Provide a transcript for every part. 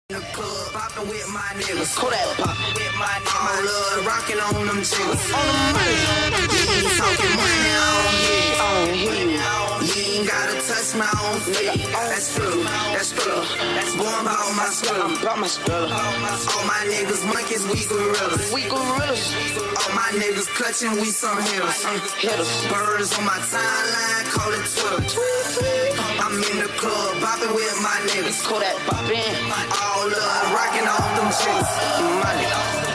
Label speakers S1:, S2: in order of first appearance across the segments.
S1: In the club, poppin' with my niggas. Kodak poppin' with my niggas. All love, rockin' on them jiggers. On the money. You ain't talking money, I don't hear you. I don't hear you. You ain't gotta touch my own feet. That's true, that's true. That's born about my skill. I'm about my skill. All my niggas monkeys, we gorillas. We gorillas. All my niggas clutching, we some hitters. Hitters. Birds on my timeline, call it Twitter. I'm in the club, bopping with my niggas. Kodak bopping. All love, rocking on them chicks. Money.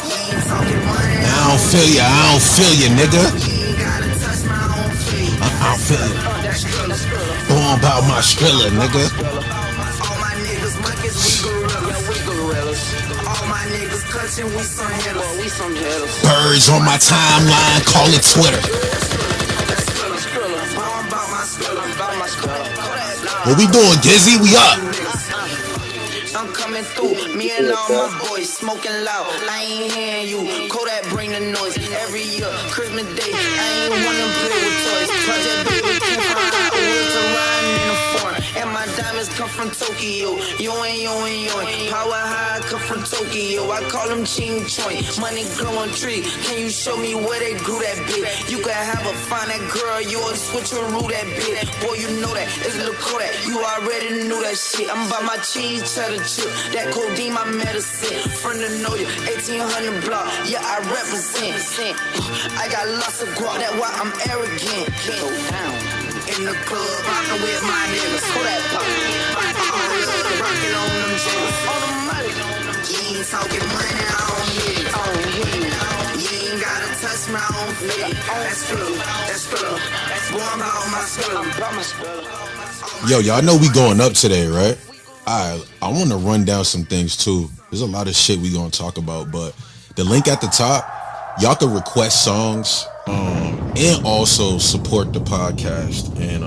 S1: You ain't talking money.
S2: I don't feel you. I don't feel you, nigga.
S1: You ain't gotta touch my own feet.
S2: I don't feel you.
S1: That's true.
S2: Born about my Skrilla, nigga.
S1: All my niggas monkeys, we gorillas. Yeah, we gorillas. All my niggas clutching, we some hitters. Well, we some hitters.
S2: Birds on my timeline, call it Twitter. What we doing, Gizzy? We up.
S1: I'm coming through, me and all my boys smoking loud. I ain't hearing you. Kodak bring the noise every year. Christmas Day, I ain't wanna play with toys. Project baby came from high wheels to riding in a foreign. And my diamonds come from Tokyo. Yo and yo. Power high come from Tokyo. I call them Ching Choi. Money growing tree. Can you show me where they grew that big? You can have a fine that girl, you a switcheroo that big. Boy, you know that. It's Lil Kodak. You already knew that shit. I'm by my cheese cheddar chip. That codeine, my medicine. Friend to know you. 1800 block. Yeah, I represent. I got lots of guap. That's why I'm arrogant. Go down. In the club, poppin' with my niggas. Kodak pop. All love, rockin' on them jiggers. On the money. You ain't talking money, I don't hear you. I don't hear you. You ain't gotta touch my own feet. That's true, that's true. That's born about my skill. I'm about my skill.
S2: Yo, y'all know we going up today, right? Alright, I want to run down some things too. There's a lot of shit we gonna talk about, but the link at the top, y'all can request songs, and also support the podcast, and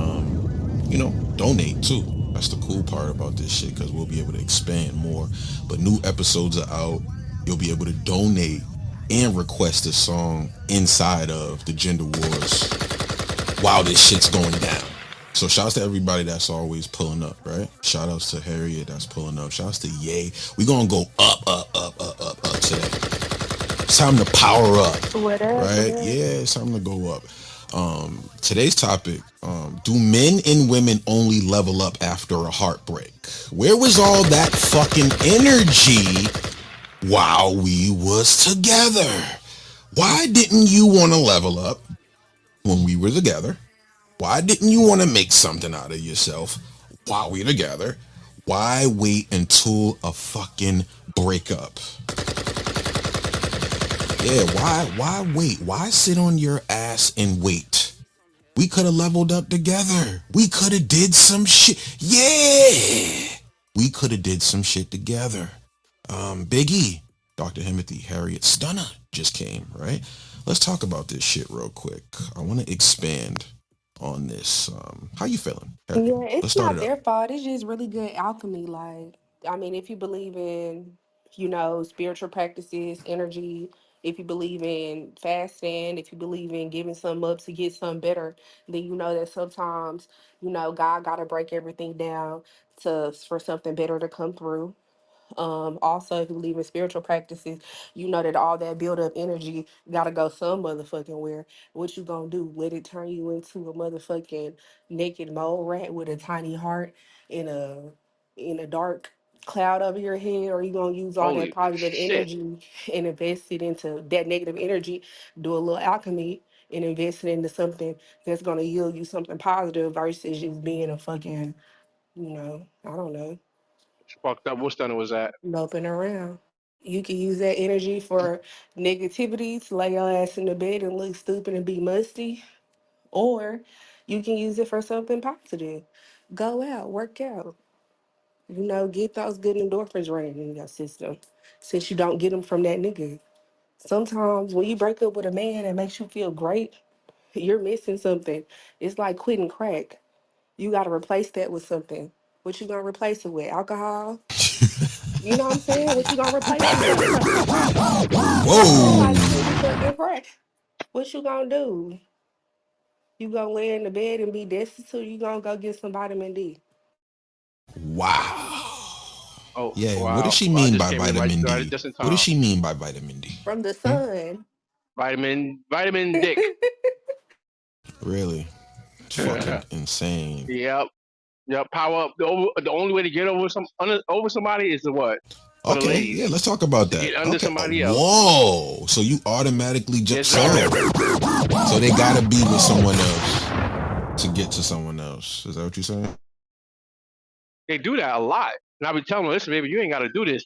S2: donate too. That's the cool part about this shit, because we'll be able to expand more. But new episodes are out. You'll be able to donate and request a song inside of the Gender Warz while this shit's going down. So shouts to everybody that's always pulling up, right? Shout outs to Harriet that's pulling up. Shouts to Ye. We gonna go up today. It's time to power up, right? Yeah, it's time to go up. Today's topic, do men and women only level up after a heartbreak? Where was all that fucking energy while we was together? Why didn't you want to level up when we were together? Why didn't you want to make something out of yourself while we were together? Why wait until a fucking breakup? Yeah, why wait? Why sit on your ass and wait? We could have leveled up together. We could have did some shit. Yeah. We could have did some shit together. Biggie, Dr. Himothy, Harriet Stunner just came, right? Let's talk about this shit real quick. I want to expand on this. How you feeling, Harriet?
S3: Yeah,
S2: Let's
S3: it's
S2: start
S3: not
S2: it up.
S3: their fault. It's just really good alchemy. Like, I mean, if you believe in, spiritual practices, energy, if you believe in fasting, if you believe in giving something up to get something better, then you know that sometimes, God gotta break everything down to for something better to come through. Also, if you believe in spiritual practices, you know that all that build up energy gotta go some motherfucking where. What you gonna do? Let it turn you into a motherfucking naked mole rat with a tiny heart in a dark cloud over your head, or you gonna use all that
S4: Holy
S3: positive
S4: shit.
S3: energy and invest it into that negative energy, do a little alchemy and invest it into something that's gonna yield you something positive versus just being a fucking, I don't know,
S4: Fucked up. What stunner was that?
S3: moping around. You can use that energy for negativity to lay your ass in the bed and look stupid and be musty, or you can use it for something positive. Go out, work out, get those good endorphins running in your system since you don't get them from that nigga. Sometimes when you break up with a man that makes you feel great, you're missing something. It's like quitting crack. You got to replace that with something. What you gonna replace it with? Alcohol? You know what I'm saying? What you gonna replace it with? It's like
S2: Whoa.
S3: quitting fucking crack. What you gonna do? You gonna lay in the bed and be destitute? You gonna go get some vitamin D?
S2: Wow.
S4: Oh
S2: Yeah, what does
S4: wow.
S2: she
S4: Well, I
S2: mean
S4: just
S2: by
S4: came in
S2: vitamin
S4: right
S2: D?
S4: just in
S2: What does
S4: time.
S2: she mean by vitamin D?
S3: From the
S2: Hmm?
S3: sun.
S4: Vitamin Dick.
S2: Really? It's fucking insane.
S4: Yep. Yep. Power up. The only way to get over somebody is to what? For the
S2: Okay, yeah,
S4: ladies
S2: let's talk about
S4: to
S2: that.
S4: get under
S2: Okay.
S4: somebody else.
S2: Whoa. So you automatically
S4: Yes,
S2: just
S4: sir.
S2: so they gotta be with someone else to get to someone else. Is that what you're saying?
S4: They do that a lot. And I be telling them, listen, baby, you ain't got to do this.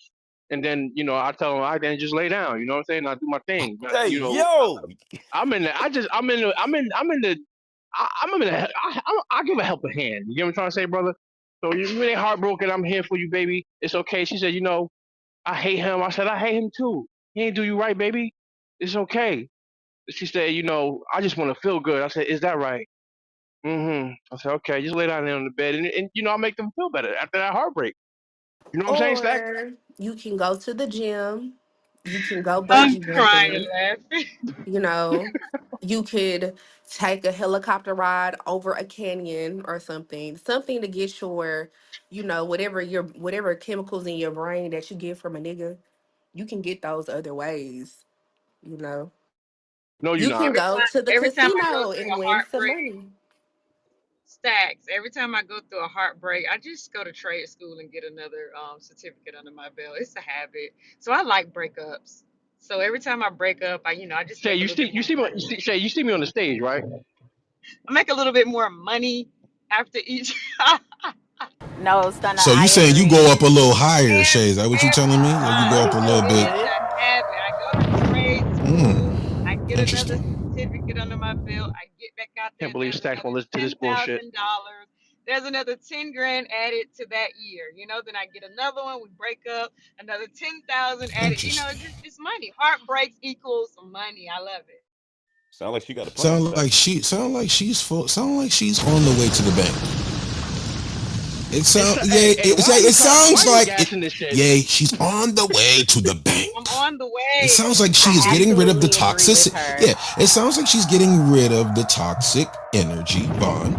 S4: And then, I tell them, I then just lay down. You know what I'm saying? I do my thing.
S5: Hey, yo.
S4: I'm in the, I just, I'm in the, I'm in the, I give a helping hand. You get what I'm trying to say, brother? So you ain't heartbroken. I'm here for you, baby. It's okay. She said, I hate him. I said, I hate him too. He ain't do you right, baby. It's okay. She said, I just want to feel good. I said, is that right? Mm-hmm. I said, okay, just lay down there on the bed, and I'll make them feel better after that heartbreak. You know what I'm saying, Stack?
S3: Or you can go to the gym. You can go
S6: I'm
S3: bungee
S6: crying
S3: jumping.
S6: laughing.
S3: You know, you could take a helicopter ride over a canyon or something. Something to get your, whatever chemicals in your brain that you get from a nigga, you can get those other ways, you know.
S4: No, you're
S3: You can
S4: not.
S3: go to the
S6: Every time I go
S3: casino
S6: through
S3: and
S6: a
S3: win some
S6: heartbreak,
S3: money.
S6: stacks. Every time I go through a heartbreak, I just go to trade school and get another certificate under my belt. It's a habit. So I like breakups. So every time I break up, I just
S4: Shay,
S6: make a
S4: you
S6: little bit
S4: see, you
S6: more
S4: see me,
S6: money.
S4: Shay, you see me on the stage, right?
S6: I make a little bit more money after each.
S7: No, Stunner,
S2: So you
S7: I
S2: saying you go
S7: agree.
S2: up a little higher, Shay? Is that what you telling
S6: Every
S2: me? Like you go up
S6: time.
S2: a
S6: So
S2: little
S6: it's
S2: bit?
S6: just
S3: Good.
S6: a habit. I go to trade school.
S2: Hmm.
S6: I get another
S2: Interesting.
S6: certificate under my belt. I get back out there.
S4: Can't believe
S6: There's
S4: Stack's
S6: another
S4: gonna listen to this bullshit.
S6: $10,000. There's another 10 grand added to that year. Then I get another one. We break up. Another 10,000 added.
S2: Interesting.
S6: It's money. Heartbreaks equals money. I love it.
S5: Sound like she got a plan, Stack.
S2: Sound like she's full. Sound like she's on the way to the bank. It
S4: It's
S2: sound yeah.
S4: hey,
S2: It
S4: why
S2: sounds
S4: are you
S2: like it.
S4: gassing this shit?
S2: Yeah, she's on the way to the bank.
S6: I'm on the
S2: It
S6: way.
S2: sounds like she is
S7: I
S2: getting rid of the
S7: absolutely agree with
S2: toxic.
S7: her.
S2: Yeah, it sounds like she's getting rid of the toxic energy, Vaughn,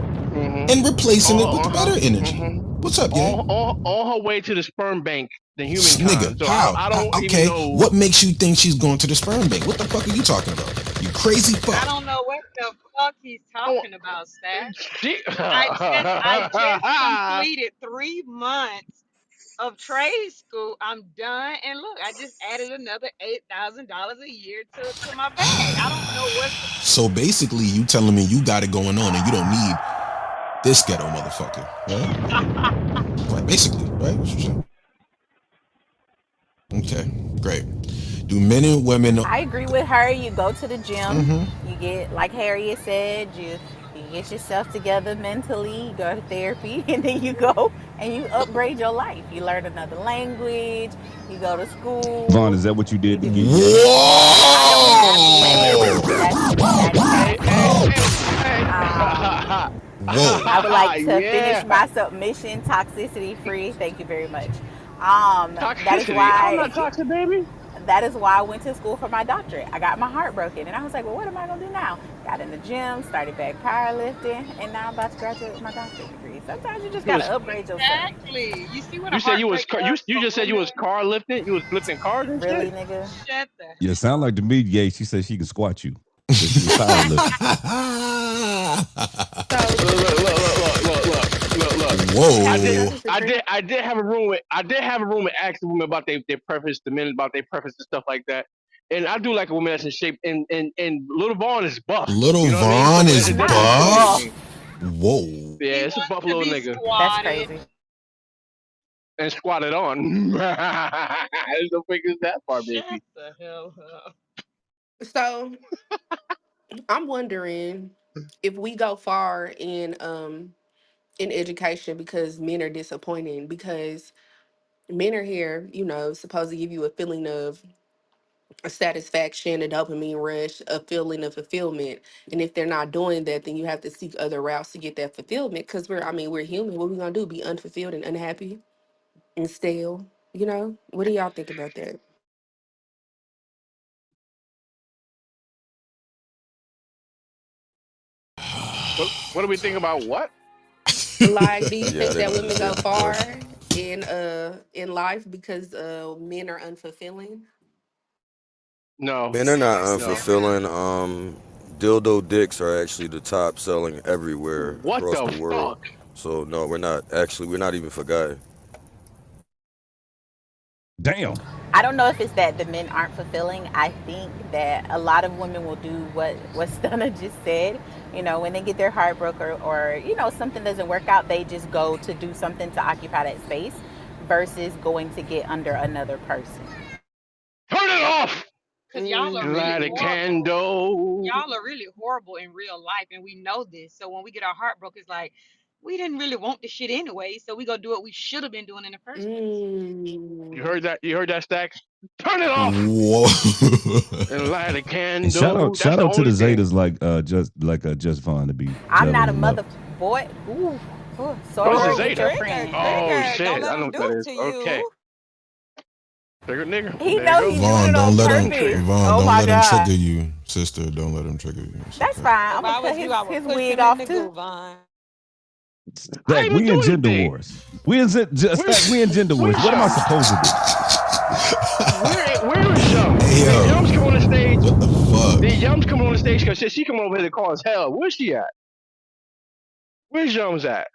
S2: and
S4: Mm-hmm.
S2: replacing it with the
S4: Uh-huh.
S2: better energy.
S4: Mm-hmm.
S2: What's up, gang?
S4: On her way to the sperm bank, the
S2: Nigga,
S4: humankind. So I,
S2: how?
S4: I don't even
S2: Okay,
S4: know.
S2: what makes you think she's going to the sperm bank? What the fuck are you talking about? You crazy
S6: I
S2: fuck.
S6: don't know what the fuck he's
S4: Oh,
S6: talking about, Stat.
S4: she,
S6: I just completed 3 months of trade school. I'm done, and look, I just added another $8,000 a year to my bag. I don't know what's the
S2: So basically, you telling me you got it going on and you don't need this ghetto motherfucker, right? Right, basically, right? What you saying? Okay, great. Do men and women?
S7: I agree with her. You go to the gym,
S2: Mm-hmm.
S7: you get, like Harriet said, you get yourself together mentally, you go to therapy, and then you go and you upgrade your life. You learn another language, you go to
S5: Vaughn,
S7: school,
S5: is that what you
S7: you
S5: did to
S7: do.
S5: get gay?
S7: I don't have language. That is
S4: hey,
S7: not
S4: hey,
S7: true.
S4: hey,
S7: I
S2: Whoa.
S7: would like to finish
S4: yeah.
S7: my submission toxicity free. Thank you very much. That is
S4: Toxicity. I'm
S7: why
S4: not toxic, baby.
S7: that is why I went to school for my doctorate. I got my heart broken, and I was like, well, what am I gonna do now? Got in the gym, started back powerlifting, and now I'm about to graduate with my doctorate degree. Sometimes you just
S4: You
S7: gotta
S4: was
S7: upgrade yourself.
S6: exactly? You see what a
S4: you said you was
S6: heartbreak
S4: car you
S6: does
S4: you
S6: for
S4: just said you was
S6: women?
S4: car lifting. You was lifting cars and
S7: Really,
S4: shit.
S7: nigga?
S6: Shut the
S5: Yeah, sound
S6: hell
S5: like to me, gay. She said she can squat you. Said she was power lifting.
S3: So
S4: Look, look, look, look, look, look, look, look, look.
S3: can I
S4: I
S3: get
S4: did,
S2: Whoa.
S3: another
S4: I did,
S3: supreme?
S4: I did have a room with, I did have a room and ask the women about their preference, the men about their preference and stuff like that. And I do like a woman that's in shape, and Little Vaughn is buff.
S2: Little
S4: You know what I mean?
S2: Vaughn
S4: So
S2: is
S4: it
S7: Not
S4: doesn't intimidate
S2: buff.
S4: me.
S7: buff.
S2: Whoa.
S4: Yeah,
S6: he
S4: it's a
S6: wants
S4: buff
S6: to
S4: little
S6: be
S4: nigga
S7: That's
S6: squatted.
S7: crazy.
S4: and squatted on. There's no figures that far,
S6: Shut
S4: baby.
S6: the hell up.
S3: So I'm wondering if we go far in education because men are disappointing because men are here, supposed to give you a feeling of a satisfaction, a dopamine rush, a feeling of fulfillment. And if they're not doing that, then you have to seek other routes to get that fulfillment. Because we're human. What we gonna do? Be unfulfilled and unhappy and stale? What do y'all think about that?
S4: What do we think about? What?
S3: Like, do you
S5: Yeah, I
S3: think
S5: didn't
S3: that women go
S5: understand the question.
S3: far? in life because men are unfulfilling.
S4: No,
S8: Men are not
S4: no.
S8: unfulfilling. Dildo dicks are actually the top selling everywhere
S4: What
S8: across
S4: the
S8: the world.
S4: fuck?
S8: So no, we're not. Actually, we're not even forgotten.
S5: Damn.
S7: I don't know if it's that the men aren't fulfilling. I think that a lot of women will do what Stunna just said. You know, when they get their heart broke or you know something doesn't work out, they just go to do something to occupy that space versus going to get under another person.
S4: Turn it off.
S6: Cause y'all are really
S4: Light a
S6: horrible.
S4: candle.
S6: Y'all are really horrible in real life, and we know this. So when we get our heart broke, it's like we didn't really want this shit anyway. So we gonna do what we should have been doing in the first place.
S4: You
S3: Mm.
S4: heard that? You heard that, Stacks? Turn it off
S2: Whoa.
S4: and light a
S5: And
S4: candle. That's
S5: shout
S4: the
S5: out to the
S4: only thing.
S5: Zetas just fine to be
S7: I'm not a
S5: leveling up.
S7: mother boy. Ooh, ooh.
S4: What's a
S7: Sorry, get
S4: Zeta?
S7: your
S6: Trigger,
S7: friend.
S4: Oh
S6: trigger. Don't
S4: shit!
S6: let
S4: I know
S6: them
S4: what
S6: do
S4: that
S6: it
S4: is.
S6: to
S4: Okay,
S6: you.
S4: trigger nigga.
S7: He
S4: There you
S7: know
S4: go.
S7: he's doing
S2: Vaughn,
S7: it
S2: don't
S7: on
S2: let
S4: Got
S2: him.
S4: him triggered.
S7: purpose.
S2: Vaughn,
S7: Oh
S2: don't
S7: my
S2: let him trigger
S7: god.
S2: you, sister. Don't let him trigger you. It's
S7: That's
S2: okay.
S7: fine.
S6: If
S7: I'm gonna
S6: I
S7: cut
S6: was you, I would
S7: his
S6: push
S7: wig
S6: him in
S7: off
S6: the
S7: too.
S6: goo, Vaughn.
S4: I
S5: Stack,
S4: ain't even
S5: we in
S4: do
S5: gender
S4: anything.
S5: wars. Stack,
S4: Where's
S5: we in gender wars.
S4: Where's
S5: What am I
S4: Yums?
S5: supposed to do?
S4: Where is Yums?
S2: Hey
S4: Did
S2: yo,
S4: Yums come on the stage?
S2: what the fuck?
S4: Did Yums come on the stage? Cause she come over here to cause hell. Where's she at? Where's Yums at?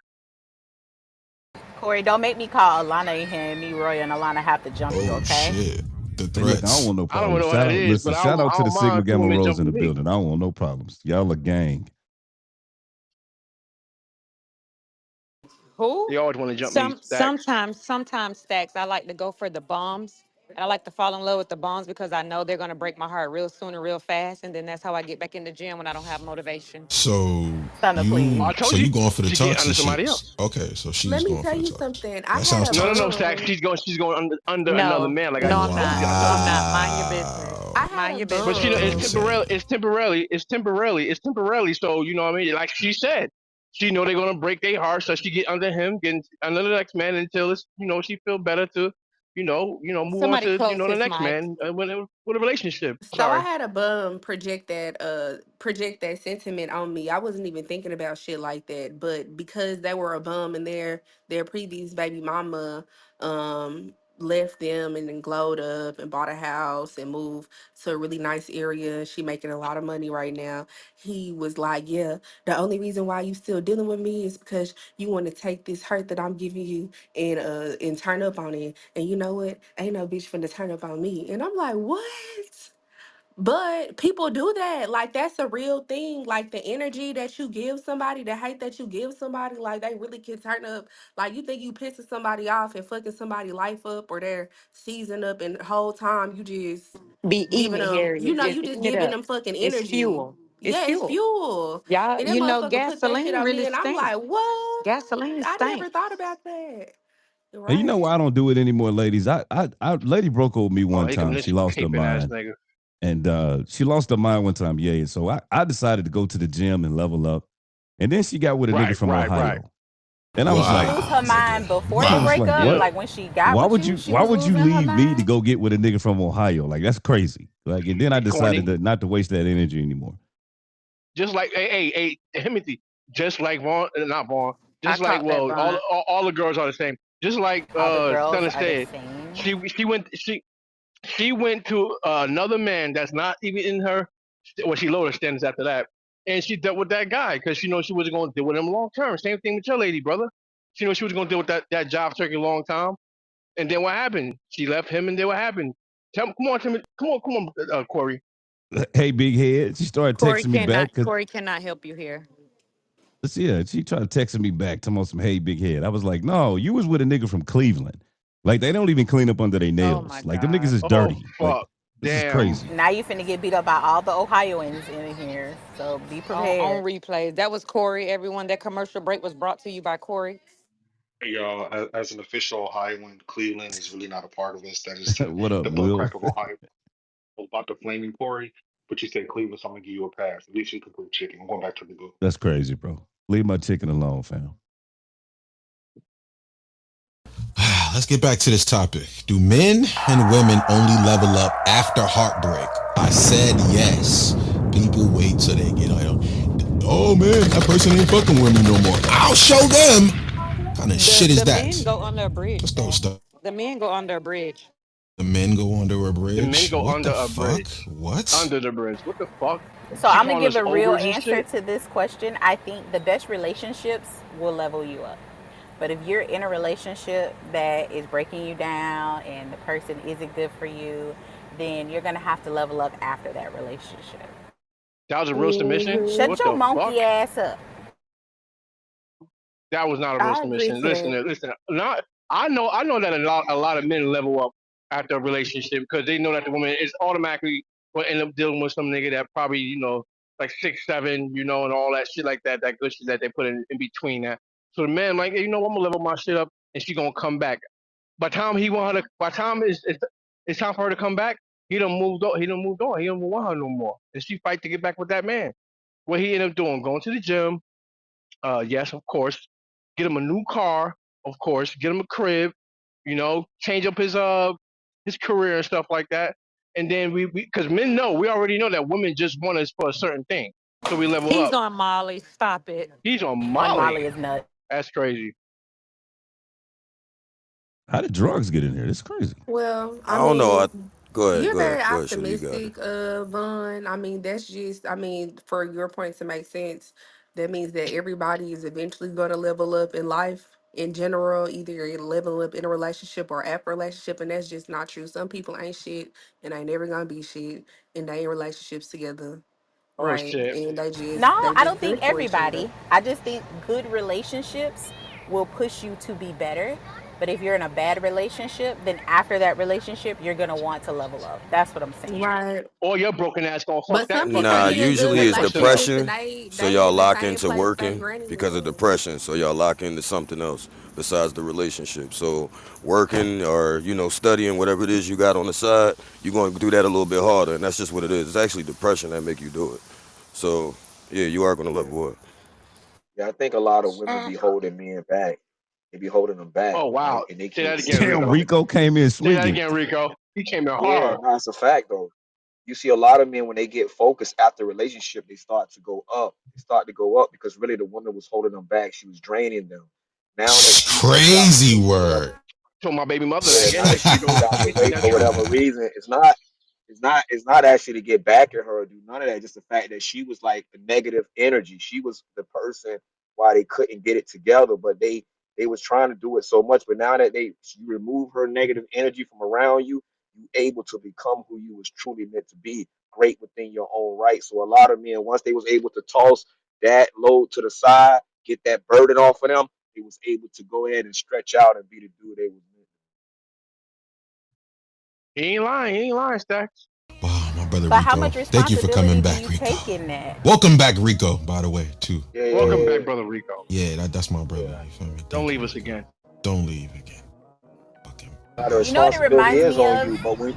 S7: Corey, don't make me call Alana in here and me, Roy, and Alana have to jump you,
S2: Oh
S7: okay?
S2: shit. The
S5: Hey, look, I don't
S2: threats.
S5: want no
S4: I don't even
S5: problems.
S4: know what that is, but
S5: Shout out
S4: I
S5: to the
S4: don't
S5: Sigma
S4: mind two
S5: Gamma
S4: women
S5: Rose in
S4: jumping
S5: the
S4: me.
S5: building. I don't want no problems. Y'all a gang.
S6: Who?
S4: They always want to jump me, Stacks.
S6: Sometimes stacks. I like to go for the bombs. And I like to fall in love with the bombs because I know they're gonna break my heart real soon and real fast. And then that's how I get back in the gym when I don't have motivation.
S2: So
S7: Stunner, please.
S4: I
S2: so
S4: told you
S2: you going for the
S4: she get under
S2: toxic
S4: somebody
S2: shits?
S4: else.
S2: Okay, so
S3: Let
S2: she's
S3: me
S2: going
S3: tell
S2: for the
S3: you
S2: toxic.
S3: something. I
S2: That
S3: had
S2: sounds
S3: a
S4: No,
S2: toxic.
S4: Stacks.
S3: bum.
S4: She's going under another
S6: No,
S4: man. Like
S6: no,
S4: I,
S6: I'm not. No, I'm not. Mind your business.
S3: I
S2: Wow.
S3: had
S6: Mind
S3: a
S6: your
S4: but
S6: business.
S4: it's
S2: That's
S3: bum.
S2: sad.
S4: temporarily. It's temporarily. It's temporarily. It's temporarily. So you know what I mean. Like she said, she know they're gonna break their heart, so she get under him, getting under the next man until it's she feel better to, move on
S6: Somebody
S4: to
S6: close
S4: the
S6: his
S4: next
S6: mic.
S4: man with a relationship.
S3: So I
S4: Sorry.
S3: had a bum project that sentiment on me. I wasn't even thinking about shit like that, but because they were a bum and their previous baby mama left them and then glowed up and bought a house and moved to a really nice area. She making a lot of money right now. He was like, "Yeah, the only reason why you still dealing with me is because you want to take this hurt that I'm giving you and turn up on it. And you know what? Ain't no bitch finna turn up on me." And I'm like, "What?" But people do that. Like that's a real thing. Like the energy that you give somebody, the hate that you give somebody, like they really can turn up. Like you think you pissing somebody off and fucking somebody life up or their season up and the whole time you just
S6: Be eating
S3: giving
S6: it,
S3: them,
S6: Harriet.
S3: you
S6: Just
S3: just
S6: eating it
S3: giving
S6: up.
S3: them fucking
S6: It's
S3: energy.
S6: fuel. It's
S3: Yeah, it's
S6: fuel.
S3: fuel.
S6: Y'all,
S3: And that motherfucker put that shit
S6: gasoline
S3: on
S6: really
S3: me and I'm
S6: stink.
S3: like, what?
S6: Gasoline
S3: I
S6: stink.
S3: never thought about that.
S5: And you know
S3: Right.
S5: why I don't do it anymore, ladies? Lady broke over me
S4: Oh,
S5: one
S4: here come
S5: time. She
S4: this
S5: lost her
S4: caping ass
S5: mind.
S4: nigga.
S5: And she lost her mind one time, yeah. So I decided to go to the gym and level up. And then she got with a nigga
S4: Right,
S5: from
S4: right, right.
S5: Ohio. And I
S7: Did
S5: was
S7: she
S5: like,
S7: lose
S2: Wow,
S7: her
S2: nigga.
S7: mind before
S5: I
S7: the
S5: was
S2: Wow.
S5: like,
S7: breakup?
S5: what?
S4: Yep.
S7: Like when she got with you, she
S5: Why
S7: was
S5: would you
S7: losing her
S5: leave me to
S7: mind?
S5: go get with a nigga from Ohio? Like that's crazy. Like, and then I decided
S4: Corny.
S5: to not to waste that energy anymore.
S4: Just like hey, Timothy. Just like Vaughn, not Vaughn.
S6: I
S4: Just like
S6: caught that,
S4: well,
S6: Vaughn.
S4: all the girls are the same. Just like
S7: All the girls
S4: Stunner
S7: are the
S4: said,
S7: same.
S4: she went to another man that's not even in her. Well, she lowered her standards after that, and she dealt with that guy because she know she wasn't going to deal with him long term. Same thing with your lady, brother. She know she was going to deal with that job taking a long time, and then what happened? She left him, and then what happened? Come on, Timothy. Come on, Corey.
S5: Hey, big head. She started texting me back because
S6: Corey cannot help you here.
S5: yeah, she tried to text me back, talking about some hey big head. I was like, no, you was with a nigga from Cleveland. Like they don't even clean up under their
S6: Oh my
S5: nails. Like them niggas
S6: God.
S5: is
S4: Oh
S5: dirty. Like
S4: fuck,
S5: this is
S4: damn.
S5: crazy.
S7: Now you finna get beat up by all the Ohioans in here. So be
S6: On
S7: prepared.
S6: replays. That was Corey. Everyone, that commercial break was brought to you by Corey.
S9: Hey, y'all, as an official Ohioan, Cleveland is really not a part of us. That is
S5: What up,
S9: the butt
S5: Will?
S9: crack of Ohio. About the flaming Tory, but you said Cleveland, so I'm gonna give you a pass. At least you can cook chicken. I'm going back to the book.
S5: That's crazy, bro. Leave my chicken alone, fam.
S2: Let's get back to this topic. Do men and women only level up after heartbreak? I said yes. People wait till they get, oh man, that person ain't fucking with me no more. I'll show them. kind of
S6: The
S2: shit is
S6: the
S2: that?
S6: men go under a
S2: Let's
S6: bridge
S2: throw
S6: though.
S2: stuff.
S6: The men go under a bridge.
S2: The men go under a
S4: The men
S2: bridge.
S4: go
S2: What
S4: under
S2: the
S4: a
S2: fuck?
S4: bridge.
S2: What?
S4: Under the bridge. What the fuck?
S7: So
S4: She
S7: I'm gonna
S4: calling
S7: give
S4: us
S7: a real
S4: ogres and
S7: answer
S4: shit?
S7: to this question. I think the best relationships will level you up. But if you're in a relationship that is breaking you down and the person isn't good for you, then you're gonna have to level up after that relationship.
S4: That was a real submission?
S3: Hmm.
S7: Shut
S4: What
S7: your
S4: the
S7: monkey
S4: fuck?
S7: ass up.
S4: That was not a real
S3: I agree
S4: submission.
S3: to
S4: Listen,
S3: that.
S4: listen. Not I know that a lot of men level up after a relationship because they know that the woman is automatically will end up dealing with some nigga that probably, like 6'7", and all that shit like that, that good shit that they put in between that. So the man like, hey, I'm gonna level my shit up and she gonna come back. By the time it's time for her to come back, he done moved on. He done moved on. He don't want her no more, and she fight to get back with that man. What he ended up doing? Going to the gym. Yes, of course. Get him a new car, of course. Get him a crib. Change up his career and stuff like that. And then we because men know we already know that women just want us for a certain thing, so we level
S6: He's
S4: up.
S6: on Molly. Stop it.
S4: He's on
S7: On
S4: Molly.
S7: Molly is nuts.
S4: That's crazy.
S5: How did drugs get in here? That's crazy.
S3: Well,
S8: I
S3: I
S8: don't know.
S3: mean, you're
S8: Go ahead,
S3: very
S8: go ahead, Sugar. You got it.
S3: optimistic, Vaughn. I mean, that's just, I mean, for your point to make sense, that means that everybody is eventually going to level up in life in general, either you're leveling up in a relationship or after a relationship, and that's just not true. Some people ain't shit and ain't never gonna be shit, and they in relationships together,
S4: Oh
S3: right?
S4: shit.
S3: And
S7: No,
S3: they
S7: I
S3: just
S7: don't think
S3: good for each other.
S7: everybody. I just think good relationships will push you to be better. But if you're in a bad relationship, then after that relationship, you're gonna want to level up. That's what I'm saying.
S3: Right.
S4: Or your broken ass gonna fuck
S3: But
S4: that
S3: some
S4: fuck
S3: people
S4: out
S8: Nah,
S4: of
S3: be
S4: you.
S3: in good
S8: usually
S4: That
S8: it's
S4: question mark.
S3: relationships and
S8: depression.
S3: they
S8: So
S3: they
S8: y'all
S3: in the
S8: lock
S3: same
S8: into
S3: place they
S8: working
S3: granny
S8: because of
S3: was.
S8: depression. So y'all lock into something else besides the relationship. So working or studying whatever it is you got on the side, you're going to do that a little bit harder, and that's just what it is. It's actually depression that make you do it. So yeah, you are going to level up.
S10: Yeah, I think a lot of women
S3: Uh,
S10: be holding men back. They be holding them back,
S4: Oh
S10: right?
S4: wow.
S10: And they
S4: Say that
S10: can't see
S4: again,
S10: it
S5: Damn,
S10: because
S4: Rico.
S10: they,
S5: Rico came in
S4: Say that
S5: swinging.
S4: again, Rico. He came in
S10: yeah,
S4: hard.
S10: no, it's a fact though. You see a lot of men when they get focused after a relationship, they start to go up. They start to go up because really the woman was holding them back. She was draining them. Now that she stepped out the
S2: Crazy
S10: way for whatever,
S2: word.
S4: Told my baby mother that.
S10: yeah, now
S4: Yeah,
S10: that she
S4: Rico.
S10: stepped out the
S4: He
S10: way
S4: speaking that
S10: for
S4: truth.
S10: whatever reason, it's not actually to get back at her or do none of that. Just the fact that she was like the negative energy. She was the person why they couldn't get it together, but they was trying to do it so much. But now that you remove her negative energy from around you, you able to become who you was truly meant to be, great within your own right. So a lot of men, once they was able to toss that load to the side, get that burden off of them, they was able to go ahead and stretch out and be the dude they was meant.
S4: He ain't lying. He ain't lying, Stacks.
S2: Wow, my brother
S7: But how
S2: Rico.
S7: much
S2: Thank you for coming
S7: responsibility do
S2: back,
S7: you
S2: Rico.
S7: take in that?
S2: Welcome back, Rico, by the way, too.
S10: Yeah, yeah,
S2: Yeah,
S4: Welcome
S10: yeah,
S4: back,
S10: yeah.
S4: brother Rico.
S2: yeah, that's my brother.
S10: Yeah.
S2: You feel me?
S4: Don't
S2: Thank you,
S4: leave us
S2: Rico.
S4: again.
S2: Don't leave again. Fucking
S10: Now the
S7: You know what it
S10: responsibility
S7: reminds
S10: is
S7: me
S10: on
S7: of?
S10: you, but when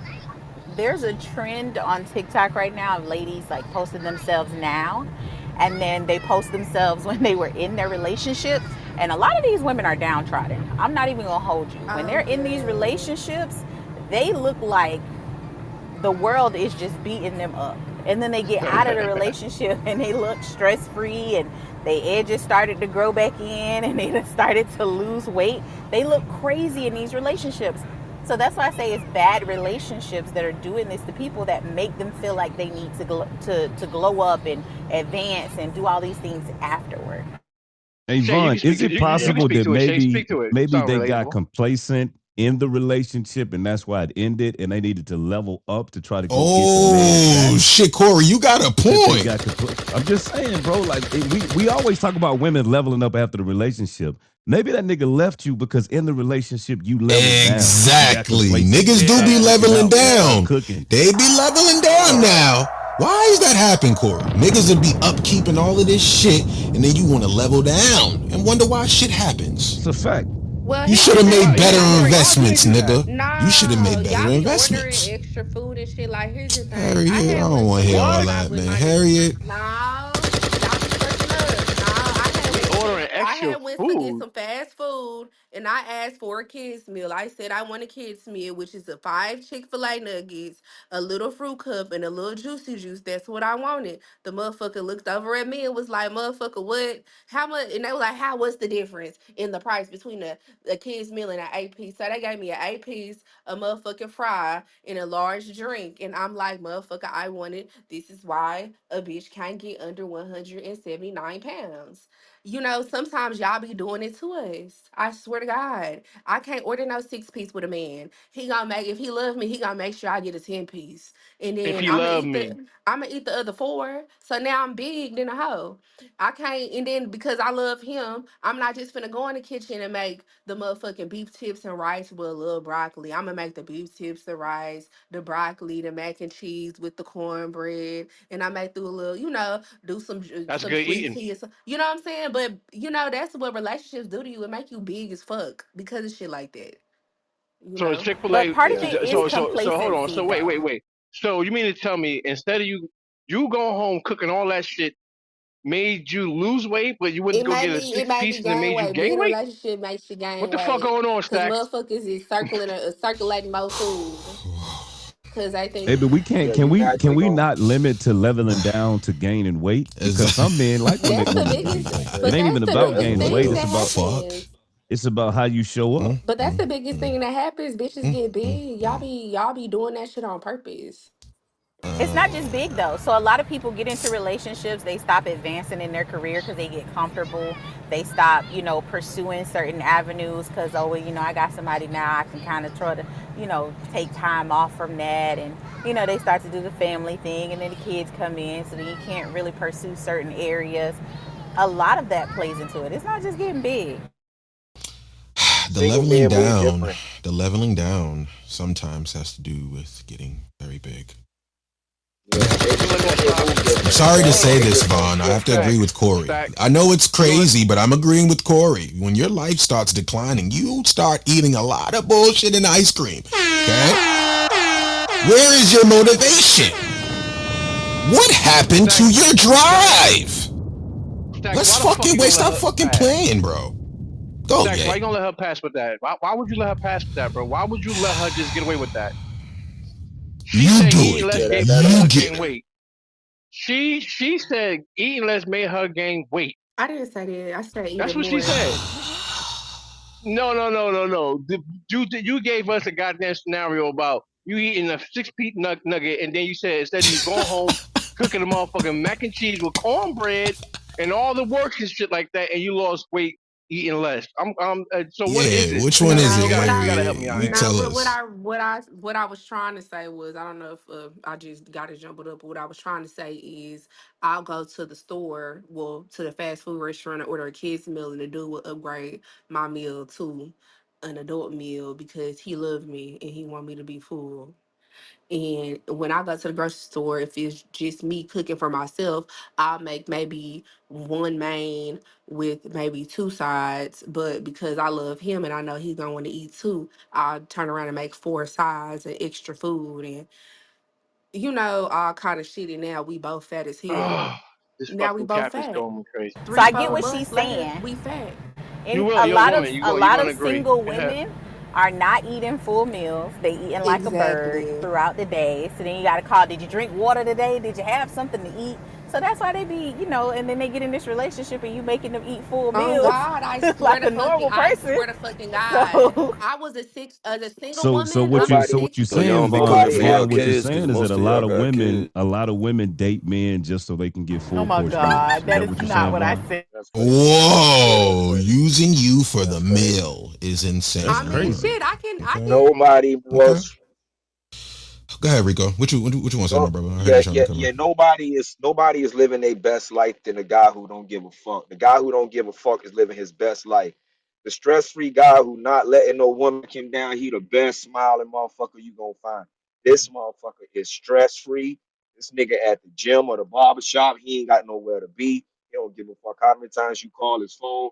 S7: There's a trend on TikTok right now of ladies like posting themselves now, and then they post themselves when they were in their relationships. And a lot of these women are downtrodden. I'm not even gonna hold you. When
S3: oh
S7: they're in these
S3: yeah.
S7: relationships, they look like the world is just beating them up. And then they get out of the relationship and they look stress free and their edges started to grow back in and they started to lose weight. They look crazy in these relationships. So that's why I say it's bad relationships that are doing this to people that make them feel like they need to glow up and advance and do all these things afterward.
S5: Hey
S4: Shay, you
S5: Vaughn,
S4: can speak
S5: is
S4: to
S5: it
S4: you can
S5: possible
S4: speak
S5: that
S4: to it. Shay,
S5: maybe
S4: speak to it.
S5: maybe
S4: Sound
S5: they got
S4: relatable.
S5: complacent in the relationship and that's why it ended and they needed to level up to try to go get the man back?
S2: Oh shit, Corey, you got a
S5: That they
S2: point.
S5: got I'm just saying, bro. Like we always talk about women leveling up after the relationship. Maybe that nigga left you because in the relationship you leveled down. You got
S2: Exactly.
S5: complacent. You
S2: Niggas do
S5: stopped
S2: be
S4: Yeah.
S5: working
S2: leveling
S5: out. You stopped
S2: down.
S5: cooking.
S2: They be leveling down now. Why is that happen, Corey? Niggas will be upkeeping all of this shit, and then you want to level down and wonder why shit happens.
S5: It's a fact.
S3: Well,
S2: You
S3: here's
S2: should
S3: the
S2: have
S4: You're
S2: made
S4: right.
S3: thing.
S2: better
S3: Y'all
S4: You're
S3: be
S4: right.
S3: y'all be
S2: investments, nigga. You should have
S3: no,
S2: made better
S3: y'all be ordering
S2: investments.
S3: extra food and shit. Like, here's the thing. I
S2: Harriet, I
S3: had
S2: don't
S3: went
S2: want to hear
S3: somewhere
S2: all
S3: when
S4: What?
S3: I
S2: that,
S3: with
S2: man.
S3: my
S2: Harriet,
S3: no, y'all be switching up. No, I had
S4: We
S3: went to
S4: ordering
S3: I
S4: extra
S3: had went to get
S4: Food.
S3: some fast food and I asked for a kids meal. I said I want a kids meal, which is a 5 Chick-fil-A nuggets, a little fruit cup, and a little juicy juice. That's what I wanted. The motherfucker looked over at me and was like, "Motherfucker, what? How much?" And they were like, "How? What's the difference in the price between a kids meal and an 8 piece?" So they gave me an 8 piece, a motherfucking fry, and a large drink. And I'm like, "Motherfucker, I wanted. This is why a bitch can't get under 179 pounds." Sometimes y'all be doing it to us. I swear to God. I can't order no 6 piece with a man. He gonna make if he love me, he gonna make sure I get a 10 piece. And
S4: If
S3: then
S4: he love me,
S3: I'm gonna eat the other four. So now I'm big than a hoe. I can't and then because I love him, I'm not just finna go in the kitchen and make the motherfucking beef tips and rice with a little broccoli. I'm gonna make the beef tips, the rice, the broccoli, the mac and cheese with the cornbread, and I may do a little, do
S4: that's
S3: some
S4: good
S3: sweet
S4: eating.
S3: tea or some, you know what I'm saying? But that's what relationships do to you. It make you big as fuck because of shit like that. You
S4: So
S3: know.
S4: Chick Fil
S7: But
S4: A.
S7: part of
S10: Yeah,
S7: it is
S4: So hold on.
S7: complacency,
S4: So wait,
S7: though.
S4: wait, wait. So you mean to tell me instead of you going home cooking all that shit made you lose weight, but you went to
S3: It
S4: go
S3: made
S4: get a
S3: me it
S4: six
S3: made
S4: piece
S3: me
S4: and it
S3: gain
S4: made you
S3: weight. Being
S4: gain
S3: in a
S4: weight?
S3: relationship makes you
S4: What
S3: gain
S4: the fuck
S3: weight.
S4: going on,
S3: Cause
S4: Stacks?
S3: motherfuckers is circulating more food. Cause I
S5: Hey,
S3: think
S5: but we can't.
S10: yeah. You
S5: Can
S10: naturally
S5: we
S10: go.
S5: not limit to leveling down to gaining weight? Because some men like when they
S3: that's the
S5: women
S3: biggest
S5: gain weight.
S10: Yeah,
S5: It ain't even
S3: that's the
S5: about
S3: biggest
S5: gaining
S3: thing
S5: weight.
S2: What
S3: that
S2: the fuck?
S3: happens.
S5: It's about how you show up.
S3: But that's the biggest thing that happens. Bitches get big.
S2: Mm.
S3: Y'all be doing that shit on purpose.
S7: It's not just big though. So a lot of people get into relationships, they stop advancing in their career because they get comfortable. They stop, pursuing certain avenues because I got somebody now. I can kind of try to, take time off from that, and they start to do the family thing, and then the kids come in, so then you can't really pursue certain areas. A lot of that plays into it. It's not just getting big.
S2: The
S10: Single
S2: leveling
S10: men move
S2: down,
S10: different.
S2: the leveling down sometimes has to do with getting very big.
S10: Yeah,
S4: I feel like
S10: single
S4: that's
S10: men
S4: why.
S10: move
S2: I'm
S10: different.
S2: sorry to
S10: All
S2: say this,
S10: niggas don't
S2: Vaughn. I
S10: get
S2: have to
S10: fat.
S2: agree with Corey.
S4: Stack.
S2: I know it's
S4: You know what?
S2: crazy, but I'm agreeing with Corey. When your life starts declining, you start eating a lot of bullshit and ice cream. Okay? Where is your motivation? What happened to
S4: Stack.
S2: your
S4: Stack.
S2: drive?
S4: Stacks.
S2: Let's
S4: Why the fuck
S2: fucking
S4: you
S2: wait.
S4: gonna let
S2: Stop
S4: her
S2: fucking
S4: pass?
S2: playing, bro. Go,
S4: Stacks. Why
S2: Jay.
S4: you gonna let her pass with that? Why would you let her pass with that, bro? Why would you let her just get away with that? She
S2: You
S4: said
S2: do
S4: eating
S2: it.
S4: less
S10: Yeah,
S4: made
S10: that
S2: You
S4: her
S2: get.
S4: gain weight. She said eating less made her gain weight.
S3: I didn't say that. I said
S4: That's
S3: eating
S4: what she
S3: more.
S4: said. No, no, no, no, no. You gave us a goddamn scenario about you eating a 6 piece nugget, and then you said instead of you going home cooking a motherfucking mac and cheese with cornbread and all the works and shit like that, and you lost weight eating less. So what is
S2: Yeah,
S4: it?
S2: which one is
S3: No,
S2: it,
S3: what
S4: You
S3: I
S4: gotta help me
S2: Gary?
S4: out
S2: You
S4: here.
S3: no,
S2: tell
S3: what
S2: us.
S3: I was trying to say was I don't know if I just got it jumbled up. But what I was trying to say is I'll go to the store, well, to the fast food restaurant and order a kids meal, and the dude will upgrade my meal to an adult meal because he loved me and he want me to be full. And when I go to the grocery store, if it's just me cooking for myself, I'll make maybe one main with maybe two sides. But because I love him and I know he's gonna want to eat two, I'll turn around and make four sides and extra food and all kind of shit. And now we both fat as hell.
S4: Oh, this
S3: Now we
S4: fucking
S3: both
S4: cap is
S3: fat.
S4: going me crazy.
S7: So
S3: Three,
S7: I get
S3: four
S7: what she's
S3: months later,
S7: saying.
S3: we fat.
S4: You
S7: And
S4: will.
S7: a
S4: You're a
S7: lot
S4: woman.
S7: of a
S4: You're
S7: lot
S4: gonna
S7: of
S4: agree.
S7: single
S4: Go ahead.
S7: women are not eating full meals. They eating like a bird
S3: Exactly.
S7: throughout the day. So then you got to call. Did you drink water today? Did you have something to eat? So that's why they be, and then they get in this relationship and you making them eat full
S3: On
S7: meals
S3: God,
S7: like a normal
S3: I
S7: person.
S3: swear to fucking God.
S7: So
S3: I was a six as a single
S5: So
S3: woman.
S5: what
S3: I
S5: you
S3: was
S10: Nobody,
S5: so what you
S3: six
S8: So y'all
S5: saying,
S8: don't be
S3: two.
S5: Vaughn?
S8: cooking
S10: nobody
S8: for
S10: has
S8: y'all
S5: Vaughn, what you're
S8: kids
S10: to.
S8: because
S5: saying is that
S8: most of y'all got kids.
S5: a lot of women date men just so they can get
S7: oh
S5: full
S7: my
S5: portion meals.
S7: God,
S5: Is
S7: that
S5: that
S7: is
S5: what you're
S7: not
S5: saying,
S7: what I
S5: Vaughn?
S7: said.
S10: That's crazy. Yeah, that's
S2: Whoa,
S10: crazy.
S2: using you for the
S10: That's crazy.
S2: meal is
S5: That's
S3: I
S2: insane. All
S3: mean,
S2: right.
S5: crazy.
S3: shit. I can.
S2: Okay.
S10: Nobody
S2: Okay.
S10: was.
S2: Go ahead, Rico. What you want to say,
S10: No,
S2: my brother? I heard
S10: yeah,
S2: you trying to
S10: yeah,
S2: come in.
S10: yeah. Nobody is living their best life than the guy who don't give a fuck. The guy who don't give a fuck is living his best life. The stress-free guy who not letting no woman him down, he the best smiling motherfucker you gonna find. This motherfucker is stress-free. This nigga at the gym or the barber shop, he ain't got nowhere to be. He don't give a fuck how many times you call his phone.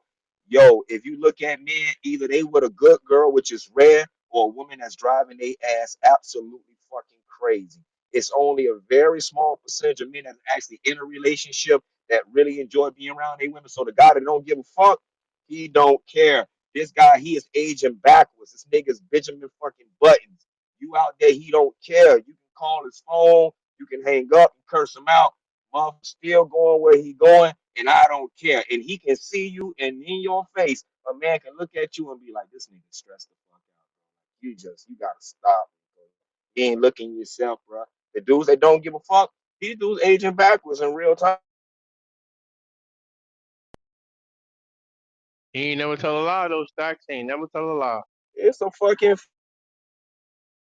S10: Yo, if you look at men, either they with a good girl, which is rare, or a woman that's driving their ass absolutely fucking crazy. It's only a very small percentage of men that actually in a relationship that really enjoy being around their women. So the guy that don't give a fuck, He don't care. This guy, he is aging backwards. This nigga's Benjamin fucking Buttons. You out there, he don't care. You can call his phone, you can hang up and curse him out. Motherfucker still going where he going, and I don't care. And he can see you, and in your face, a man can look at you and be like, "This nigga stressed the fuck out. You gotta stop. You ain't looking yourself, bro. The dudes that don't give a fuck, these dudes aging backwards in real time.
S4: He ain't never tell a lie, though, Stacks. He ain't never tell a lie.
S10: It's a fucking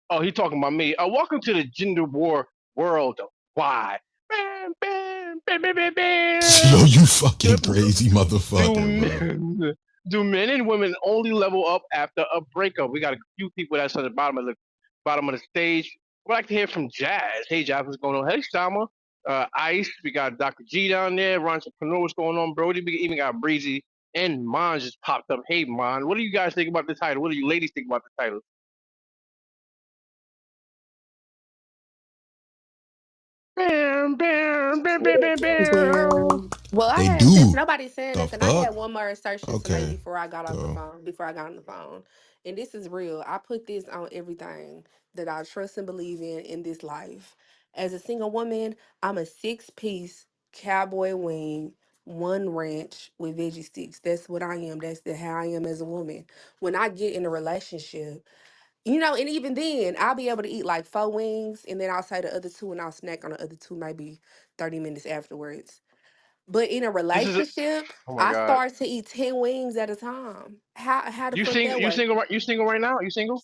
S4: Oh, he talking about me. Welcome to the gender war world. Why? Bam, bam, bam, bam, bam,
S2: Yo,
S4: bam.
S2: you fucking
S4: Do,
S2: crazy
S4: do
S2: motherfucker, bro.
S4: men do men and women only level up after a breakup? We got a few people that's at the bottom of the stage. We'd like to hear from Jazz. Hey, Jazz, what's going on? Hey, Sama. Ice. We got Dr. G down there. Entrepreneur, what's going on, Brody? We even got Breezy and Mon just popped up. Hey, Mon, what do you guys think about the title? What do you ladies think about the title? Bam, bam, bam, bam, bam, bam.
S3: Yeah. Well, I
S2: They
S3: had since
S2: do.
S3: nobody's saying
S2: The
S3: nothing, I
S2: fuck?
S3: had one more assertion to make
S2: Okay.
S3: before I got off the
S2: Go.
S3: phone. Before I got on the phone, and this is real. I put this on everything that I trust and believe in this life. As a single woman, I'm a 6-piece cowboy wing, one ranch with veggie sticks. That's what I am. That's how I am as a woman. When I get in a relationship. And even then, I'll be able to eat like 4 wings, and then I'll say the other two, and I'll snack on the other two, maybe 30 minutes afterwards. But in a
S4: This is
S3: relationship,
S4: oh my
S3: I
S4: god.
S3: start to eat 10 wings at a time. How the
S4: You
S3: fuck
S4: sing
S3: that
S4: you
S3: work?
S4: single you single right now? You single?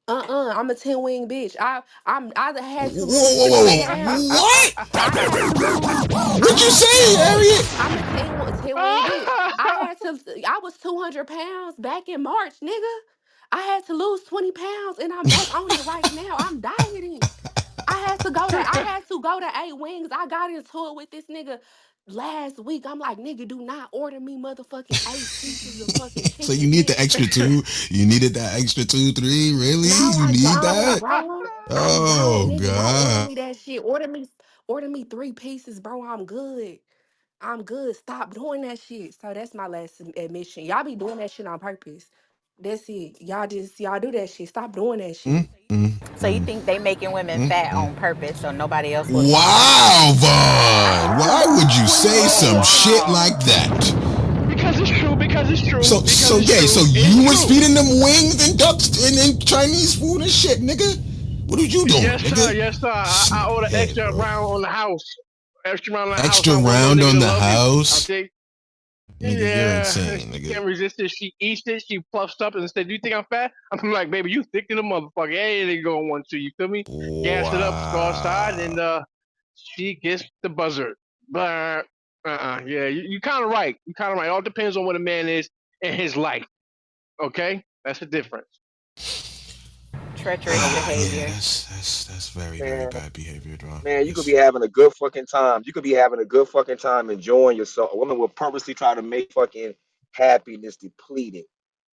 S3: I'm a 10 wing bitch. I had to lose
S2: Whoa,
S3: 20
S2: whoa,
S3: pounds.
S2: whoa. What?
S3: I had to lose.
S2: What
S3: I
S2: you
S3: had to
S2: say,
S3: lose.
S2: Harriet?
S3: I'm a 10 wing bitch. I was 200 pounds back in March, nigga. I had to lose 20 pounds and I'm back on it right now. I'm dieting. I had to go to 8 wings. I got into it with this nigga last week. I'm like, nigga, do not order me motherfucking 8 pieces of fucking
S2: So
S3: chicken,
S2: you need the
S3: bitch.
S2: extra two? You needed that extra two, three? Really?
S3: No,
S2: You
S3: I
S2: need
S3: don't,
S2: that?
S3: bro. I don't,
S2: Oh
S3: nigga. Don't order
S2: God.
S3: me that shit. Order me 3 pieces, bro. I'm good. I'm good. Stop doing that shit. So that's my last admission. Y'all be doing that shit on purpose. That's it. Y'all do that shit. Stop doing that
S2: Mm,
S3: shit.
S2: mm,
S7: So you
S2: mm,
S7: think they making women
S2: mm,
S7: fat
S2: mm.
S7: on purpose so nobody else will smile?
S2: Wow,
S3: I
S2: Vaughn.
S3: had to
S2: Why would
S3: lose
S2: you
S3: 20
S2: say
S4: Oh
S2: some
S3: pounds,
S2: shit
S4: wow.
S3: nigga.
S2: like that?
S4: Because it's true, because it's true,
S2: So
S4: because
S2: so
S4: it's
S2: gay. So
S4: true. It's
S2: you was
S4: true.
S2: feeding them wings and ducks and Chinese food and shit, nigga. What are you doing,
S4: Yes, sir,
S2: nigga?
S4: yes, sir. I order
S2: Hey,
S4: extra
S2: bro.
S4: round on the house. Extra round on the house.
S2: Extra
S4: I want no
S2: round
S4: nigga
S2: on
S4: to
S2: the
S4: love me. I'll
S2: house,
S4: take
S2: nigga. You're
S4: yeah,
S2: insane,
S4: she
S2: nigga.
S4: can't resist it. She eats it. She puffs up and said, "Do you think I'm fat?" I'm like, "Baby, you thick to the motherfucker. Anything going want to. You feel me? Gas it up, go outside,
S2: Wow.
S4: and she gets the buzzer. But yeah, you kind of right. You kind of right. It all depends on what a man is in his life. Okay, that's the difference.
S7: Treacherous
S4: No,
S2: Yeah,
S7: behavior.
S2: that's very very
S10: man.
S2: bad behavior, bro.
S10: Man, you could be
S2: It's
S10: having a good fucking time. You could be having a good fucking time enjoying yourself. A woman will purposely try to make fucking happiness depleted.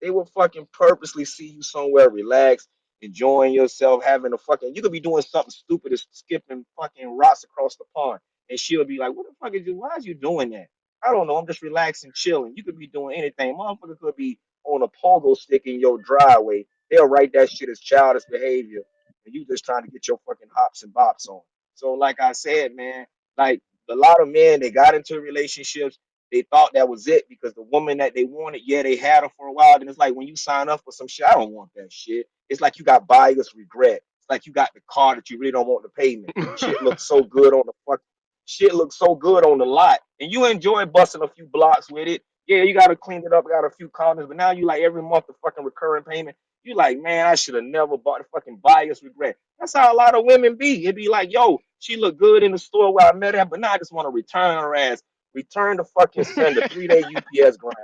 S10: They will fucking purposely see you somewhere relaxed, enjoying yourself, having a fucking. You could be doing something stupid as skipping fucking rocks across the pond, and she'll be like, "What the fuck is you? Why is you doing that?" I don't know. I'm just relaxing, chilling. You could be doing anything. Motherfucker could be on a pogo stick in your driveway. They'll write that shit as childish behavior, and you just trying to get your fucking hops and bops on. So, like I said, man, like a lot of men, they got into relationships. They thought that was it because the woman that they wanted, yeah, they had her for a while. Then it's like when you sign up for some shit, I don't want that shit. It's like you got buyer's regret. It's like you got the car that you really don't want the payment. Shit looks so good on the fuck. Shit looks so good on the lot, and you enjoy busting a few blocks with it. Yeah, you got to clean it up, got a few corners, but now you like every month the fucking recurring payment. You like, man, I should have never bought the fucking buyer's regret. That's how a lot of women be. It'd be like, yo, she looked good in the store where I met her, but now I just want to return her ass. Return the fucking sender, 3 day UPS grind.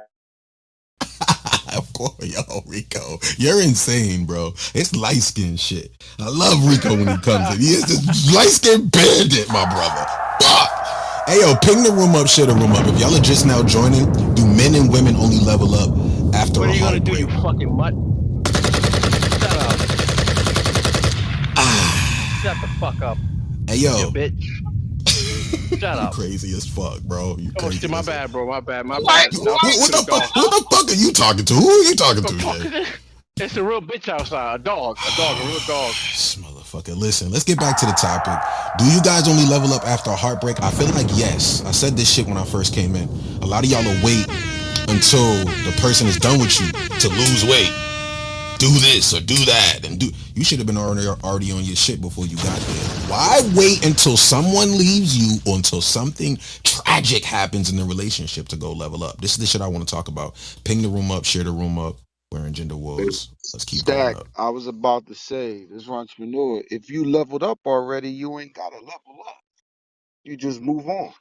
S2: of course, yo, Rico. You're insane, bro. It's light skin shit. I love Rico when he comes in. He is this light skin bandit, my brother. Fuck. Hey, yo, ping the room up, share the room up. If y'all are just now joining, do men and women only level up after
S4: what
S2: a
S4: are you gonna do, you
S2: heartbreak?
S4: fucking mutt? Shut up.
S2: Ah.
S4: Shut the fuck up,
S2: Hey,
S4: you
S2: yo,
S4: bitch. Shut
S2: You
S4: up.
S2: crazy as fuck, bro. You
S4: Oh shit,
S2: crazy
S4: my
S2: as hell.
S4: bad, bro. My bad. My
S6: What?
S4: bad. Now I'm
S6: What?
S4: speaking
S2: What
S4: to the
S2: the fuck?
S4: dog.
S2: What the fuck are you talking to? Who are you talking
S4: I'm
S2: to, Jay?
S4: talking to. It's a real bitch outside. A dog. A dog. A real dog.
S2: This motherfucker. Listen, let's get back to the topic. Do you guys only level up after a heartbreak? I feel like yes. I said this shit when I first came in. A lot of y'all will wait until the person is done with you to lose weight. Do this or do that and do. You should have been already on your shit before you got there. Why wait until someone leaves you or until something tragic happens in the relationship to go level up? This is the shit I want to talk about. Ping the room up, share the room up. We're in Gender Wars. Let's keep going
S11: Stack,
S2: up.
S11: I was about to say, this entrepreneur, if you leveled up already, you ain't gotta level up. You just move on.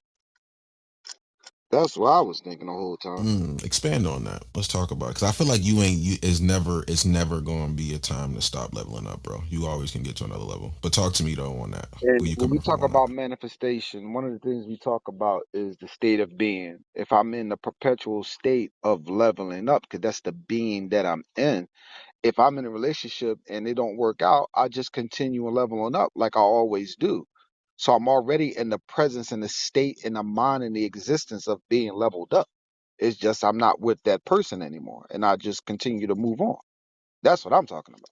S11: That's what I was thinking the whole time.
S2: Expand on that. Let's talk about it. Cause I feel like you ain't. You, it's never going to be a time to stop leveling up, bro. You always can get to another level. But talk to me though on that.
S11: And
S2: Where you
S11: when we
S2: coming from
S11: talk
S2: on that?
S11: about manifestation, one of the things we talk about is the state of being. If I'm in the perpetual state of leveling up, because that's the being that I'm in. If I'm in a relationship and it don't work out, I just continue leveling up like I always do. So I'm already in the presence and the state and the mind and the existence of being leveled up. It's just I'm not with that person anymore, and I just continue to move on. That's what I'm talking about.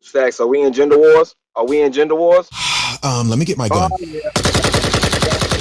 S10: Stacks, are we in gender wars? Are we in gender wars?
S2: Let me get my
S11: Oh
S2: gun.
S11: yeah,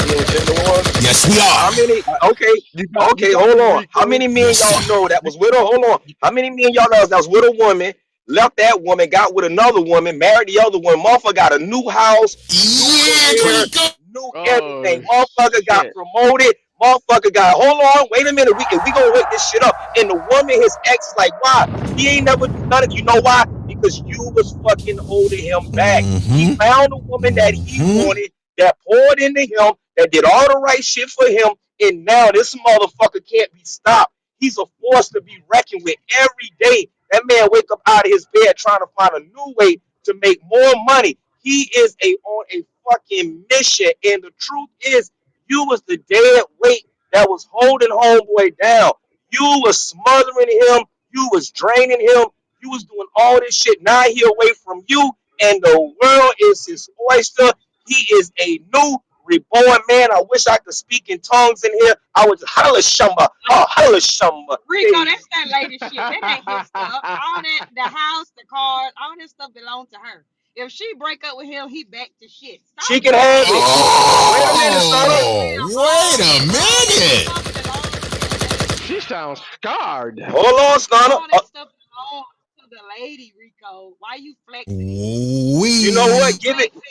S10: We in gender wars?
S2: Yes, we
S10: How
S2: are.
S10: many? Okay,
S11: you
S10: okay,
S11: got
S10: hold
S11: me,
S10: on. How
S11: Rico.
S10: many men
S2: Yes,
S10: y'all
S2: sir.
S10: know that
S11: You,
S10: was with a? Hold on. How many men y'all know that was with a woman, left that woman, got with another woman, married the other one? Motherfucker got a new house, new
S2: Yeah,
S10: career,
S2: Rico.
S10: new everything.
S4: Oh
S10: Motherfucker got
S4: shit.
S10: promoted. Motherfucker got. Hold on, wait a minute. We gonna wake this shit up. And the woman, his ex, is like, why? He ain't never do none of. You know why? Because you was fucking holding him back. He
S2: Mm-hmm.
S10: found a woman that he
S2: Mm-hmm.
S10: wanted, that poured into him, that did all the right shit for him, and now this motherfucker can't be stopped. He's a force to be reckoned with every day. That man wake up out of his bed trying to find a new way to make more money. He is on a fucking mission. And the truth is, you was the dead weight that was holding homeboy down. You was smothering him. You was draining him. You was doing all this shit. Now he away from you, and the world is his oyster. He is a new reborn man. I wish I could speak in tongues in here. I would holla shamba. Oh, holla shamba.
S6: Rico,
S10: Hey,
S6: that's that lady shit. That ain't his stuff. All that, the house, the cars, all that stuff belongs to her. If she break up with him, he back to shit. Stop
S10: she can have
S6: lying.
S10: it. Wait a minute,
S6: Stop
S10: son.
S6: playing with
S2: Oh,
S6: him.
S2: wait a
S6: All that
S2: minute.
S6: stuff belongs to him. That
S4: She sounds scarred.
S10: Hold on, Stunner.
S6: all that stuff belongs to the lady, Rico. Why you flexing it?
S10: You know
S6: Why
S10: what?
S6: you
S2: We.
S6: flexing?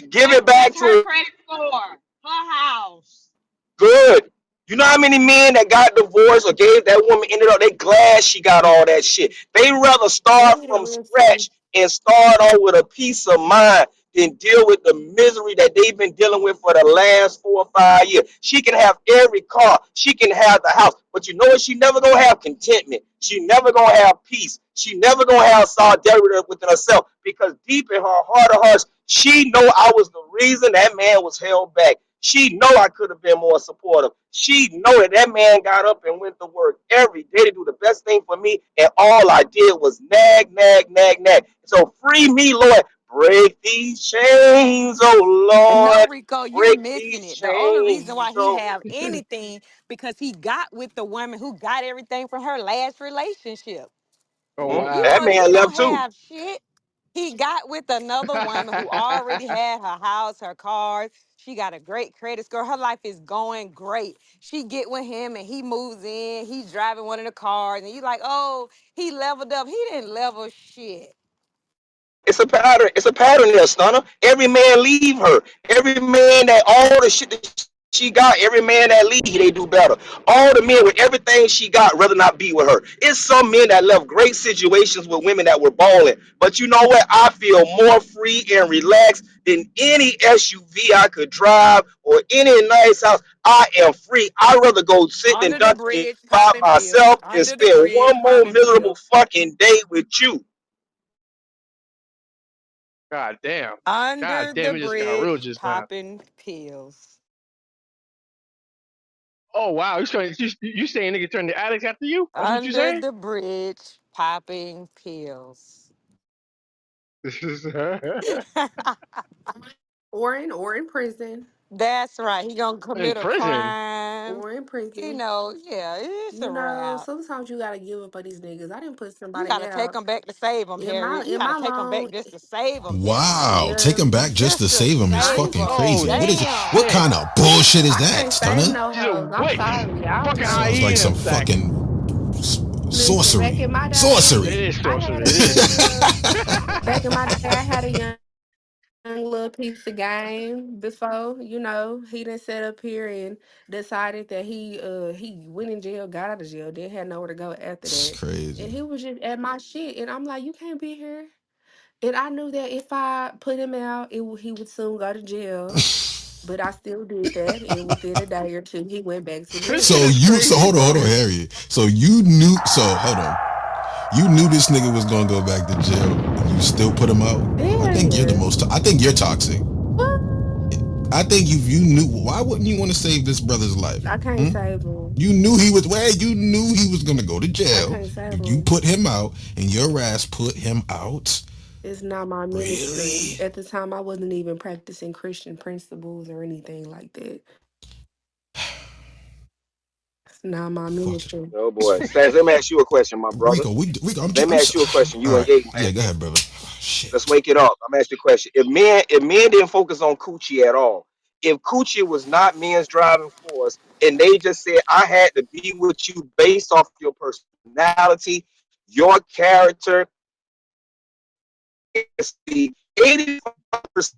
S10: Give it back
S6: That's her
S10: to
S6: credit score. Her house.
S10: good. You know how many men that got divorced or gave that woman ended up, they glad she got all that shit. They rather start
S3: Wait a
S10: from
S3: minute.
S10: scratch and start on with a peace of mind than deal with the misery that they've been dealing with for the last 4 or 5 years. She can have every car, she can have the house, but you know what? She never gonna have contentment. She never gonna have peace. She never gonna have solidarity within herself because deep in her heart of hearts, she know I was the reason that man was held back. She know I could have been more supportive. She know that that man got up and went to work every day to do the best thing for me, and all I did was nag, nag, nag, nag. So free me, Lord. Break these chains, oh
S12: No,
S10: Lord.
S12: Rico, you're
S10: Break
S12: missing
S10: these
S12: it. The only reason
S10: chains,
S12: why he
S10: oh.
S12: have anything because he got with the woman who got everything from her last relationship.
S4: Oh
S12: You
S10: That
S12: know,
S4: wow.
S12: he
S10: man left
S12: don't
S10: too.
S12: have shit. He got with another woman who already had her house, her cars. She got a great credit score. Her life is going great. She get with him and he moves in. He's driving one of the cars, and you like, oh, he leveled up. He didn't level shit.
S10: It's a pattern. It's a pattern there, Stunner. Every man leave her. Every man that all the shit that she got, every man that leave, they do better. All the men with everything she got rather not be with her. It's some men that left great situations with women that were balling. But you know what? I feel more free and relaxed than any SUV I could drive or any nice house. I am free. I'd rather go sit and
S12: Under the
S10: done
S12: bridge,
S10: by
S12: popping pills.
S10: myself and
S12: Under the
S10: spend
S12: bridge,
S10: one more
S12: popping
S10: miserable
S12: pills.
S10: fucking day with you.
S4: God damn. God
S12: Under the
S4: damn, it just got real
S12: bridge,
S4: just now.
S12: popping pills.
S4: Oh wow, you saying nigga turn the addicts after you? That's what you
S12: Under
S4: saying?
S12: the bridge, popping pills.
S3: Or in prison.
S12: That's right. He gonna
S4: In
S12: commit a
S4: prison.
S12: crime.
S3: or in
S12: You
S3: prison.
S12: know, yeah, it's
S3: You
S12: a
S3: know,
S12: wrap.
S3: sometimes you gotta give up on these niggas. I didn't put
S12: You
S3: somebody
S12: gotta take
S3: out
S12: them back to save them, Harriet. You
S3: in
S12: gotta
S3: my
S12: take them back
S3: long.
S12: just to save them, Harriet.
S2: Wow, take
S3: Yeah,
S2: him back just to
S12: Just to
S2: save him is
S3: I
S12: save
S3: ain't.
S2: fucking
S12: them.
S2: crazy.
S4: Oh
S2: What is it?
S12: Damn.
S2: What
S4: shit.
S2: kind of bullshit is
S3: I
S2: that,
S3: can't save
S2: stunner?
S3: no
S4: She's a
S3: hoes. I'm
S4: witch.
S3: sorry. I don't
S4: Fucking
S3: know.
S2: Sounds like some
S4: hyena back.
S2: fucking
S3: Listen, back
S2: sorcery.
S3: in my day,
S2: Sorcery.
S4: It is
S3: I had a
S4: sorcery. It
S3: young
S4: is.
S3: little. Back in my day, I had a young little piece of game before. You know, he didn't set up here and decided that he went in jail, got out of jail, then had nowhere to go after
S2: It's
S3: that,
S2: crazy.
S3: and he was just at my shit, and I'm like, you can't be here. And I knew that if I put him out, he would soon go to jail. But I still did that, and within a day or two, he went back to
S4: This shit
S2: So
S3: jail.
S4: is
S2: you so
S4: crazy,
S2: hold on,
S4: bro.
S2: Harry. So you knew so hold on. You knew this nigga was gonna go back to jail. You still put him out. I
S3: Yeah,
S2: think you're the
S3: yeah.
S2: most. I think you're toxic.
S3: What?
S2: I think if you knew, why wouldn't you want to save this brother's life?
S3: I can't
S2: Hmm?
S3: save him.
S2: You knew he was where. You knew he was gonna go to
S3: I
S2: jail.
S3: can't save
S2: You
S3: him.
S2: put him out, and your ass put him out.
S3: It's not my ministry.
S2: Really?
S3: At the time, I wasn't even practicing Christian principles or anything like that. It's not my
S2: Fuck it,
S3: ministry.
S10: Oh boy, Stas. Let me ask you a question, my brother.
S2: Rico. Rico.
S10: Let me
S2: I'm
S10: ask
S2: so,
S10: you a question.
S2: all
S10: You
S2: right.
S10: engage, man.
S2: Yeah, go ahead, brother. Shit.
S10: Let's wake it up. I'm asking you a question. If men didn't focus on coochie at all, if coochie was not men's driving force, and they just said I had to be with you based off your personality, your character, see, 85%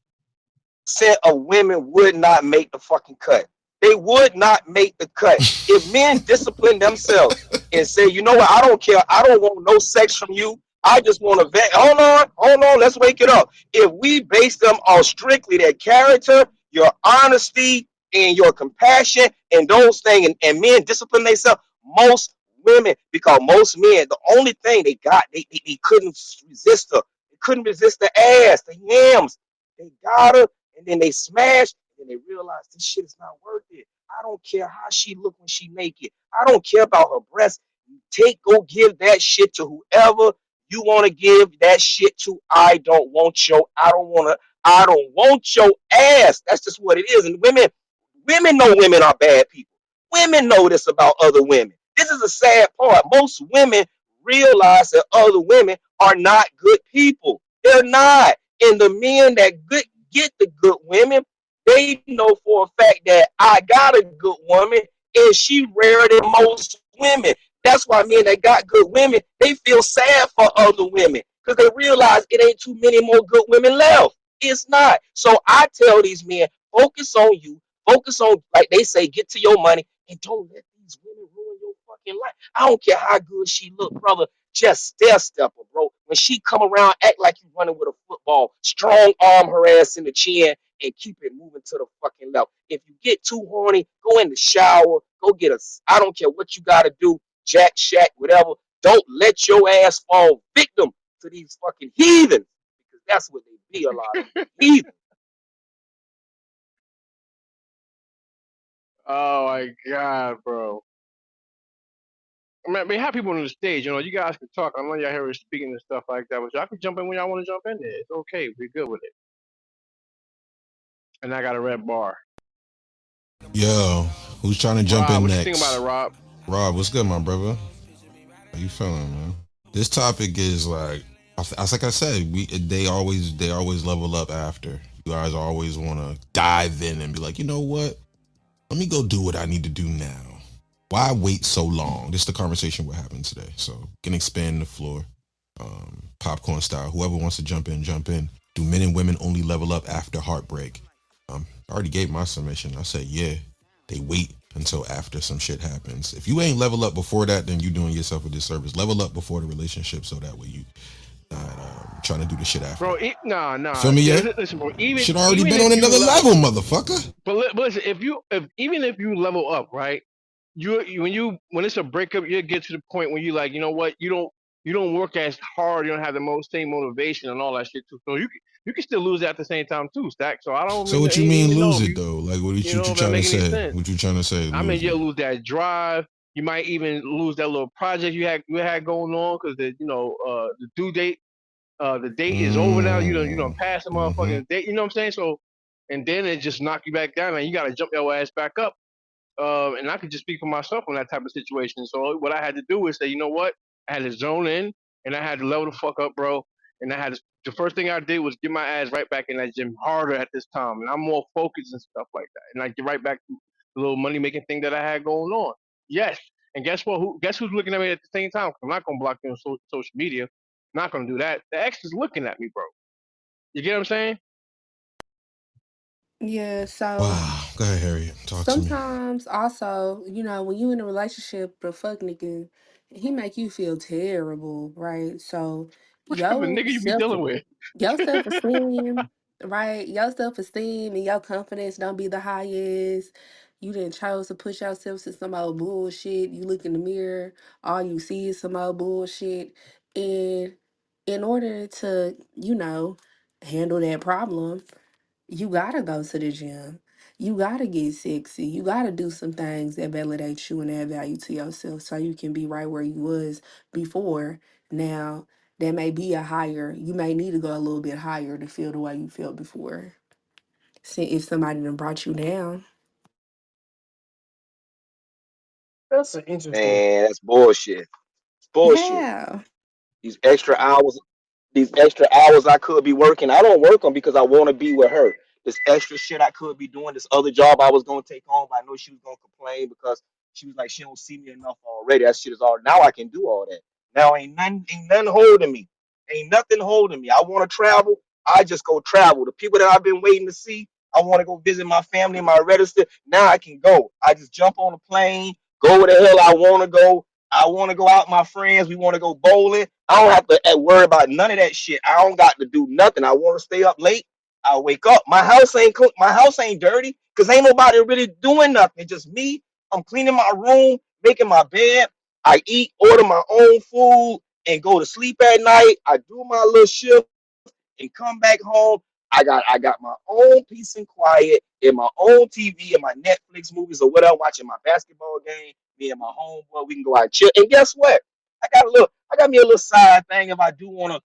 S10: of women would not make the fucking cut. They would not make the cut. If men discipline themselves and say, you know what, I don't care. I don't want no sex from you. I just want to vet. Hold on, let's wake it up. If we base them on strictly their character, your honesty, and your compassion, and those things, and men discipline themselves, most women, because most men, the only thing they got, they couldn't resist her. They couldn't resist the ass, the yams. They got her, and then they smash, and then they realize this shit is not worth it. I don't care how she look when she naked. I don't care about her breasts. Go give that shit to whoever you want to give that shit to. I don't want your ass. That's just what it is. And women know women are bad people. Women know this about other women. This is a sad part. Most women realize that other women are not good people. They're not. And the men that get the good women, they know for a fact that I got a good woman and she rarer than most women. That's why men that got good women, they feel sad for other women because they realize it ain't too many more good women left. It's not. So I tell these men, focus on you, focus on, like they say, get to your money, and don't let these women ruin your fucking life. I don't care how good she look, brother. Just step her, bro. When she come around, act like you running with a football. Strong arm her ass in the chin and keep it moving to the fucking left. If you get too horny, go in the shower. Go get a. I don't care what you gotta do. Jack, Shack, whatever. Don't let your ass fall victim to these fucking heathens because that's what they be. A lot of them heathens.
S4: Oh my god, bro. I mean, have people on the stage. You know, you guys can talk. I know y'all here speaking and stuff like that, but y'all can jump in when y'all want to jump in there. It's okay. We're good with it. And I got a red bar.
S2: Yo, who's trying to jump
S4: Rob,
S2: in
S4: what you think about it,
S2: next?
S4: Rob?
S2: Rob, what's good, my brother? How you feeling, man? This topic is like, like I said, they always level up after. You guys always want to dive in and be like, you know what? Let me go do what I need to do now. Why wait so long? This is the conversation we're having today. So can expand the floor, popcorn style. Whoever wants to jump in, jump in. Do men and women only level up after heartbreak? I already gave my submission. I said, yeah, they wait until after some shit happens. If you ain't level up before that, then you doing yourself a disservice. Level up before the relationship so that way you not trying to do the shit after.
S4: Bro,
S2: You feel
S4: nah.
S2: me, yeah?
S4: Listen, bro. Even
S2: Shit already
S4: even
S2: been
S4: if
S2: on
S4: you
S2: another
S4: level,
S2: level, motherfucker.
S4: but listen, if even if you level up, right? When it's a breakup, you get to the point where you like, you know what? You don't work as hard. You don't have the most same motivation and all that shit too. So you can still lose at the same time too, Stack. So I don't
S2: So what you
S4: even
S2: mean
S4: know
S2: lose
S4: if
S2: it though? Like
S4: you know
S2: what you
S4: if that
S2: trying to
S4: make any
S2: say?
S4: sense.
S2: What you trying to say?
S4: I mean,
S2: Lose it.
S4: you'll lose that drive. You might even lose that little project you had going on because the due date, the date is over now. You don't
S2: Mm,
S4: pass the
S2: mm-hmm.
S4: motherfucking date. You know what I'm saying? So and then it just knock you back down, and you got to jump your ass back up. And I could just speak for myself on that type of situation. So what I had to do is say, you know what, I had to zone in, and I had to level the fuck up, bro. And I had to, the first thing I did was get my ass right back in that gym harder at this time, and I'm more focused and stuff like that. And I get right back to the little money making thing that I had going on. Yes. And guess what? Guess who's looking at me at the same time? I'm not gonna block you on social media. I'm not gonna do that. The ex is looking at me, bro. You get what I'm saying?
S3: Yeah, so
S2: Wow. Go ahead, Harriet. Talk to me.
S3: sometimes also, when you in a relationship, the fuck nigga, he make you feel terrible, right? So
S4: What type of
S3: your
S4: nigga you be
S3: self
S4: dealing with?
S3: your self esteem, right? Your self esteem and your confidence don't be the highest. You didn't chose to push yourself to some old bullshit. You look in the mirror, all you see is some old bullshit. And in order to, handle that problem, you gotta go to the gym. You gotta get sexy. You gotta do some things that validate you and add value to yourself so you can be right where you was before. Now, that may be you may need to go a little bit higher to feel the way you felt before. See if somebody done brought you down.
S13: That's an interesting.
S10: Man, that's bullshit. It's bullshit.
S3: Yeah.
S10: These extra hours I could be working, I don't work them because I want to be with her. This extra shit I could be doing, this other job I was gonna take on, but I know she was gonna complain because she was like she don't see me enough already. That shit is all now I can do all that. Now ain't nothing holding me. Ain't nothing holding me. I want to travel. I just go travel. The people that I've been waiting to see, I want to go visit my family, my register. Now I can go. I just jump on a plane, go where the hell I want to go. I want to go out with my friends. We want to go bowling. I don't have to worry about none of that shit. I don't got to do nothing. I want to stay up late. I wake up. My house ain't cook. My house ain't dirty because ain't nobody really doing nothing. It's just me. I'm cleaning my room, making my bed. I eat, order my own food, and go to sleep at night. I do my little shift and come back home. I got my own peace and quiet in my own TV and my Netflix movies or whatever, watching my basketball game. Me and my homeboy, we can go out and chill. And guess what? I got me a little side thing if I do wanna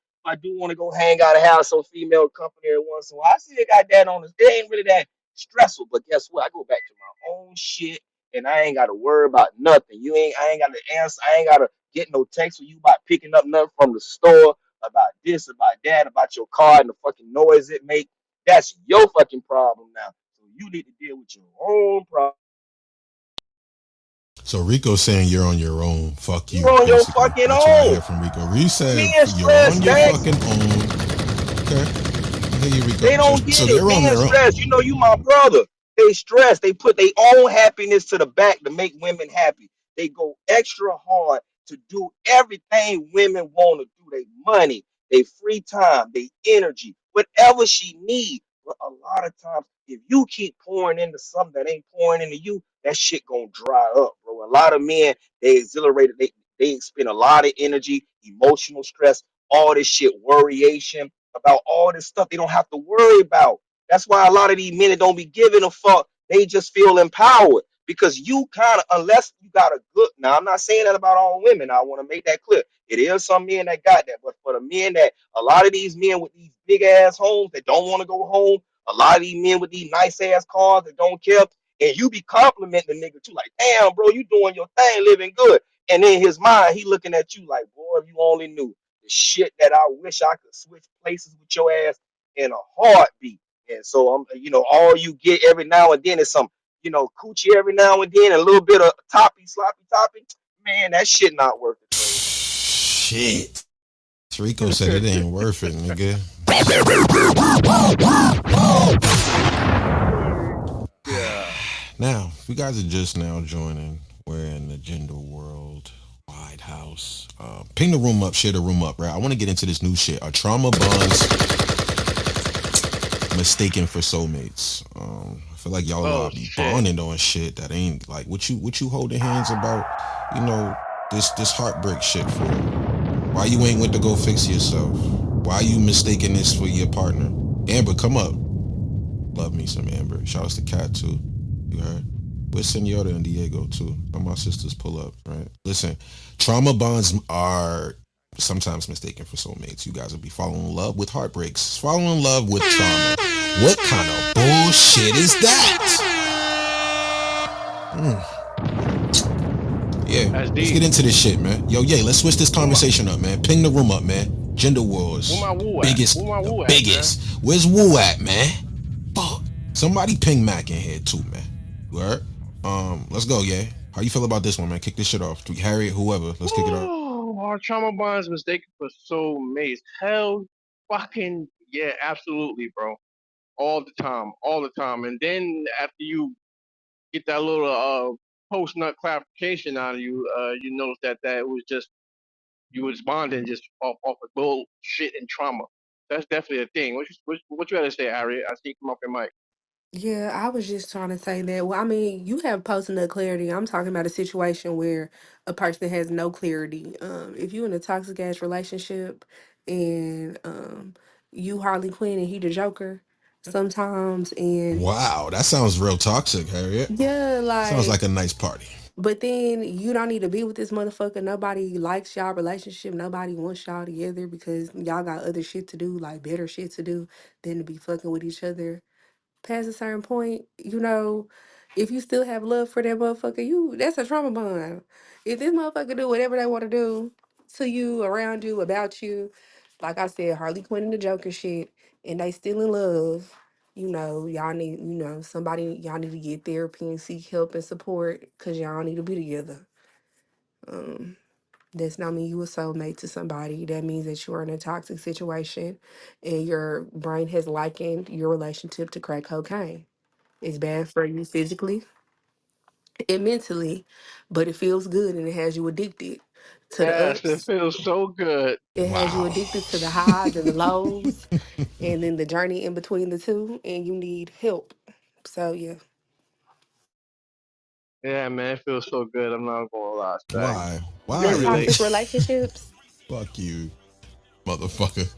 S10: go hang out and have some female company every once in a while. I still got that on us. It ain't really that stressful, but guess what? I go back to my own shit and I ain't gotta worry about nothing. I ain't gotta answer, I ain't gotta get no text with you about picking up nothing from the store about this, about that, about your car and the fucking noise it make. That's your fucking problem now. So you need to deal with your own problem.
S2: So Rico saying you're on your own. Fuck you,
S10: You're on your
S2: basically.
S10: fucking
S2: That's what I
S10: own.
S2: hear from Rico. Reese said
S10: Men
S2: you're on
S10: stressed,
S2: your
S10: gang.
S2: fucking own. Okay. I hear you,
S10: They
S2: Rico. So
S10: don't
S2: so
S10: get it.
S2: they're on
S10: Men
S2: their own.
S10: stress. You know, you my brother. They stress. They put their own happiness to the back to make women happy. They go extra hard to do everything women want to do. They money, they free time, they energy, whatever she need. But a lot of times, if you keep pouring into something that ain't pouring into you, that shit gonna dry up, bro. A lot of men, they exhilarated. They spend a lot of energy, emotional stress, all this shit, worryation about all this stuff they don't have to worry about. That's why a lot of these men that don't be giving a fuck, they just feel empowered because you kind of, unless you got a good. Now, I'm not saying that about all women. I want to make that clear. It is some men that got that, but for the men that a lot of these men with these big ass homes that don't want to go home, a lot of these men with these nice ass cars that don't care, and you be complimenting the nigga too, like, damn, bro, you doing your thing, living good. And in his mind, he looking at you like, boy, if you only knew the shit that I wish I could switch places with your ass in a heartbeat. And so all you get every now and then is some, coochie every now and then, and a little bit of toppy, sloppy toppy. Man, that shit not worth it, bro.
S2: Shit. Rico said it ain't worth it, nigga.
S13: Yeah.
S2: Now, if you guys are just now joining, we're in the Gender World Wide House. Ping the room up, share the room up, right? I want to get into this new shit. Are trauma bonds mistaken for soulmates? I feel like y'all
S4: Oh
S2: be
S4: shit.
S2: bonding on shit that ain't like what you holding hands about, you know, this heartbreak shit for. Why you ain't went to go fix yourself? Why you mistaking this for your partner? Amber, come up. Love me some Amber. Shout out to Cat too. You heard? With Senora and Diego too. All my sisters pull up, right? Listen, trauma bonds are sometimes mistaken for soulmates. You guys will be falling in love with heartbreaks, falling in love with trauma. What kind of bullshit is that? Yeah,
S4: That's
S2: let's
S4: deep.
S2: get into this shit, man. Yo, yeah, let's switch this
S4: Where my
S2: conversation up, man. Ping the room up, man. Gender
S4: where
S2: Wars.
S4: my woo at?
S2: Biggest,
S4: Where my
S2: the
S4: woo at, man?
S2: biggest. Where's Woo at, man? Fuck. Somebody ping Mac in here too, man. Word? Let's go, yeah. How you feel about this one, man? Kick this shit off. Harriet, whoever. Let's kick it off.
S4: Our trauma bonds mistaken for soulmates. Hell, fucking yeah, absolutely, bro. All the time. And then after you get that little post nut clarification out of you, you notice that it was just you was bonding just off of bullshit and trauma. That's definitely a thing. What you had to say, Ari? I see you come up in mic.
S3: Yeah, I was just trying to say that. Well, I mean, you have post-nut clarity. I'm talking about a situation where a person has no clarity. If you in a toxic ass relationship and you Harley Quinn and he the Joker sometimes, and
S2: Wow, that sounds real toxic, Harriet.
S3: yeah,
S2: Sounds
S3: like,
S2: like a nice party.
S3: but then you don't need to be with this motherfucker. Nobody likes y'all relationship. Nobody wants y'all together because y'all got other shit to do, like better shit to do than to be fucking with each other past a certain point, if you still have love for that motherfucker, that's a trauma bond. If this motherfucker do whatever they want to do to you, around you, about you, like I said, Harley Quinn and the Joker shit, and they still in love, y'all need, somebody, y'all need to get therapy and seek help and support because y'all need to be together. Um, that's not mean you a soulmate to somebody. That means that you're in a toxic situation and your brain has likened your relationship to crack cocaine. It's bad for you physically and mentally, but it feels good and it has you addicted to the
S4: Yes, it
S3: ups.
S4: feels so good.
S3: It has you
S2: Wow.
S3: addicted to the highs and the lows and then the journey in between the two, and you need help. So, yeah.
S4: Yeah, man, it feels so good. I'm not gonna lie, Stack.
S2: Why?
S4: You
S2: Why?
S4: can
S2: Yo,
S4: relate.
S3: Toxic relationships.
S2: fuck you, motherfucker.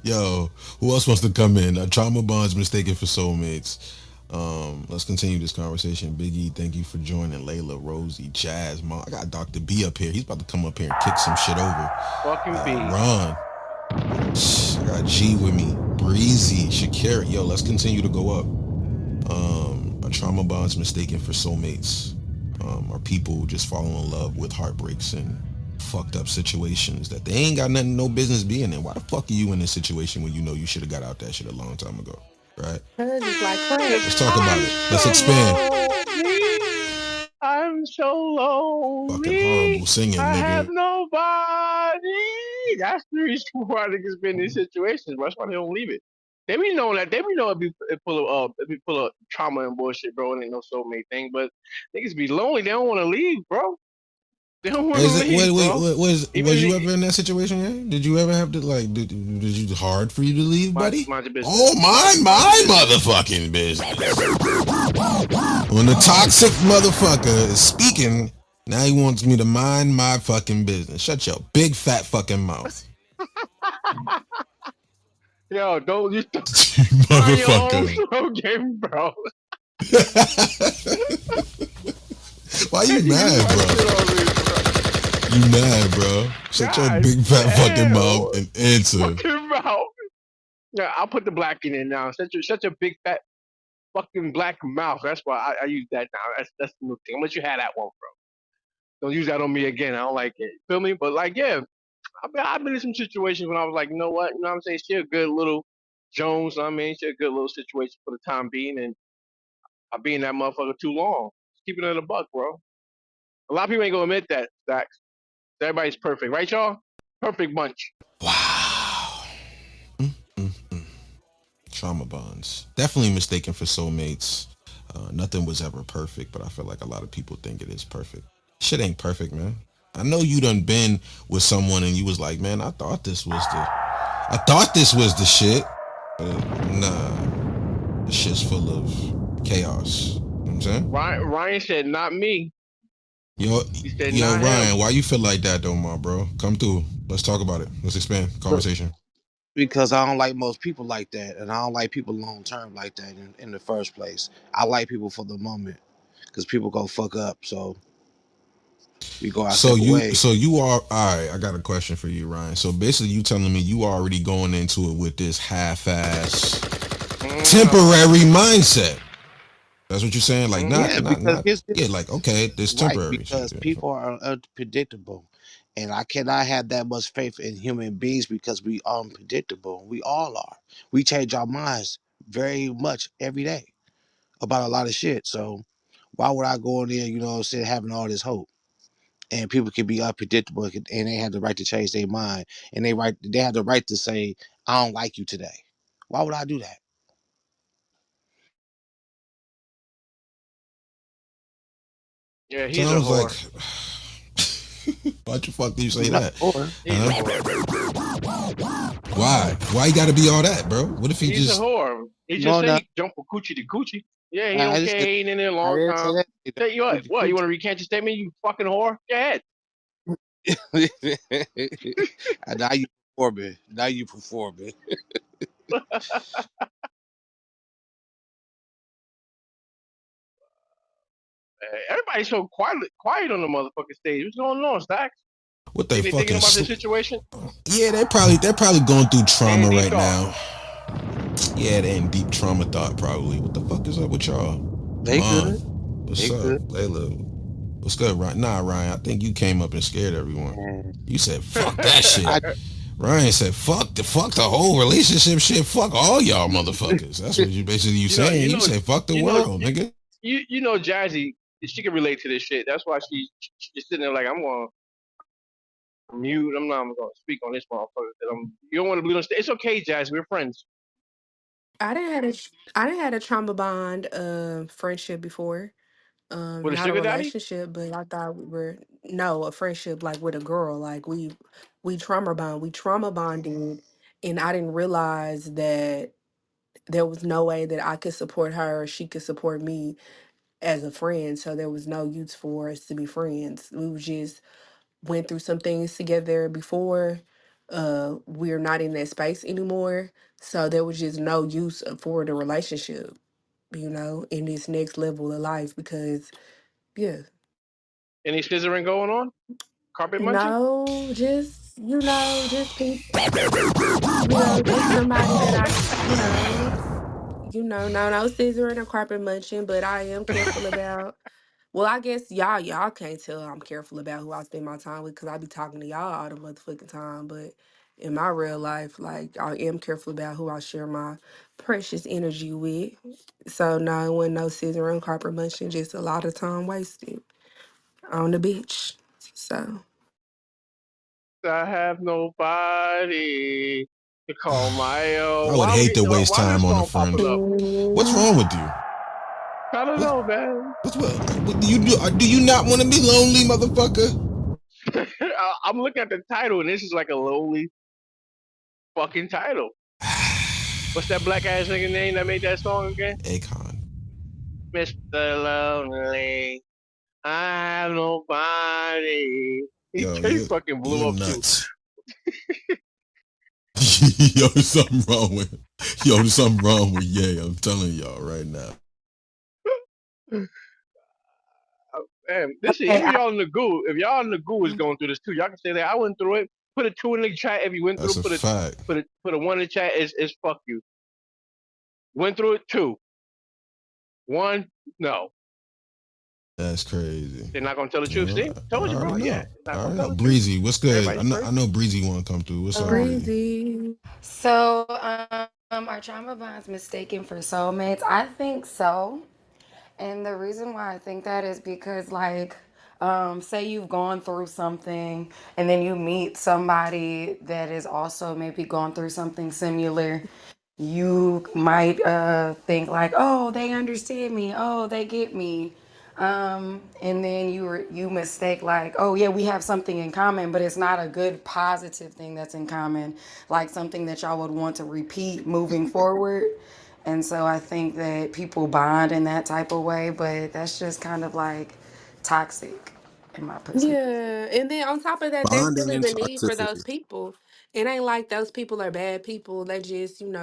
S2: Yo, who else wants to come in? Trauma bonds mistaken for soulmates. Let's continue this conversation. Biggie, thank you for joining. Layla, Rosie, Jazz, Mom. I got Dr. B up here. He's about to come up here and kick some shit over.
S4: Fucking B.
S2: Ron, I got G with me. Breezy, Shakira. Yo, let's continue to go up. Are trauma bonds mistaken for soulmates? Are people just falling in love with heartbreaks and fucked up situations that they ain't got nothing, no business being in? Why the fuck are you in this situation when you know you should have got out that shit a long time ago? Right?
S3: Cause it's like crack.
S2: Let's talk about
S4: I'm
S2: it. Let's
S4: so
S2: expand.
S4: lonely. I'm so
S2: Fucking
S4: lonely.
S2: horrible singing,
S4: I have
S2: nigga.
S4: nobody. That's the reason why niggas been in these situations. That's why they don't leave it. They be knowing that. They be knowing it be full of trauma and bullshit, bro. It ain't no soulmate thing. But niggas be lonely. They don't want to leave, bro. They don't want to
S2: Is it
S4: leave, bro. Even
S2: was
S4: if
S2: you
S4: they,
S2: ever in that situation? Yeah? Did you ever have to like? Did you hard for you to leave, buddy?
S4: mind your business.
S2: Oh,
S4: Mind your
S2: my
S4: business.
S2: motherfucking business. When the toxic motherfucker is speaking, now he wants me to mind my fucking business. Shut your big fat fucking mouth,
S4: Yo, don't you mind your own
S2: motherfucker.
S4: slogan, bro.
S2: Why you
S4: You
S2: mad,
S4: my
S2: bro?
S4: shit on me, bro.
S2: You mad, bro? Shut your
S4: God
S2: big fat fucking
S4: damn.
S2: mouth and answer.
S4: Fucking mouth. Yeah, I'll put the black in it now. Such a big fat fucking black mouth. That's why I use that now. That's the new thing. I'm gonna let you have that one, bro. Don't use that on me again. I don't like it. Feel me? But like, yeah, I've been in some situations when I was like, you know what? You know what I'm saying? She a good little Jones. You know what I mean, she a good little situation for the time being, and I be in that motherfucker too long. Just keep it in the buck, bro. A lot of people ain't gonna admit that. Stacks. Everybody's perfect, right, y'all? Perfect bunch.
S2: Wow. Trauma bonds. Definitely mistaken for soulmates. Nothing was ever perfect, but I feel like a lot of people think it is perfect. Shit ain't perfect, man. I know you done been with someone and you was like, man, I thought this was the shit. Nah, the shit's full of chaos. You know what I'm saying?
S4: Ryan said, not me.
S2: Yo,
S4: He said,
S2: yo,
S4: not him.
S2: Ryan, why you feel like that though, my bro? Come through. Let's talk about it. Let's expand conversation.
S14: because I don't like most people like that, and I don't like people long term like that in the first place. I like people for the moment, because people go fuck up, so we go our separate
S2: So
S14: ways.
S2: you are all right. I got a question for you, Ryan. So basically, you telling me you already going into it with this half-ass
S4: No.
S2: temporary mindset. That's what you're saying. Like
S14: Yeah, because
S2: not.
S14: here's
S2: Yeah, like okay, this
S14: right,
S2: temporary shit.
S14: because people are unpredictable. And I cannot have that much faith in human beings because we are unpredictable. We all are. We change our minds very much every day about a lot of shit. So why would I go in there, you know what I'm saying, having all this hope? And people can be unpredictable and they have the right to change their mind. And they have the right to say, I don't like you today. Why would I do that?
S4: Yeah, he's a
S2: Sounds like.
S4: whore.
S2: Why the fuck do you say
S14: Not
S2: that?
S14: for.
S4: He's a
S2: Huh?
S4: whore.
S2: Why? Why you got to be all that, bro? What if he
S4: He's a
S2: just?
S4: whore. He just
S14: No,
S4: said
S14: no.
S4: he jumped from coochie to coochie. Yeah, he
S14: I
S4: don't
S14: just
S4: care.
S14: said
S4: He ain't in there a
S14: I
S4: long
S14: didn't say
S4: time.
S14: that. Either.
S4: Say you what?
S14: Coochie
S4: What? You
S14: coochie.
S4: want to recant your statement? You fucking whore. Go ahead.
S14: And now you performing. Now you performing.
S4: Everybody's so quiet on the motherfucking stage. What's going on, Stacks?
S2: What
S4: They
S2: they
S4: been thinking
S2: fucking?
S4: about this situation.
S2: Yeah, they're probably going through
S4: They in
S2: trauma
S4: deep
S2: right
S4: thought.
S2: now. Yeah, they in deep trauma thought probably. What the fuck is up with y'all?
S14: They
S2: Mon,
S14: good.
S2: what's
S14: They
S2: up?
S14: good.
S2: Layla, what's good, Ryan? Nah, Ryan, I think you came up and scared everyone.
S14: And
S2: You said fuck that shit.
S14: I
S2: Ryan said fuck the whole relationship shit. Fuck all y'all motherfuckers. That's what you
S4: you know,
S2: saying.
S4: you
S2: You
S4: know,
S2: said fuck the
S4: you know,
S2: world, nigga.
S4: you know, Jazzy. She can relate to this shit. That's why she just sitting there like I'm going to mute. I'm not going to speak on this motherfucker. You don't want to be on stage. It's okay, Jazzy. We're friends.
S3: I didn't had a trauma bond friendship before.
S4: With a
S3: Not a
S4: sugar daddy.
S3: relationship, but I thought we were no a friendship like with a girl. Like we trauma bonded, and I didn't realize that there was no way that I could support her or she could support me as a friend. So there was no use for us to be friends. We was just went through some things together before. We're not in that space anymore. So there was just no use for the relationship, in this next level of life because yeah.
S4: Any scissoring going on? Carpet munching?
S3: No, just people, just somebody that no scissoring or carpet munching, but I am careful about. Well, I guess y'all can't tell I'm careful about who I spend my time with because I be talking to y'all all the motherfucking time. But in my real life, like I am careful about who I share my precious energy with. So no, it wasn't no scissoring, carpet munching, just a lot of time wasted on the beach. So.
S4: I have nobody to call my
S2: I
S4: own.
S2: would hate to waste
S4: Why this
S2: time on a
S4: song
S2: friend.
S4: popping up?
S2: What's wrong with you?
S4: I don't
S2: What's
S4: know, man.
S2: what do you do? Do you not want to be lonely, motherfucker?
S4: I'm looking at the title and this is like a lonely fucking title. What's that black ass nigga name that made that song again?
S2: Akon.
S4: Mr. Lonely. I have nobody.
S2: Yo,
S4: He fucking
S2: you're
S4: blew up too.
S2: nuts. Yo, there's something wrong with there's something wrong with Ye. I'm telling y'all right now.
S4: Man, this is
S7: Okay,
S4: even y'all in the goo. If y'all in the goo is going through this too, y'all can say that I went through it. Put a two in the chat if you went through.
S2: That's a fact.
S4: Put a one in the chat is fuck you. Went through it two. One no.
S2: That's crazy.
S4: They're not gonna tell the
S2: You
S4: truth.
S2: know,
S4: See,
S2: I
S4: told you, bro.
S2: already
S4: Yeah,
S2: know.
S4: they're not
S2: I
S4: gonna
S2: already
S4: tell
S2: know.
S4: the truth.
S2: Breezy, what's good?
S4: Everybody's
S2: I
S4: crazy.
S2: know Breezy want to come through. What's up,
S3: Right.
S2: Breezy?
S3: Breezy.
S15: So, are trauma bonds mistaken for soulmates? I think so. And the reason why I think that is because, like, say you've gone through something and then you meet somebody that is also maybe gone through something similar. You might think, like, oh, they understand me. Oh, they get me. And then you mistake like, oh yeah, we have something in common, but it's not a good positive thing that's in common, like something that y'all would want to repeat moving forward. And so I think that people bond in that type of way, but that's just kind of like toxic in my perspective.
S3: Yeah, and then on top of that, there's
S16: Bonding
S3: still
S16: and
S3: the need for those
S16: toxicity.
S3: people. It ain't like those people are bad people. They just, and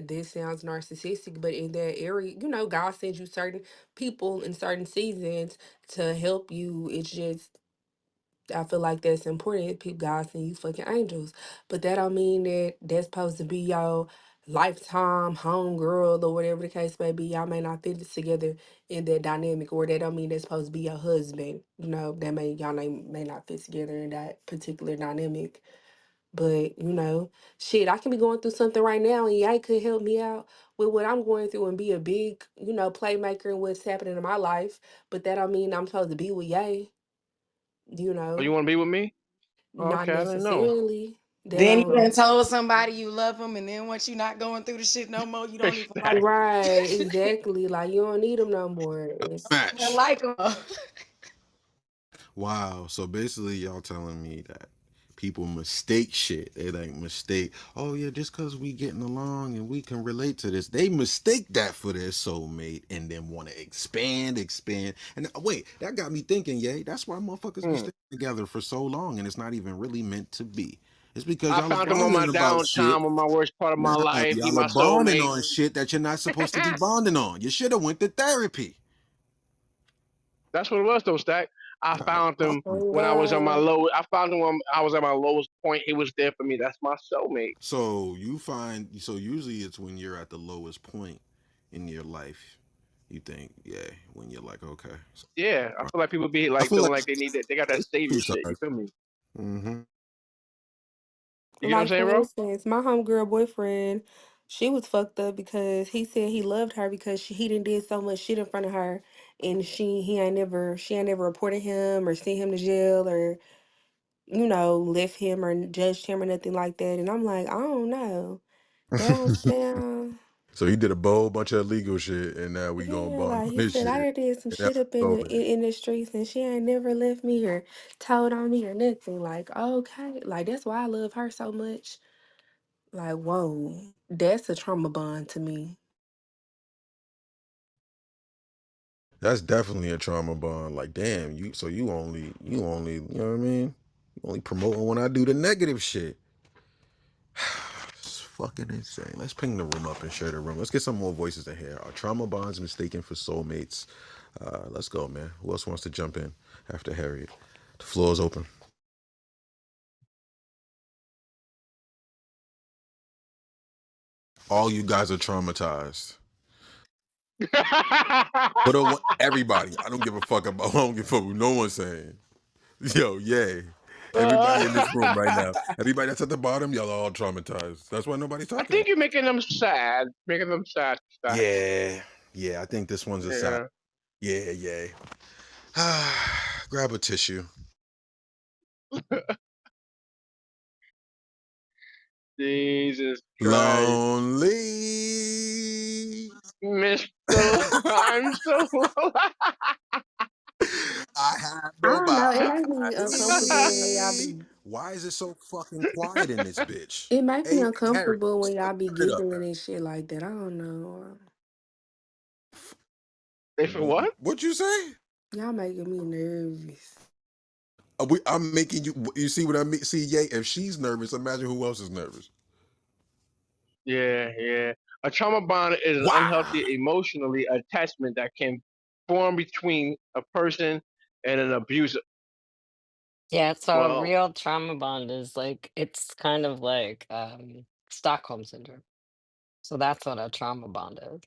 S3: this sounds narcissistic, but in that area, God sends you certain people in certain seasons to help you. It's just, I feel like that's important. People, God send you fucking angels, but that don't mean that that's supposed to be your lifetime homegirl or whatever the case may be. Y'all may not fit together in that dynamic, or that don't mean they're supposed to be your husband. You know, that may not fit together in that particular dynamic. But shit, I can be going through something right now, and y'all could help me out with what I'm going through and be a big, playmaker in what's happening in my life. But that don't mean I'm supposed to be with Yay. You
S4: Oh, you
S3: know,
S4: want to be with me? Oh,
S3: not
S4: okay, I didn't know.
S3: necessarily. That
S15: Then you done
S3: don't.
S15: told somebody you love them, and then once you're not going through the shit no more, you don't even like
S4: Exactly.
S3: Right, exactly. Like you don't need them no more.
S15: I
S2: Match.
S15: like them.
S2: Wow. So basically, y'all telling me that people mistake shit. They like mistake. Oh yeah, just because we getting along and we can relate to this, they mistake that for their soulmate and then want to expand, expand. And wait, that got me thinking. Yay, that's why motherfuckers be
S4: Hmm.
S2: staying together for so long and it's not even really meant to be. It's because
S4: I
S2: y'all are
S4: found him on my
S2: bonding about shit.
S4: downtime, on my worst part of my
S2: Nah,
S4: life. He
S2: y'all are
S4: my
S2: bonding
S4: soulmate.
S2: on shit that you're not supposed to be bonding on. You should have went to therapy.
S4: That's what it was, though, Stack. I
S2: All right.
S4: found him
S3: Oh
S4: when I was on my
S3: God.
S4: low. I found him when I was at my lowest point. He was there for me. That's my soulmate.
S2: So you find so usually it's when you're at the lowest point in your life, you think, yeah, when you're like, okay. So,
S4: Yeah, I feel like people be
S2: I
S4: like
S2: feel
S4: feeling
S2: like
S4: like they need that. They got that
S2: it's
S4: savior
S2: two
S4: shit. You
S2: sides.
S4: feel me?
S2: Mm-hmm.
S4: You get what I'm
S3: Like
S4: saying,
S3: for
S4: bro?
S3: instance, my homegirl boyfriend, she was fucked up because he said he loved her because he didn't did so much shit in front of her, and she ain't never reported him or sent him to jail or left him or judged him or nothing like that. And I'm like, I don't know. That don't sound.
S2: So he did a whole bunch of illegal shit, and now we gonna
S3: Yeah,
S2: bond
S3: like
S2: on
S3: he
S2: his
S3: said, I
S2: shit,
S3: done did some
S2: and
S3: shit
S2: that's
S3: up in
S2: so
S3: the in the streets, and she ain't never left me or told on me or nothing. Like, okay, like that's why I love her so much. Like, whoa, that's a trauma bond to me.
S2: that's definitely a trauma bond. Like, damn, you only, you know what I mean? You only promoting when I do the negative shit. It's fucking insane. Let's ping the room up and share the room. Let's get some more voices in here. Are trauma bonds mistaken for soulmates? Let's go, man. Who else wants to jump in after Harriet? The floor is open. All you guys are traumatized. Put on everybody. I don't give a fuck about. I don't give a fuck what no one's saying. Yo, yay. Everybody in this room right now. Everybody that's at the bottom, y'all are all traumatized. That's why nobody's
S4: I
S2: talking.
S4: think you're making them sad. Making them sad, Stack.
S2: Yeah. Yeah, I think this one's a side.
S4: Yeah.
S2: Yeah, yay. Grab a tissue.
S4: Jesus Christ,
S2: Lonely.
S4: Mister. I'm so.
S2: I have
S3: I don't know. It makes me uncomfortable when y'all
S2: nobody.
S3: be.
S2: Why is it so fucking quiet in this bitch?
S3: It makes me
S2: Hey, Harry,
S3: uncomfortable when y'all be
S2: turn it up.
S3: giggling and shit like that. I don't know.
S4: They for what?
S2: What you say?
S3: Y'all making me nervous.
S2: I'm making you. You see what I mean? See, yay. If she's nervous, imagine who else is nervous.
S4: Yeah, yeah. A trauma bond is an
S2: Wow.
S4: unhealthy emotionally attachment that can form between a person and an abuser.
S16: Yeah, so a
S4: Well,
S16: real trauma bond is like it's kind of like Stockholm syndrome. So that's what a trauma bond is.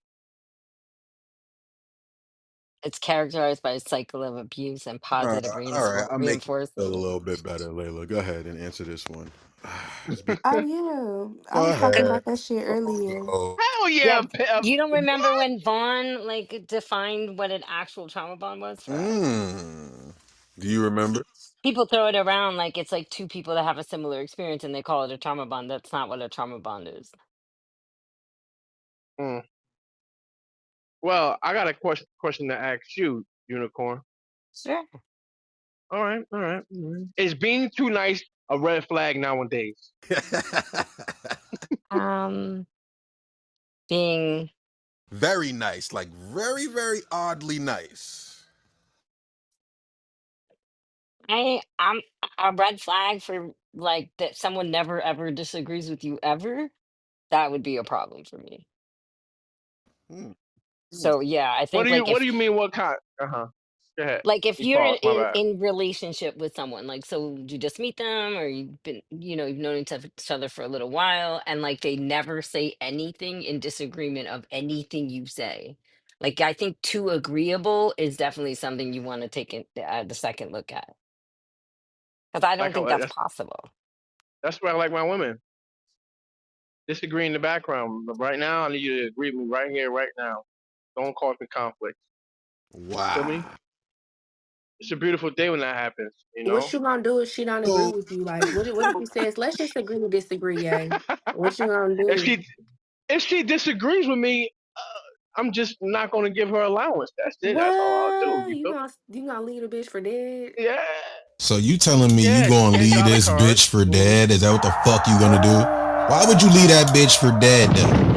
S16: It's characterized by a cycle of abuse and positive
S2: All right. I'm making you feel a
S16: reinforcement.
S2: little bit better, Layla. Go ahead and answer this one. It's been.
S3: Oh yeah, I
S2: Go
S3: was talking
S2: ahead.
S3: about that shit earlier.
S2: Oh,
S4: hell
S16: Yeah,
S4: yeah.
S16: you don't remember
S4: What?
S16: when Vaughn like defined what an actual trauma bond was for us?
S2: mm. Do you remember?
S16: People throw it around like it's like two people that have a similar experience and they call it a trauma bond. That's not what a trauma bond is.
S4: Mm. Well, I got a question to ask you, Unicorn.
S16: Sure.
S4: All right. All right. Is being too nice a red flag nowadays?
S16: Um, being
S2: Very nice. Like very, very oddly nice.
S16: I'm a red flag for like that someone never ever disagrees with you ever. That would be a problem for me.
S2: Mm.
S16: So yeah, I think like
S4: What
S16: if
S4: do you mean? What kind? Uh huh. Go ahead.
S16: Like if
S4: You
S16: you're
S4: pause. My bad.
S16: in relationship with someone, like so you just meet them or you've been, you've known each other for a little while and like they never say anything in disagreement of anything you say. Like I think too agreeable is definitely something you want to take the second look at. Because I don't
S4: Like
S16: think
S4: how
S16: that's
S4: that's
S16: possible.
S4: that's why I like my women. Disagree in the background. But right now, I need you to agree with me right here, right now. Don't cause me conflict. You feel me?
S2: Wow.
S4: It's a beautiful day when that happens. You
S3: What
S4: know.
S3: you gonna do if she don't agree
S2: So
S3: with you? Like, what if he says, "Let's just agree to disagree"? Yay. What you gonna
S4: if
S3: do?
S4: she disagrees with me, I'm just not going to give her allowance. That's it. That's all I'll do.
S3: What
S4: You feel me?
S3: you gonna leave the bitch for dead?
S4: Yeah.
S2: so you telling me you
S4: Yeah.
S2: gonna
S4: Exchange
S2: leave
S4: a la
S2: this
S4: carte.
S2: bitch for
S4: Mhm.
S2: dead? Is that what the fuck you gonna do? Why would you leave that
S3: What?
S2: bitch for dead though?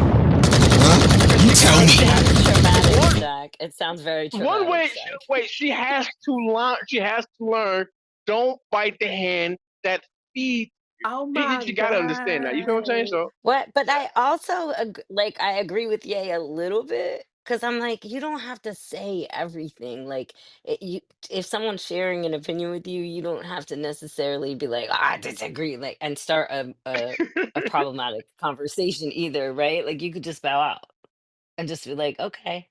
S2: Huh?
S4: Cause
S2: You
S4: she
S2: tell
S4: got
S16: It
S4: she
S2: me.
S4: has
S16: sounds traumatic,
S4: one
S16: Stack. It sounds very
S4: one
S16: traumatic,
S4: way.
S16: Stack.
S4: Wait, she has to learn. She has to learn. Don't bite the hand that feeds you.
S3: Oh
S4: She,
S3: my
S4: she got to understand that. You feel what I'm saying?
S3: god.
S4: So
S16: What? But I also like I agree with Ye a little bit because I'm like you don't have to say everything. Like if someone's sharing an opinion with you, you don't have to necessarily be like I disagree, like and start a problematic conversation either, right? Like you could just bow out and just be like, okay.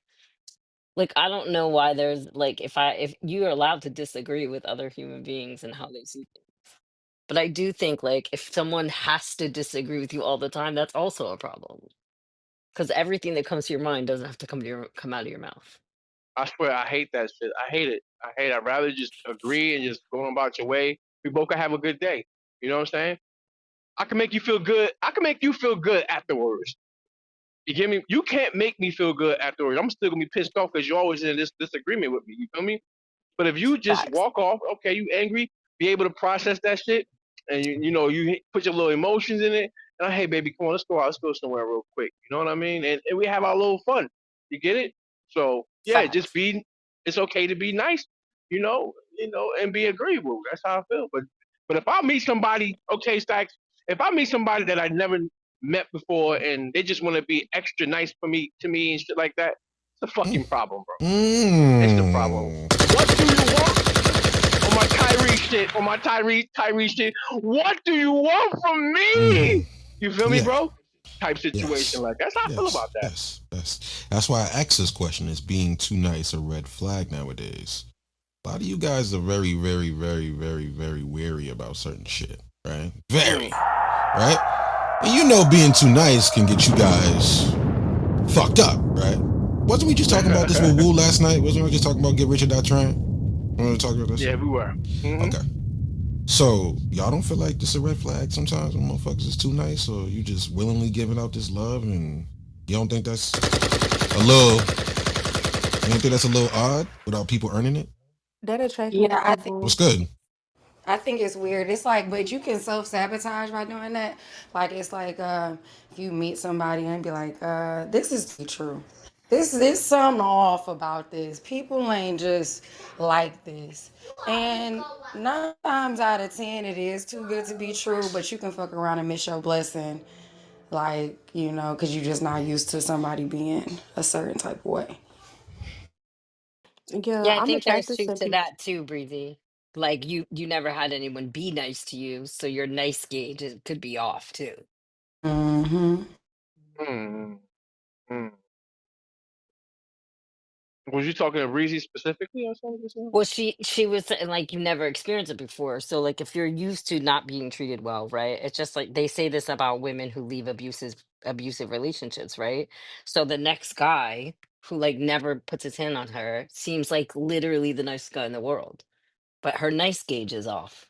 S16: Like I don't know why there's like if you're allowed to disagree with other human beings and how they see things. But I do think like if someone has to disagree with you all the time, that's also a problem. Because everything that comes to your mind doesn't have to come out of your mouth.
S4: I swear, I hate that shit. I hate it. I hate it. I'd rather just agree and just go on about your way. We both can have a good day. You know what I'm saying? I can make you feel good. I can make you feel good afterwards. You get me? You can't make me feel good afterwards. I'm still gonna be pissed off because you're always in this disagreement with me. You feel me? But if you just
S16: Facts.
S4: walk off, okay, you angry, be able to process that shit, and you put your little emotions in it, and hey baby, come on, let's go out, let's go somewhere real quick. You know what I mean? And we have our little fun. You get it? So yeah, just
S16: Facts.
S4: be. It's okay to be nice, and be agreeable. That's how I feel. But if I meet somebody, okay, Stacks, if I meet somebody that I never met before and they just want to be extra nice for me to me and shit like that, it's a fucking problem, bro. It's the problem.
S2: Mm.
S4: What do you want? On my Tyree shit, on my Tyree shit. What do you want from
S2: Mm.
S4: me? You feel me,
S2: Yeah.
S4: bro? Type situation.
S2: Yes.
S4: Like that's how I feel
S2: Yes.
S4: about that.
S2: Yes. That's why I asked this question: is being too nice a red flag nowadays? A lot of you guys are very, very, very, very, very wary about certain shit, right? Very,
S4: Mm.
S2: right? And being too nice can get you guys fucked up, right? Wasn't we just talking about this with Woo last night? Wasn't we just talking about get rich or die trying? Want to talk about this?
S4: Yeah, we were. Hmm.
S2: Okay. So y'all don't feel like this a red flag sometimes when motherfuckers is too nice, or you just willingly giving out this love, and you don't think that's a little, you don't think that's a little odd without people earning it?
S3: That attract
S15: Yeah,
S3: more
S15: I think
S2: What's
S3: people.
S2: good?
S15: I think it's weird. It's like, but you can self sabotage by doing that. Like it's like if you meet somebody and be like, this is too true. This is something off about this. People ain't just like this. And 9 times out of 10, it is too good to be true. But you can fuck around and miss your blessing, like because you're just not used to somebody being a certain type of way.
S3: Yeah,
S16: Yeah, I
S3: I'm
S16: think there's
S3: attracted
S16: truth
S3: to
S16: to
S3: people.
S16: that too, Breezy. Like you never had anyone be nice to you, so your nice gauge could be off too.
S15: Mm-hmm.
S4: Mm. Mm. Was you talking to Breezy specifically or something?
S16: Well, she was saying like you never experienced it before. So like if you're used to not being treated well, right? It's just like they say this about women who leave abusive relationships, right? So the next guy who like never puts his hand on her seems like literally the nicest guy in the world, but her nice gauge is off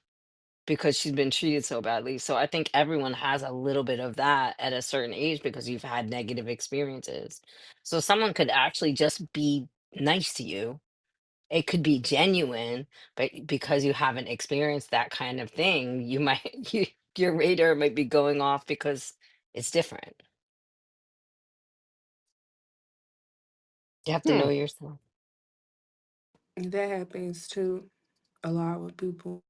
S16: because she's been treated so badly. So I think everyone has a little bit of that at a certain age because you've had negative experiences. So someone could actually just be nice to you, it could be genuine, but because you haven't experienced that kind of thing, you might your radar might be going off because it's different. You have to
S4: Hmm.
S16: know yourself.
S3: That happens too a lot with people.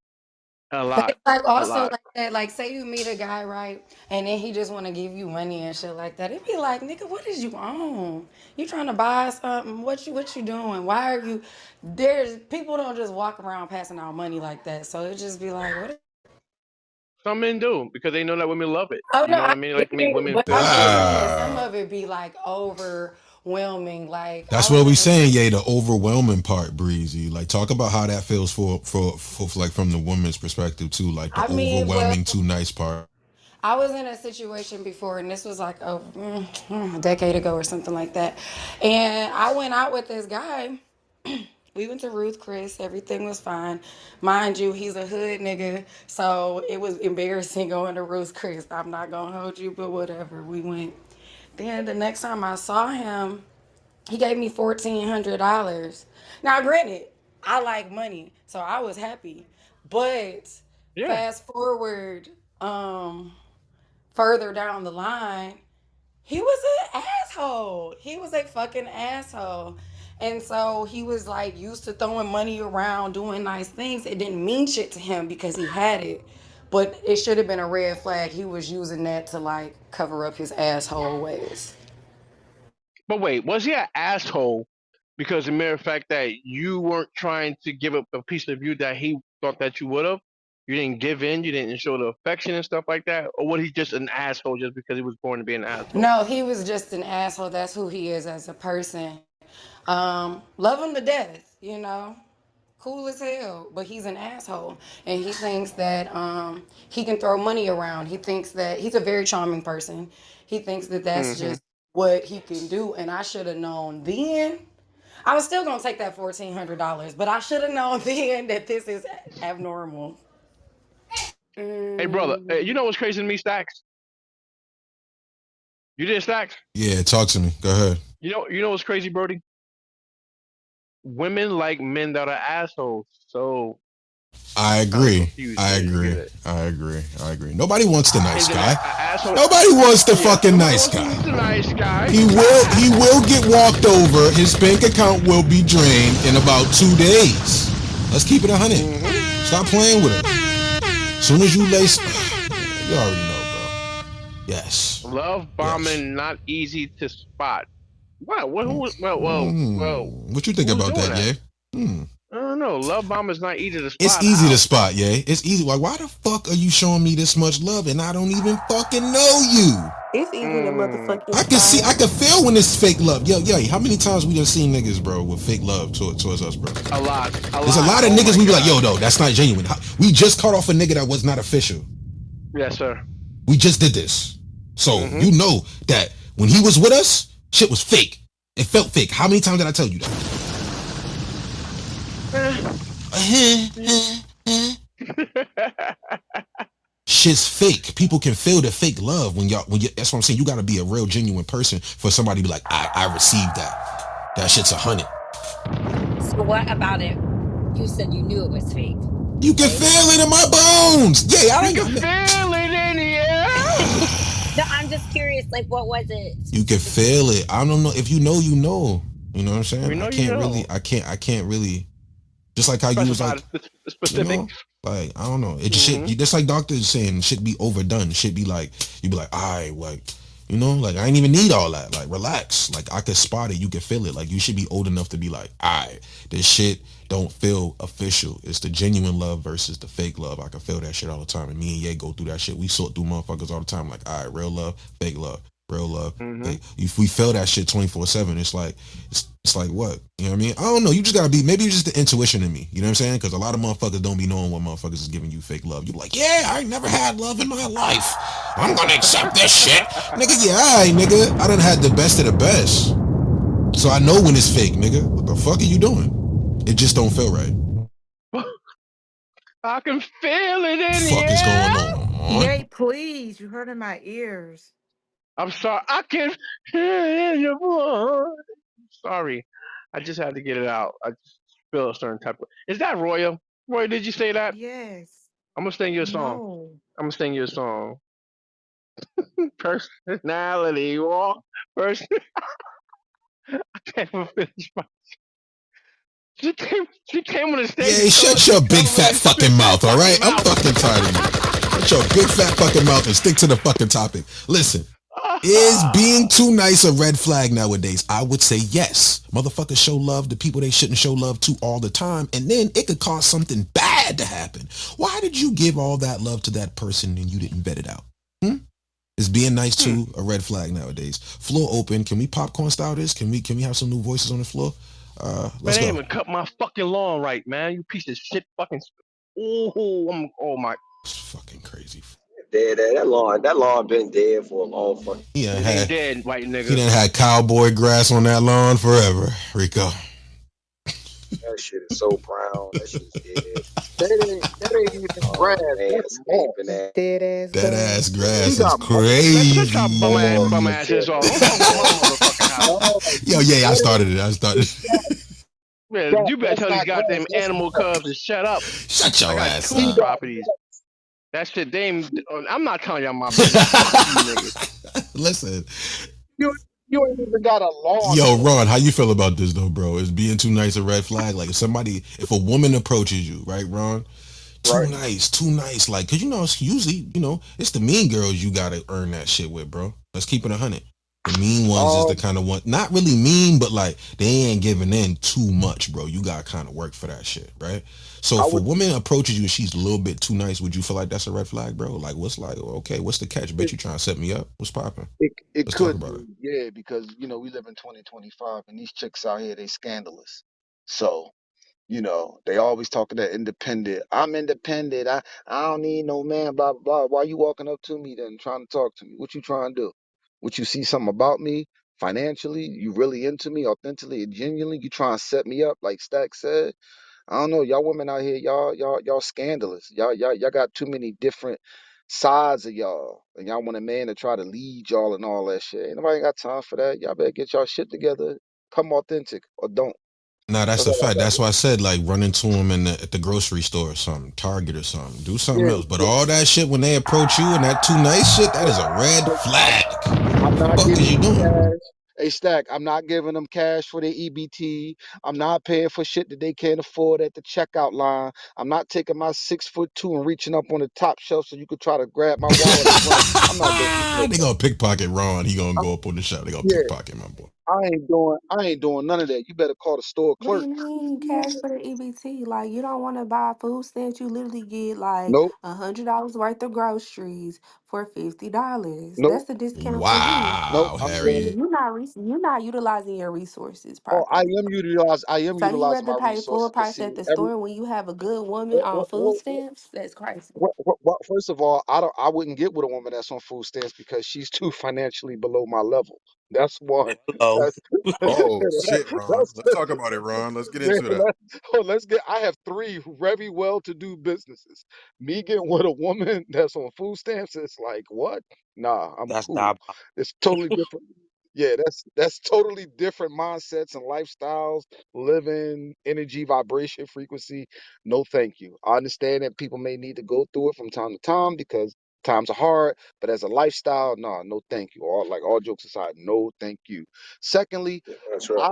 S4: A
S15: But
S4: lot,
S15: it's like
S4: a
S15: also
S4: lot.
S15: like that, like say you meet a guy, right? And then he just wanna give you money and shit like that. It'd be like, nigga, what is you on? You trying to buy something? What you doing? Why are you there's people don't just walk around passing out money like that. So it just be like, what?
S4: Some men do because they know that women love it.
S15: Oh
S4: You
S15: no,
S4: know what
S15: I
S4: I mean? Like
S15: get
S4: make
S15: it.
S4: women
S15: But
S4: feel
S15: I'm just
S4: good.
S15: saying some
S2: Ah,
S15: of it be like overwhelming. Like I
S2: that's
S15: was
S2: what we
S15: in a
S2: saying. Yeah, the overwhelming part, breezy. Like, talk about how that feels for like from the woman's perspective too. Like the
S15: I mean, well,
S2: overwhelming too nice part.
S15: I was in a situation before, and this was like a decade ago or something like that. And I went out with this guy. We went to Ruth Chris. Everything was fine. Mind you, he's a hood nigga. So it was embarrassing going to Ruth Chris. I'm not going to hold you, but whatever. We went. Then the next time I saw him, he gave me $1,400. Now, granted, I like money, so I was happy. But
S4: Yeah.
S15: fast forward, further down the line, he was an asshole. He was a fucking asshole. And so he was like used to throwing money around, doing nice things. It didn't mean shit to him because he had it. But it should have been a red flag. He was using that to like cover up his asshole ways.
S4: But wait, was he an asshole because the mere fact that you weren't trying to give up a piece of you that he thought that you would have? You didn't give in, you didn't show the affection and stuff like that? Or was he just an asshole just because he was born to be an asshole?
S15: No, he was just an asshole. That's who he is as a person. Love him to death, you know. Cool as hell, but he's an asshole. And he thinks that he can throw money around. He thinks that he's a very charming person. He thinks that that's
S4: Hmm.
S15: just what he can do. And I should have known then. I was still gonna take that $1,400, but I should have known then that this is abnormal.
S4: Hey, brother, you
S15: Mm,
S4: know what's crazy to me, Stacks? You did Stacks?
S2: Yeah, talk to me. Go ahead.
S4: You know what's crazy, Brody? Women like men that are assholes. So
S2: I
S4: I'm kind of
S2: agree.
S4: confused
S2: I
S4: here. You get
S2: agree.
S4: it?
S2: I agree. I agree. Nobody wants the nice
S4: Is an
S2: guy.
S4: asshole?
S2: Nobody wants the
S4: Yeah,
S2: fucking
S4: nobody
S2: nice
S4: wants
S2: guy.
S4: the nice guy.
S2: He will get walked over. His bank account will be drained in about 2 days. Let's keep it 100.
S4: Hmm.
S2: Stop playing with us. Soon as you lace, you already know, bro. Yes,
S4: Love
S2: yes.
S4: bombing not easy to spot. Wow. Well.
S2: What you think
S4: Who's
S2: about
S4: doing
S2: that,
S4: that?
S2: yeah? Hmm.
S4: I don't know. Love bomb is not easy to
S2: It's
S4: spot.
S2: easy to
S4: How?
S2: spot, yeah. It's easy. Like, why the fuck are you showing me this much love and I don't even fucking know you?
S3: It's easy to
S4: Mm,
S3: motherfucking
S2: I can see,
S3: spot.
S2: I can feel when it's fake love. Yo, how many times we done seen niggas, bro, with fake love towards us, bro?
S4: a lot. A
S2: There's a
S4: lot.
S2: lot of
S4: Oh
S2: niggas
S4: my
S2: we be like,
S4: god.
S2: yo, no, that's not genuine. We just caught off a nigga that was not official.
S4: Yes, sir.
S2: We just did this. So
S4: Hmm.
S2: you know that when he was with us, shit was fake. It felt fake. How many times did I tell you that? Shit's fake. People can feel the fake love when you that's what I'm saying. You gotta be a real genuine person for somebody to be like, I received that. That shit's 100.
S16: So what about it? You said you knew it was fake,
S2: You can
S16: right?
S2: feel it in my bones. Yeah, I
S4: You
S2: ain't
S4: can
S2: got no.
S4: feel it in the air.
S16: No, I'm just curious. Like, what was it
S2: You can
S16: specifically?
S2: feel it. I don't know if you know, you know. You know what I'm
S4: We
S2: saying? I
S4: know you
S2: can't really.
S4: know.
S2: I can't really. Just like how you was
S4: Specify
S2: like,
S4: the
S2: you know,
S4: specifics.
S2: like I don't know. It just shit.
S4: Hmm.
S2: Just like doctors saying, shit be overdone. Shit be like, you be like, all right, like, you know, like I ain't even need all that. Like, relax. Like I could spot it. You can feel it. Like you should be old enough to be like, all right, this shit don't feel official. It's the genuine love versus the fake love. I can feel that shit all the time. And me and Ye go through that shit. We sort through motherfuckers all the time. Like, all right, real love, fake love, real love.
S4: Hmm.
S2: Like, if we feel that shit 24/7, it's like it's like what? You know what I mean? I don't know. You just gotta be, maybe it's just the intuition in me. You know what I'm saying? Because a lot of motherfuckers don't be knowing what motherfuckers is giving you fake love. You be like, yeah, I ain't never had love in my life. I'm gonna accept this shit. Nigga, yeah, alright, nigga. I done had the best of the best. So I know when it's fake, nigga. What the fuck are you doing? It just don't feel right.
S4: I can feel it in the
S2: Fuck is
S4: air.
S2: going on?
S17: Yay, please. You hurting my ears.
S4: I'm sorry. I can hear your voice. Sorry. I just had to get it out. I just feel a certain type of. Is that Royal? Roy, did you say that?
S17: Yes.
S4: I'm gonna sing you a song.
S17: No.
S4: I'm gonna sing you a song. Personality walk. Person. I can't even finish my. She came on the stage
S2: Yeah,
S4: and told us
S2: shut
S4: to
S2: your big
S4: cover
S2: fat
S4: and spit
S2: fucking
S4: that
S2: mouth, all
S4: fucking
S2: right? I'm
S4: mouth.
S2: fucking tired of you. Shut your big fat fucking mouth and stick to the fucking topic. Listen, is being too nice a red flag nowadays? I would say yes. Motherfuckers show love to people they shouldn't show love to all the time, and then it could cause something bad to happen. Why did you give all that love to that person and you didn't vet it out? Hmm? Is being nice
S4: Hmm.
S2: to a red flag nowadays? Floor open. Can we popcorn style this? Can we have some new voices on the floor?
S4: Man,
S2: Let's
S4: they ain't
S2: go.
S4: even cut my fucking lawn right, man. You piece of shit fucking. Oh my.
S2: It's fucking crazy.
S10: Dead. That lawn been dead for a long fucking.
S2: He done
S4: It ain't
S2: had
S4: dead, white
S2: he
S4: nigga.
S2: done had cowboy grass on that lawn forever. Rico.
S10: That shit is so brown. That shit's dead.
S11: That ain't even grass. That's
S10: Landscaping
S11: moss.
S10: that.
S3: Dead ass
S2: That ass
S3: grass.
S11: He
S2: grass is
S11: got moss.
S4: Man, shut your bum
S2: crazy.
S4: ass
S10: Yeah,
S4: ass off. Don't talk about my
S10: yeah.
S4: motherfucking house.
S11: No,
S2: Yo, yeah, I
S11: that
S2: started
S11: ain't
S2: it. I started.
S4: Man,
S11: that.
S4: you better
S11: That's
S4: tell these
S11: not grass.
S4: goddamn
S11: That's
S4: animal
S11: moss.
S4: cubs to shut up.
S2: Shut
S4: I
S2: your
S4: got
S2: ass
S11: He
S4: two
S2: up.
S11: got
S4: properties.
S11: moss.
S4: That shit, they ain't, I'm not telling y'all my business. Fuck you niggas.
S2: Listen,
S11: You you ain't even got a
S2: yo,
S11: lawnmower.
S2: Ron, how you feel about this though, bro? Is being too nice a red flag? Like if a woman approaches you, right, Ron? Too
S11: Right.
S2: nice, too nice. Like, cause it's usually, it's the mean girls you gotta earn that shit with, bro. Let's keep it 100. The mean ones is the
S11: Um,
S2: kind of one, not really mean, but like they ain't giving in too much, bro. You gotta kind of work for that shit, right? So
S11: I
S2: if a
S11: would.
S2: woman approaches you and she's a little bit too nice, would you feel like that's a red flag, bro? Like, okay, what's the catch? Bet
S11: It,
S2: you trying to set me up? What's popping?
S11: it
S2: Let's talk
S11: could
S2: about it.
S11: be, yeah, because we live in 2025, and these chicks out here they scandalous. So they always talking that independent. I'm independent. I don't need no man. Blah blah blah. Why you walking up to me then, trying to talk to me? What you trying to do? What you see something about me financially? You really into me, authentically and genuinely? You trying to set me up, like Stack said? I don't know. Y'all women out here, y'all scandalous. Y'all got too many different sides of y'all, and y'all want a man to try to lead y'all and all that shit. Ain't nobody got time for that. Y'all better get y'all shit together. Come authentic or don't.
S2: Nah, that's
S11: That's
S2: a
S11: all I
S2: fact.
S11: got.
S2: That's why I said like run into them at the grocery store or something, Target or something. Do something
S11: Yeah,
S2: else. But
S11: yeah.
S2: all that shit when they approach you and that too nice shit, that is a red flag.
S11: I'm not
S2: Fuck is
S11: giving
S2: you
S11: them
S2: doing?
S11: cash. Hey, Stack, I'm not giving them cash for their EBT. I'm not paying for shit that they can't afford at the checkout line. I'm not taking my 6'2" and reaching up on the top shelf so you could try to grab my wallet or run. I'm not doing none of
S2: They
S11: that.
S2: gonna pickpocket Ron. He gonna
S11: I,
S2: go up on the shop. They gonna
S11: yeah,
S2: pickpocket my boy.
S11: I ain't doing none of that. You better call the store
S3: What do
S11: clerk.
S3: you mean cash for the EBT? Like you don't want to buy food stamps. You literally get like
S11: Nope,
S3: $100 worth of groceries for $50.
S11: nope,
S3: That's the discount for you.
S11: nope.
S2: Wow,
S11: I'm
S3: See,
S11: saying,
S2: Harriet.
S3: you're not utilizing your resources
S11: oh, I
S3: properly.
S11: am utilizing. I am
S3: So you
S11: utilizing
S3: rather
S11: my
S3: pay full
S11: resources. Cause
S3: price
S11: see,
S3: at the
S11: every
S3: store when you have a good woman on food stamps? That's crazy.
S11: First of all, I wouldn't get with a woman that's on food stamps because she's too financially below my level. That's one.
S18: Hello.
S11: That's
S2: Oh shit, Ron.
S11: that's
S2: Let's talk about it, Ron. Let's get
S11: yeah,
S2: into that.
S11: let's get. I have three very well-to-do businesses. Me getting with a woman that's on food stamps, it's like what? Nah, I'm
S18: That's
S11: cool.
S18: diabolical.
S11: It's totally different. Yeah, that's totally different mindsets and lifestyles, living, energy, vibration, frequency. No, thank you. I understand that people may need to go through it from time to time because times are hard, but as a lifestyle, no, thank you. All jokes aside, no, thank you. Secondly,
S10: That's right.
S11: I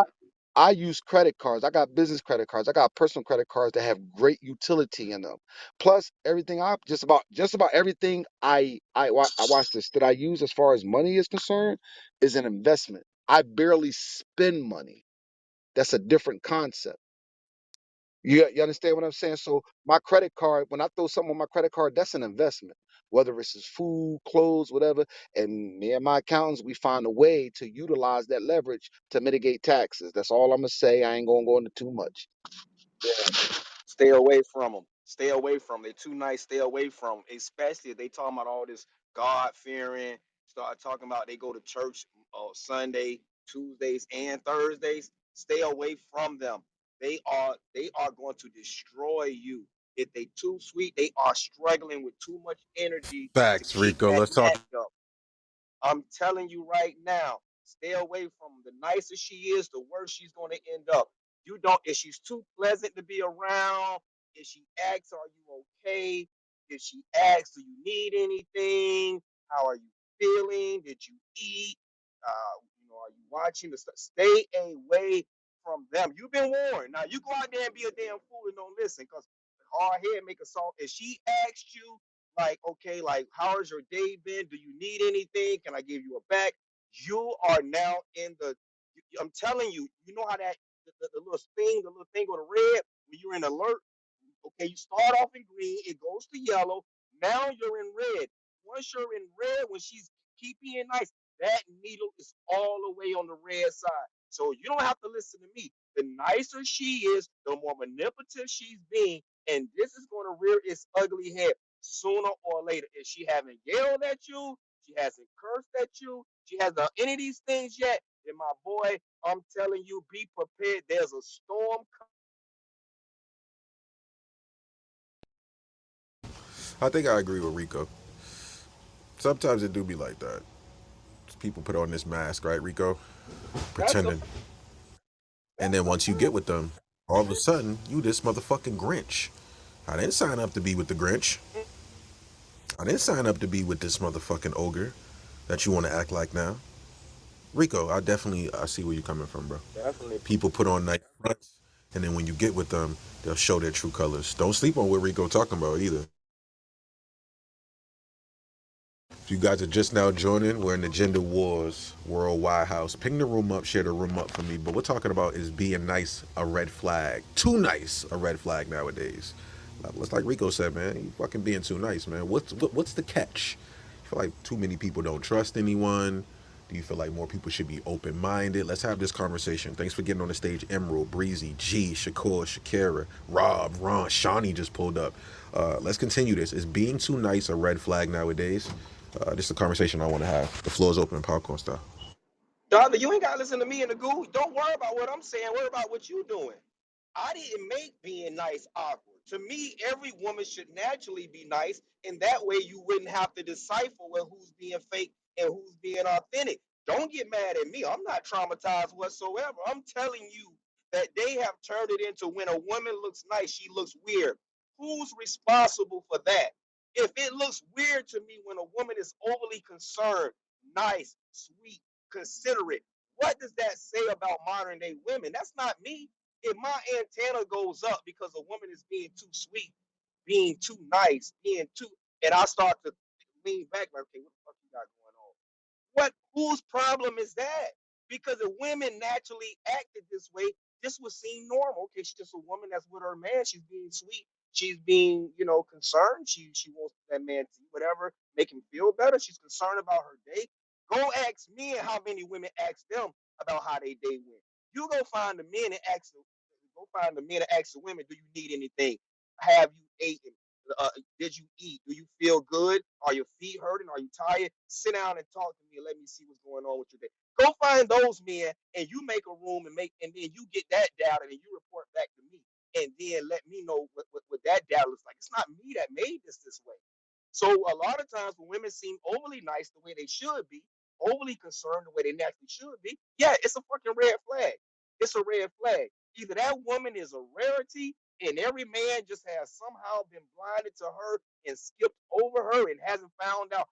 S11: I use credit cards. I got business credit cards. I got personal credit cards that have great utility in them. Plus, everything I just about everything I watch this that I use as far as money is concerned is an investment. I barely spend money. That's a different concept. You understand what I'm saying? So my credit card, when I throw something on my credit card, that's an investment. Whether it's just food, clothes, whatever. And me and my accountants, we find a way to utilize that leverage to mitigate taxes. That's all I'm gonna say. I ain't gonna go into too much.
S10: Yeah. Stay away from them. Stay away from them. They're too nice. Stay away from them. Especially if they talking about all this God fearing. Start talking about they go to church Sunday, Tuesdays, and Thursdays. Stay away from them. They are going to destroy you. If they too sweet, they are struggling with too much energy to
S2: Facts,
S10: keep
S2: Rico.
S10: that
S2: Let's talk.
S10: act up. I'm telling you right now, stay away from her. The nicer she is, the worse she's going to end up. You don't, if she's too pleasant to be around, if she asks, are you okay? If she asks, do you need anything? How are you feeling? Did you eat? Are you watching the stuff? Stay away from them. You've been warned. Now you go out there and be a damn fool and don't listen, because hard head make a song. If she asked you, like, okay, like, how has your day been? Do you need anything? Can I give you a back? You are now in the. I'm telling you, you know how that the little thing on the red when you're in alert. Okay, you start off in green, it goes to yellow. Now you're in red. Once you're in red, when she's keeping it nice, that needle is all the way on the red side. So you don't have to listen to me. The nicer she is, the more manipulative she's being, and this is going to rear its ugly head sooner or later. If she haven't yelled at you, she hasn't cursed at you, she hasn't done any of these things yet, then my boy, I'm telling you, be prepared. There's a storm.
S18: I think I agree with Rico. Sometimes it do be like that. People put on this mask, right, Rico?
S10: That's a
S18: Pretending. And
S10: that's
S18: then
S10: a
S18: once you
S10: fact.
S18: get with them, all of a sudden, you this motherfucking Grinch. I didn't sign up to be with the Grinch. I didn't sign up to be with this motherfucking ogre that you want to act like now. Rico, I see where you're coming from, bro.
S10: Definitely.
S18: People put on nice fronts, and then when you get with them, they'll show their true colors. Don't sleep on what Rico talking about either. If you guys are just now joining, we're in the Gender Wars Worldwide House. Ping the room up, share the room up for me. But what we're talking about is being nice a red flag. Too nice a red flag nowadays. It's like Rico said, man. You fucking being too nice, man. What's the catch? You feel like too many people don't trust anyone? Do you feel like more people should be open minded? Let's have this conversation. Thanks for getting on the stage. Emerald, Breezy, G, Shakur, Shakira, Rob, Ron, Shawnee just pulled up. Let's continue this. Is being too nice a red flag nowadays? This is a conversation I want to have. The floor is open, popcorn style.
S10: Dog, you ain't gotta listen to me in the goo. Don't worry about what I'm saying. Worry about what you doing. I didn't make being nice awkward. To me, every woman should naturally be nice, and that way you wouldn't have to decipher well who's being fake and who's being authentic. Don't get mad at me. I'm not traumatized whatsoever. I'm telling you that they have turned it into when a woman looks nice, she looks weird. Who's responsible for that? If it looks weird to me when a woman is overly concerned, nice, sweet, considerate, what does that say about modern day women? That's not me. If my antenna goes up because a woman is being too sweet, being too nice, being too, and I start to lean back like, okay, what the fuck you got going on? What whose problem is that? Because if women naturally acted this way, this would seem normal. Okay, she's just a woman that's with her man. She's being sweet. She's being, concerned. She wants that man to whatever, make him feel better. She's concerned about her day. Go ask men how many women ask them about how they day went. You go find the men and ask them. Go find the men and ask the women, do you need anything? Have you eaten? Did you eat? Do you feel good? Are your feet hurting? Are you tired? Sit down and talk to me and let me see what's going on with your day. Go find those men and you make a room and then you get that data and you report back to me and then let me know what that data looks like. It's not me that made this way. So a lot of times when women seem overly nice the way they should be, overly concerned the way they naturally should be, yeah, it's a fucking red flag. It's a red flag. Either that woman is a rarity and every man just has somehow been blinded to her and skipped over her and hasn't found out.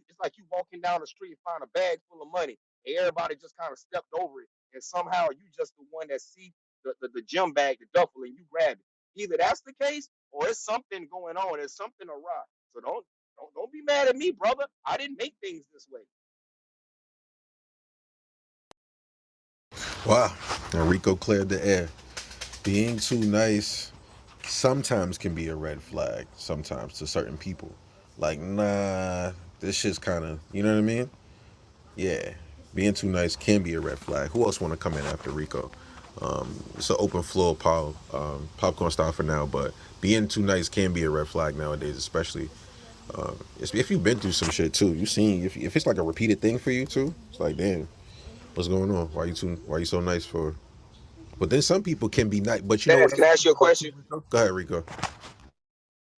S10: It's like you walking down the street and find a bag full of money and everybody just kind of stepped over it and somehow you just the one that see the gym bag, the duffel, and you grab it. Either that's the case or it's something going on. There's something awry. So don't be mad at me, brother. I didn't make things this way.
S18: Wow. And Rico cleared the air. Being too nice sometimes can be a red flag, sometimes to certain people. Like, nah, this shit's kind of, you know what I mean? Yeah. Being too nice can be a red flag. Who else want to come in after Rico? It's an open floor, popcorn style for now, but being too nice can be a red flag nowadays, especially if you've been through some shit too. You seen if it's like a repeated thing for you too. It's like, damn, what's going on? Why you so nice for? But then some people can be nice. But you know what
S10: Daz,
S18: I
S10: can I
S18: think
S10: ask you a
S18: about too,
S10: question?
S18: Rico? Go ahead, Rico.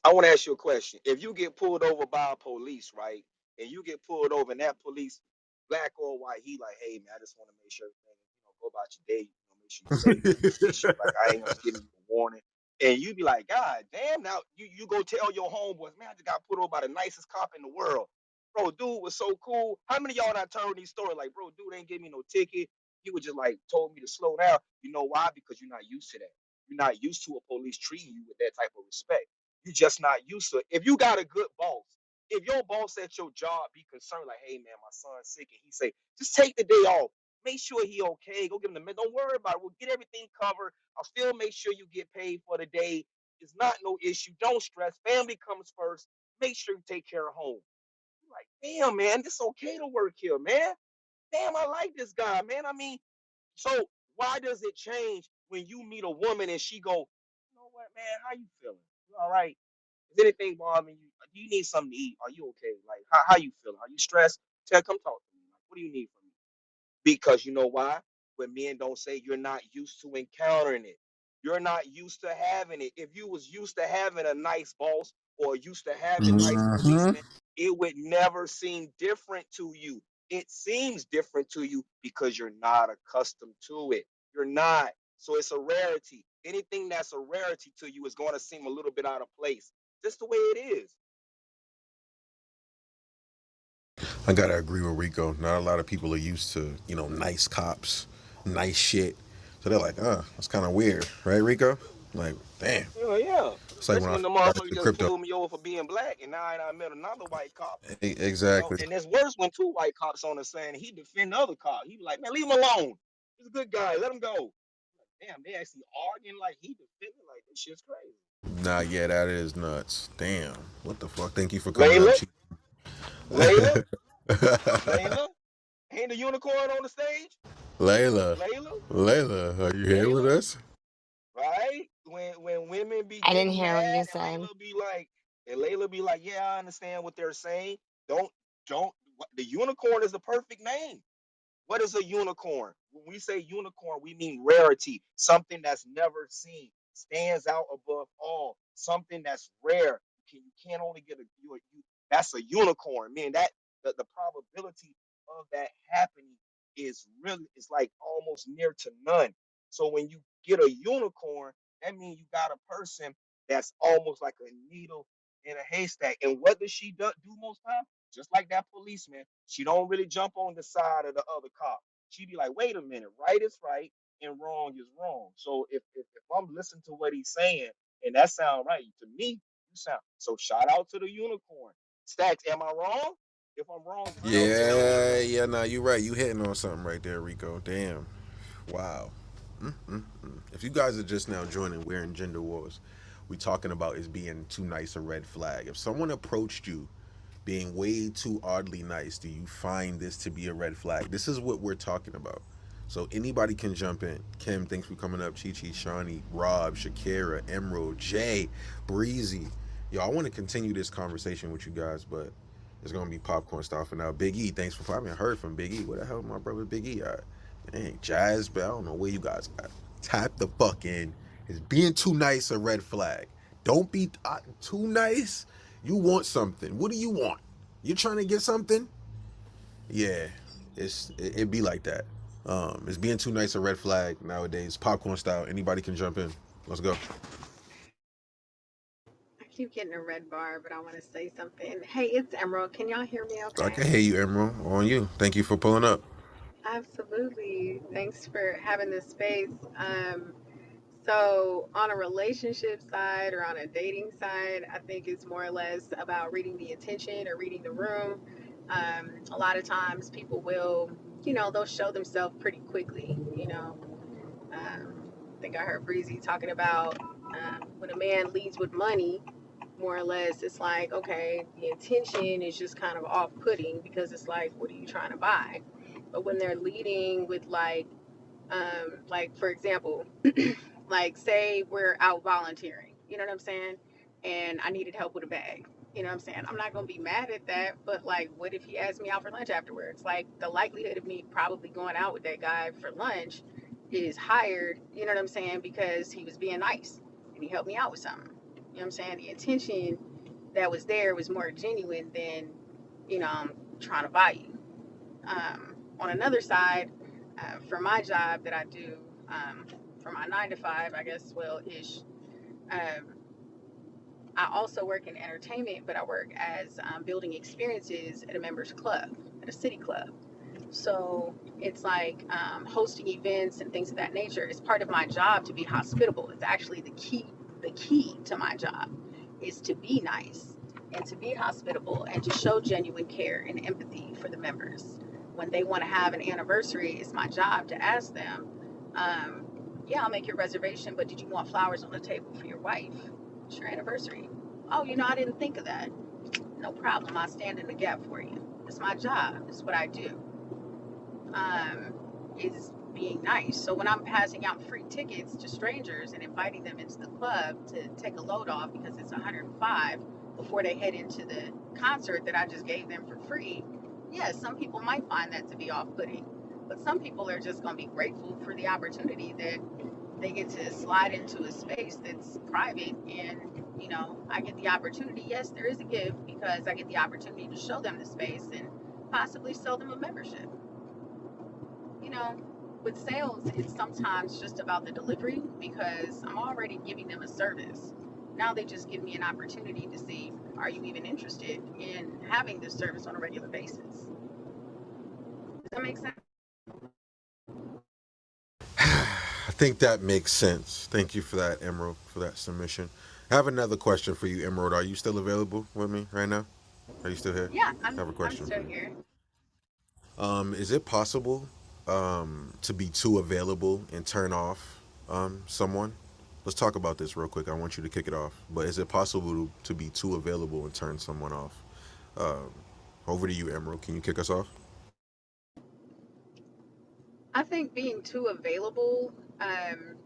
S10: I want to ask you a question. If you get pulled over by a police, right, and you get pulled over, and that police, black or white, he like, hey man, I just want to make sure everything, go about your day, make sure you're safe. Make sure like I ain't just giving you a warning. And you be like, God damn, now you go tell your homeboys, man, I just got pulled over by the nicest cop in the world. Bro, dude was so cool. How many of y'all not told these stories? Like, bro, dude ain't give me no ticket. He was just like told me to slow down. You know why? Because you're not used to that. You're not used to a police treating you with that type of respect. You're just not used to it. If you got a good boss, if your boss at your job be concerned, like, hey man, my son's sick, and he say, just take the day off. Make sure he okay. Go give him the med. Don't worry about it. We'll get everything covered. I'll still make sure you get paid for the day. It's not no issue. Don't stress. Family comes first. Make sure you take care of home. You're like, damn, man, it's okay to work here, man. Damn, I like this guy, man. I mean, so why does it change when you meet a woman and she go, you know what, man? How you feeling? You all right? Is anything bothering you? Do you need something to eat? Are you okay? Like, how you feeling? Are you stressed? Tell, come talk to me. Like, what do you need from me? Because you know why? When men don't say you're not used to encountering it. You're not used to having it. If you was used to having a nice boss or used to having nice
S2: Mm-hmm.
S10: policemen, it would never seem different to you. It seems different to you because you're not accustomed to it. You're not. So it's a rarity. Anything that's a rarity to you is going to seem a little bit out of place. Just the way it is.
S18: I gotta agree with Rico. Not a lot of people are used to, nice cops, nice shit. So they're like, that's kind of weird, right, Rico? Like, damn.
S10: Yeah.
S18: It's like when
S10: Especially
S18: I
S10: when the
S18: got
S10: motherfucker
S18: into
S10: just
S18: crypto.
S10: pulled me over for being black, and now I met another white cop.
S18: Exactly.
S10: And it's worse when two white cops on the scene. He defend the other cop. He be like, man, leave him alone. He's a good guy. Let him go. Damn, they actually arguing like he defending. Like, this shit's crazy.
S18: Nah, yeah, that is nuts. Damn. What the fuck? Thank you for coming up,
S10: Layla,
S18: Chief.
S10: Layla, Layla. Ain't the unicorn on the stage?
S18: Layla.
S10: Layla,
S18: Layla, are you here with
S10: Layla,
S18: us?
S10: right? When women be
S16: I didn't
S10: getting
S16: hear what
S10: mad
S16: you said.
S10: And Layla be like, yeah, I understand what they're saying. Don't, don't. The unicorn is the perfect name. What is a unicorn? When we say unicorn, we mean rarity, something that's never seen, stands out above all, something that's rare. You can't only get you that's a unicorn. Man, that the probability of that happening is really it's like almost near to none. So when you get a unicorn, that means you got a person that's almost like a needle in a haystack. And what does she do most times? Just like that policeman, she don't really jump on the side of the other cop. She be like, wait a minute, right is right and wrong is wrong. So if I'm listening to what he's saying and that sound right to me, you sound so. Shout out to the unicorn. Stacks, am I wrong? If I'm wrong, girl, tell me.
S18: Yeah, yeah, nah, you right. You hitting on something right there, Rico. Damn. Wow. If you guys are just now joining, we're in Gender Wars. We talking about is being too nice a red flag. If someone approached you being way too oddly nice, do you find this to be a red flag? This is what we're talking about. So anybody can jump in. Kim, thanks for coming up. Chi Chi, Shawnee, Rob, Shakira, Emerald, Jay, Breezy. Yo, I want to continue this conversation with you guys, but it's gonna be popcorn style for now. Big E, thanks for. I haven't heard from Big E. Where the hell my brother Big E at? Dang, Jazz, but I don't know where you guys at. Tap the fuck in. Is being too nice a red flag? Don't be too nice. You want something. What do you want? You're trying to get something? Yeah, it be like that. Is being too nice a red flag nowadays? Popcorn style. Anybody can jump in. Let's go.
S19: I keep getting a red bar, but I want to say something. Hey, it's Emerald. Can y'all hear me
S18: I
S19: okay?
S18: can hear you, Emerald. On you. Thank you for pulling up.
S19: Absolutely. Thanks for having this space. So, on a relationship side or on a dating side, I think it's more or less about reading the attention or reading the room. A lot of times people will, they'll show themselves pretty quickly, I think I heard Breezy talking about when a man leads with money, more or less, it's like, okay, the intention is just kind of off putting because it's like, what are you trying to buy? But when they're leading with like for example, like say we're out volunteering, you know what I'm saying? And I needed help with a bag. You know what I'm saying? I'm not gonna be mad at that, but like what if he asked me out for lunch afterwards? Like the likelihood of me probably going out with that guy for lunch is higher, you know what I'm saying, because he was being nice and he helped me out with something. You know what I'm saying? The intention that was there was more genuine than, I'm trying to buy you. On another side, for my job that I do, for my 9 to 5, I guess, well, ish, um, I also work in entertainment, but I work as building experiences at a members club, at a city club. So it's like hosting events and things of that nature. It's part of my job to be hospitable. It's actually the key. The key to my job is to be nice and to be hospitable and to show genuine care and empathy for the members. When they want to have an anniversary, it's my job to ask them, um, yeah, I'll make your reservation, but did you want flowers on the table for your wife? It's your anniversary. Oh, I didn't think of that. No problem. I'll stand in the gap for you. It's my job. It's what I do, um, is being nice. So when I'm passing out free tickets to strangers and inviting them into the club to take a load off because it's 105 before they head into the concert that I just gave them for free, yes, some people might find that to be off-putting, but some people are just going to be grateful for the opportunity that they get to slide into a space that's private, and I get the opportunity. Yes, there is a gift because I get the opportunity to show them the space and possibly sell them a membership. you know, with sales, it's sometimes just about the delivery because I'm already giving them a service. Now they just give me an opportunity to see, are you even interested in having this service on a regular basis? Does that make sense?
S18: I think that makes sense. Thank you for that, Emerald, for that submission. I have another question for you, Emerald. Are you still available with me right now? Are you still here?
S19: Yeah,
S18: I have a
S19: I'm
S18: question for
S19: still
S18: you.
S19: here.
S18: Is it possible to be too available and turn off someone? Let's talk about this real quick. I want you to kick it off. But is it possible to be too available and turn someone off? Um, Over to you, Emerald. Can you kick us off?
S19: I think being too available, um,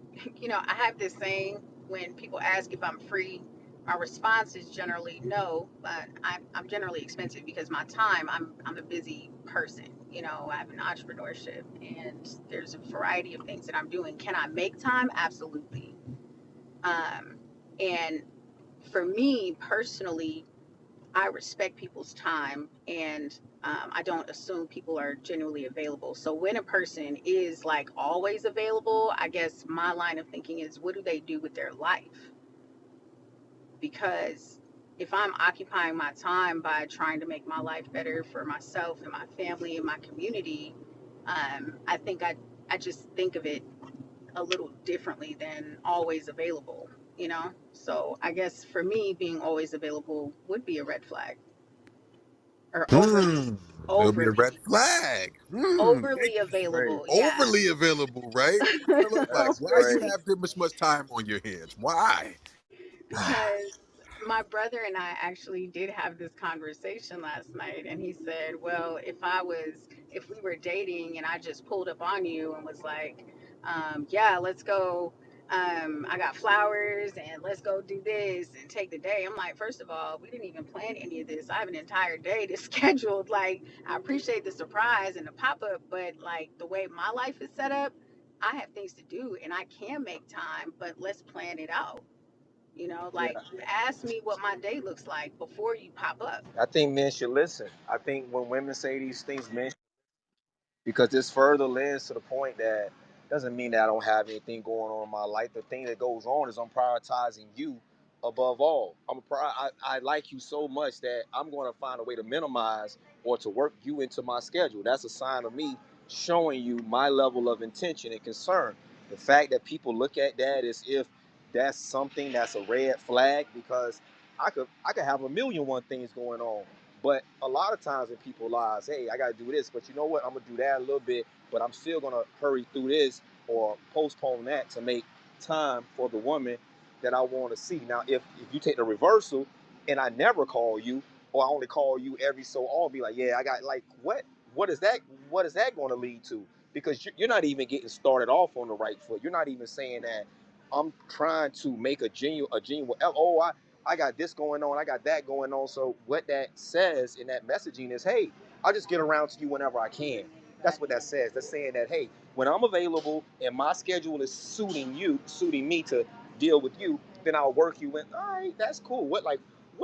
S19: I have this saying when people ask if I'm free, my response is generally no, but I'm generally expensive because my time, I'm a busy person. I have an entrepreneurship and there's a variety of things that I'm doing. Can I make time? Absolutely. And for me personally, I respect people's time, and I don't assume people are genuinely available. So when a person is like always available, I guess my line of thinking is, what do they do with their life? Because if I'm occupying my time by trying to make my life better for myself and my family and my community, I think I just think of it a little differently than always available. So I guess for me, being always available would be a red flag, or
S18: Hmm. It'll be a red
S19: overly
S18: flag. Thank
S19: overly
S18: you, Ray.
S19: available. Yeah.
S18: Overly available, right? What's it gonna look like?
S11: That's
S18: Why you
S11: crazy.
S18: have this much time on your hands? Why?
S19: Because my brother and I actually did have this conversation last night, and he said, well, if we were dating and I just pulled up on you and was like, yeah, let's go, I got flowers and let's go do this and take the day. I'm like, first of all, we didn't even plan any of this. I have an entire day to scheduled. Like, I appreciate the surprise and the pop-up, but like the way my life is set up, I have things to do and I can make time, but let's plan it out.
S10: Yeah,
S19: Like, ask me what my day looks like before you pop up.
S10: I think men should listen. I think when women say these things, men, because this further lends to the point that doesn't mean that I don't have anything going on in my life. The thing that goes on is I'm prioritizing you above all. I like you so much that I'm going to find a way to minimize or to work you into my schedule. That's a sign of me showing you my level of intention and concern. The fact that people look at that as if that's something that's a red flag, because I could have a million one things going on. But a lot of times in people's lives, hey, I gotta do this, but you know what? I'm gonna do that a little bit, but I'm still gonna hurry through this or postpone that to make time for the woman that I want to see. Now, if you take the reversal and I never call you, or I only call you every so often, be like, yeah, I got like what? What is that? What is that going to lead to? Because you're not even getting started off on the right foot. You're not even saying that I'm trying to make a genuine. Oh, I got this going on, I got that going on. So what that says in that messaging is, hey, I'll just get around to you whenever I can. That's what that says. That's saying that, hey, when I'm available and my schedule is suiting me to deal with you, then I'll work you in. All right, that's cool. What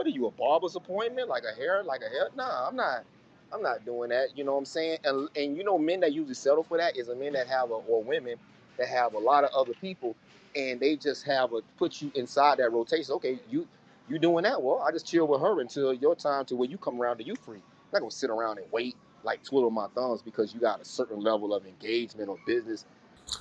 S10: are you, a barber's appointment? Like a hair? Nah, I'm not doing that. You know what I'm saying? And men that usually settle for that is a men that have or women that have a lot of other people, and they just have a put you inside that rotation. Okay, you doing that? Well, I just chill with her until your time to where you come around to you free. I'm not gonna sit around and wait. like twiddle my thumbs because you got a certain level of engagement or business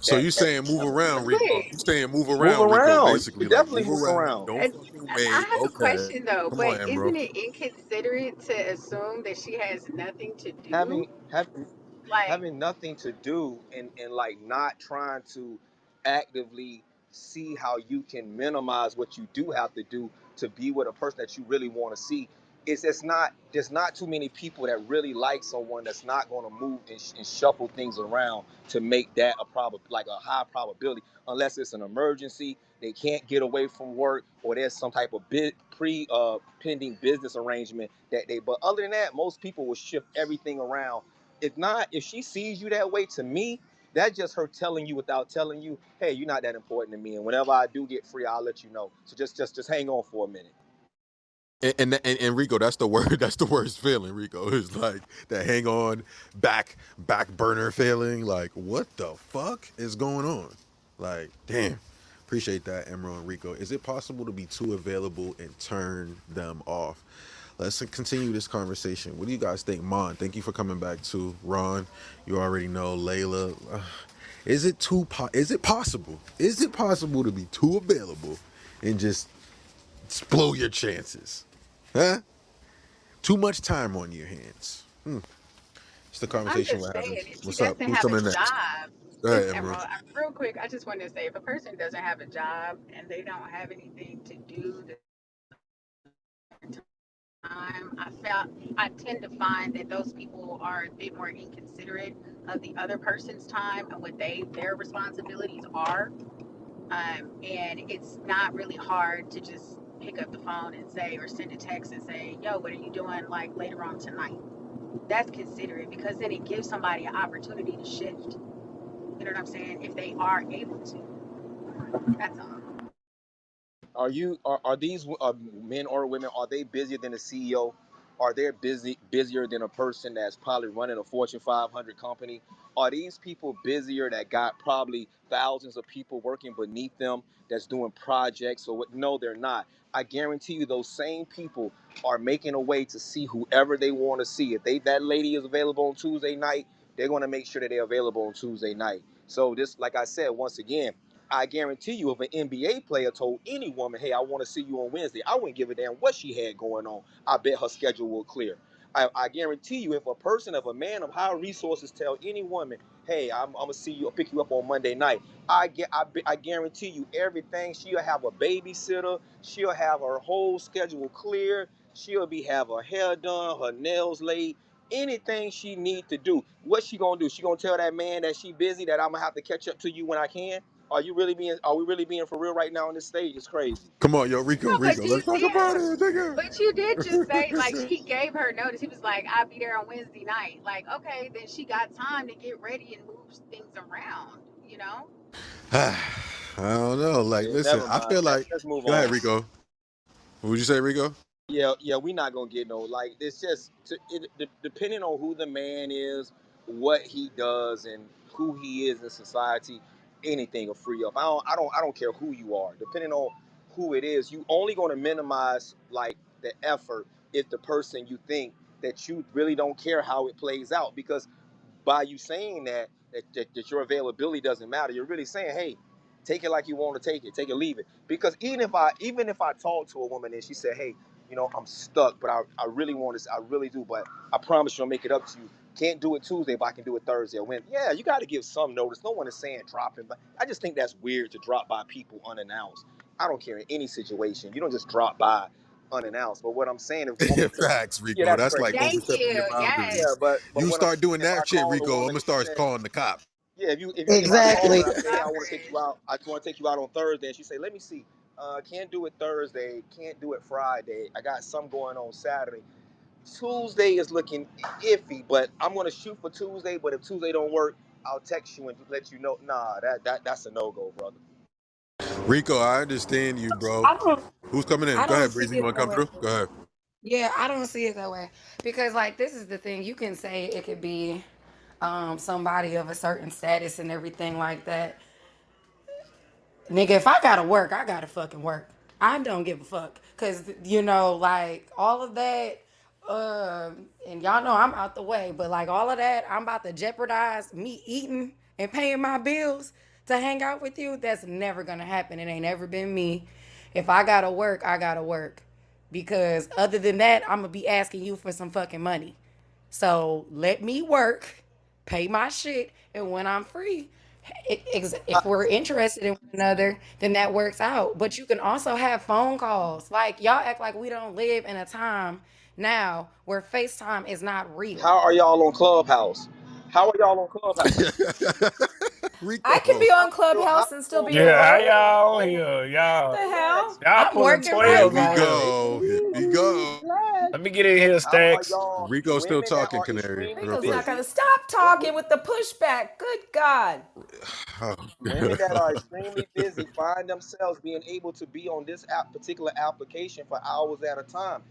S18: So
S10: that
S18: you
S10: that
S18: saying move
S19: But
S18: around, Rico? You
S19: wait,
S18: saying move
S10: move
S18: around, Rico?
S10: around. You
S18: Basically,
S10: can
S18: like
S10: definitely
S18: move
S10: move
S18: around.
S10: around.
S18: Don't
S19: I,
S18: fucking
S19: I
S18: wait.
S19: have a
S18: Okay,
S19: question though.
S18: come
S19: But
S18: on, Emerald.
S19: isn't it inconsiderate to assume that she has nothing to do?
S10: Having
S19: Like,
S10: having nothing to do and like not trying to actively see how you can minimize what you do have to do to be with a person that you really want to see. It's not there's not too many people that really like someone that's not going to move and shuffle things around to make that a like a high probability unless it's an emergency, they can't get away from work, or there's some type of pending business arrangement that they, but other than that most people will shift everything around. If not, if she sees you that way, to me, that's just her telling you without telling you, hey, you're not that important to me. And whenever I do get free, I'll let you know. So just hang on for a minute.
S18: And Rico, that's the word. That's the worst feeling. Rico is like that. Hang on, back burner feeling. Like what the fuck is going on? Like damn. Appreciate that, Emerald and Rico. Is it possible to be too available and turn them off? Let's continue this conversation. What do you guys think, Mon? Thank you for coming back to Ron. You already know Layla. Is it possible? Is it possible to be too available and just blow your chances? Huh? Too much time on your hands. It's the
S19: I'm
S18: conversation
S19: just
S18: we're having.
S19: saying, if she
S18: What's up?
S19: doesn't
S18: Who's
S19: have a
S18: coming next?
S19: job,
S18: Go
S19: if
S18: ahead, Emerald.
S19: Emerald, real quick, I just wanted to say, if a person doesn't have a job and they don't have anything to do time, I tend to find that those people are a bit more inconsiderate of the other person's time and what their responsibilities are. And it's not really hard to just pick up the phone and say, or send a text and say, yo, what are you doing like later on tonight? That's considerate because then it gives somebody an opportunity to shift. You know what I'm saying? If they are able to. That's all.
S10: Are these men or women? Are they busier than a CEO? Are they busier than a person that's probably running a Fortune 500 company? Are these people busier that got probably thousands of people working beneath them that's doing projects or what? No, they're not. I guarantee you, those same people are making a way to see whoever they want to see. If that lady is available on Tuesday night, they're going to make sure that they're available on Tuesday night. So this, like I said, once again, I guarantee you, if an NBA player told any woman, "Hey, I want to see you on Wednesday," I wouldn't give a damn what she had going on. I bet her schedule will clear. I guarantee you, if a man of high resources tell any woman, "Hey, I'm gonna see you, pick you up on Monday night," I guarantee you, everything she'll have a babysitter, she'll have her whole schedule clear, she'll be have her hair done, her nails laid, anything she need to do. What she gonna do? She gonna tell that man that she busy, that I'm gonna have to catch up to you when I can? Are we really being for real right now on this stage? It's crazy.
S18: Come on, yo,
S19: No,
S18: Rico,
S19: but
S18: Rico. Let's talk about it, nigga.
S19: but you did just say like he gave her notice. He was like, "I'll be there on Wednesday night." Like, okay, then she got time to get ready and move things around. You know?
S18: I don't know. Like,
S10: Yeah,
S18: listen,
S10: never
S18: I
S10: mind.
S18: feel like.
S10: Let's move
S18: Go ahead,
S10: on.
S18: Rico. What would you say, Rico?
S10: Yeah, we not gonna get no like. It's just depending on who the man is, what he does, and who he is in society. Anything will free up. I don't care who you are. Depending on who it is, you only gonna minimize like the effort if the person you think that you really don't care how it plays out, because by you saying that your availability doesn't matter, you're really saying, hey, take it like you want to take it, leave it. Because even if I talk to a woman and she said, hey, I'm stuck, but I really want to, I really do, but I promise you I'll make it up to you. Can't do it Tuesday, but I can do it Thursday or Wednesday. Yeah, you got to give some notice. No one is saying dropping, but I just think that's weird to drop by people unannounced. I don't care in any situation. You don't just drop by unannounced. But what I'm saying, if the woman say,
S18: Facts,
S10: yeah,
S18: Rico.
S10: that's
S18: That's
S10: crazy.
S18: like
S19: Thank
S18: overstepping your
S19: you.
S10: Yeah,
S18: boundaries.
S19: Yes.
S10: but
S18: You
S10: what I'm
S18: start
S10: saying,
S18: doing
S10: if I
S18: that shit,
S10: call a
S18: Rico, I'm
S10: woman
S18: gonna
S10: and she
S18: start
S10: said,
S18: calling the cop.
S10: yeah, if I call her
S11: Exactly.
S10: and I say, hey, I want to take you
S19: Stalkerish.
S10: out, I want to take you out on Thursday, and she say, let me see, can't do it Thursday, can't do it Friday, I got some going on Saturday. Tuesday is looking iffy, but I'm gonna shoot for Tuesday. But if Tuesday don't work, I'll text you and let you know. Nah, that's a no go, brother.
S18: Rico, I understand you, bro.
S15: I don't
S18: Who's coming in?
S15: I
S18: Go
S15: don't
S18: ahead,
S15: see
S18: Breezy. You
S15: it
S18: want to
S15: that
S18: come
S15: way.
S18: through? Go ahead.
S15: Yeah, I don't see it that way. Because like this is the thing, you can say it could be somebody of a certain status and everything like that. Nigga, if I gotta work, I gotta fucking work. I don't give a fuck. Cause like all of that, And y'all know I'm out the way, but like all of that, I'm about to jeopardize me eating and paying my bills to hang out with you. That's never gonna happen. It ain't ever been me. If I gotta work, I gotta work. Because other than that, I'm gonna be asking you for some fucking money. So let me work, pay my shit, and when I'm free, if we're interested in one another, then that works out. But you can also have phone calls. Like y'all act like we don't live in a time now where FaceTime is not real.
S10: How are y'all on Clubhouse? How are y'all on Clubhouse?
S20: I can be
S2: Rico.
S20: on
S10: How
S20: Clubhouse
S10: are
S20: and
S10: you
S20: still
S10: on
S20: be at
S21: Yeah, how
S20: work.
S10: Clubhouse?
S21: y'all on
S10: Hold
S21: here?
S20: The
S21: Y'all,
S10: relax.
S20: hell?
S21: y'all
S15: I'm
S21: pulling
S15: working
S2: Here
S15: right
S21: twelves
S2: we
S21: on
S15: now.
S21: here.
S2: go. Here we go.
S10: Relax.
S21: Let me get in here,
S10: How are
S21: Stacks.
S10: y'all
S2: Rico still
S10: women that
S2: talking,
S10: are
S2: Canary,
S10: extremely
S2: real
S20: Rico's
S2: quick.
S20: not
S10: busy?
S20: gonna stop
S10: What,
S20: talking with the pushback. Good God.
S2: Oh.
S10: women that are extremely busy find themselves being able to be on this particular application for hours at a time.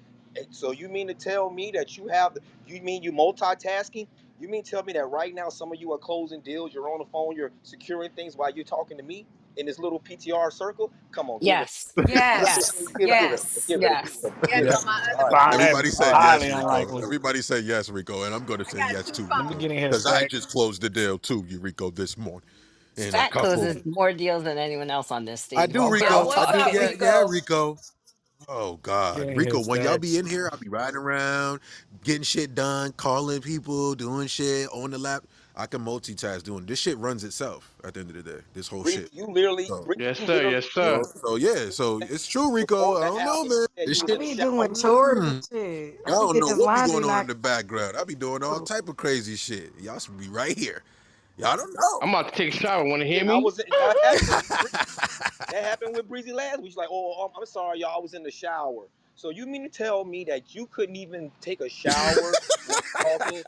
S10: So you mean to tell me that you mean you multitasking? You mean tell me that right now some of you are closing deals, you're on the phone, you're securing things while you're talking to me in this little PTR circle? Come on, give it.
S16: Yes.
S20: Yes.
S16: Yes.
S10: Give it.
S20: Yes.
S10: Give it. Give
S16: Yes.
S10: it.
S19: Yes,
S10: Give it.
S21: Yeah,
S19: on my
S10: All
S19: other
S10: right.
S19: phone.
S2: Everybody said
S21: highly
S2: yes, Rico.
S21: unlikely.
S2: Everybody said yes, Rico, and I'm going to
S19: I
S2: say
S19: got
S2: yes
S19: two
S2: too,
S21: Let me
S2: Rico,
S21: get
S19: phones.
S21: in here,
S2: because I
S21: Stack.
S2: just closed the deal too, you Rico, this morning, and a
S16: Stat
S2: couple.
S16: closes more deals than anyone else on this
S2: I
S16: stage.
S2: do,
S16: Well,
S20: Yeah,
S16: girl
S2: Rico. I
S20: what's
S2: do.
S20: up,
S16: talking.
S2: Yeah,
S20: Rico?
S2: Rico. Oh
S21: Get
S2: God,
S21: in here,
S2: Rico. When y'all be
S21: Stacks.
S2: in here, I'll be riding around, getting shit done, calling people, doing shit on the lap. I can multitask doing this. Shit runs itself at the end of the day. This whole
S10: Breezy,
S2: shit. So,
S10: You
S4: Yes, sir.
S10: literally
S4: Yes,
S10: told
S4: sir.
S2: so yeah. So
S10: me that
S2: it's true,
S10: you was
S2: Rico.
S10: on
S2: I
S10: the
S2: don't
S10: app
S2: know,
S10: and you
S2: man.
S10: said
S2: This
S10: you was
S15: I
S10: in
S2: shit.
S10: the
S15: be
S10: shower.
S15: doing chores and
S2: Mm,
S15: shit.
S2: I
S15: I be
S2: don't know
S15: getting this
S2: what be
S15: laundry
S2: going on in
S15: knocked
S2: the background. I be doing all
S15: out.
S2: type of crazy shit. Y'all should be right here. Y'all don't know.
S4: I'm about to take a shower. Want to hear
S10: I
S4: me?
S10: was that happened with Breezy. That happened with Breezy last week. She's like, "Oh, I'm sorry, y'all. I was in the shower." So you mean to tell me that you couldn't even take a shower while talking?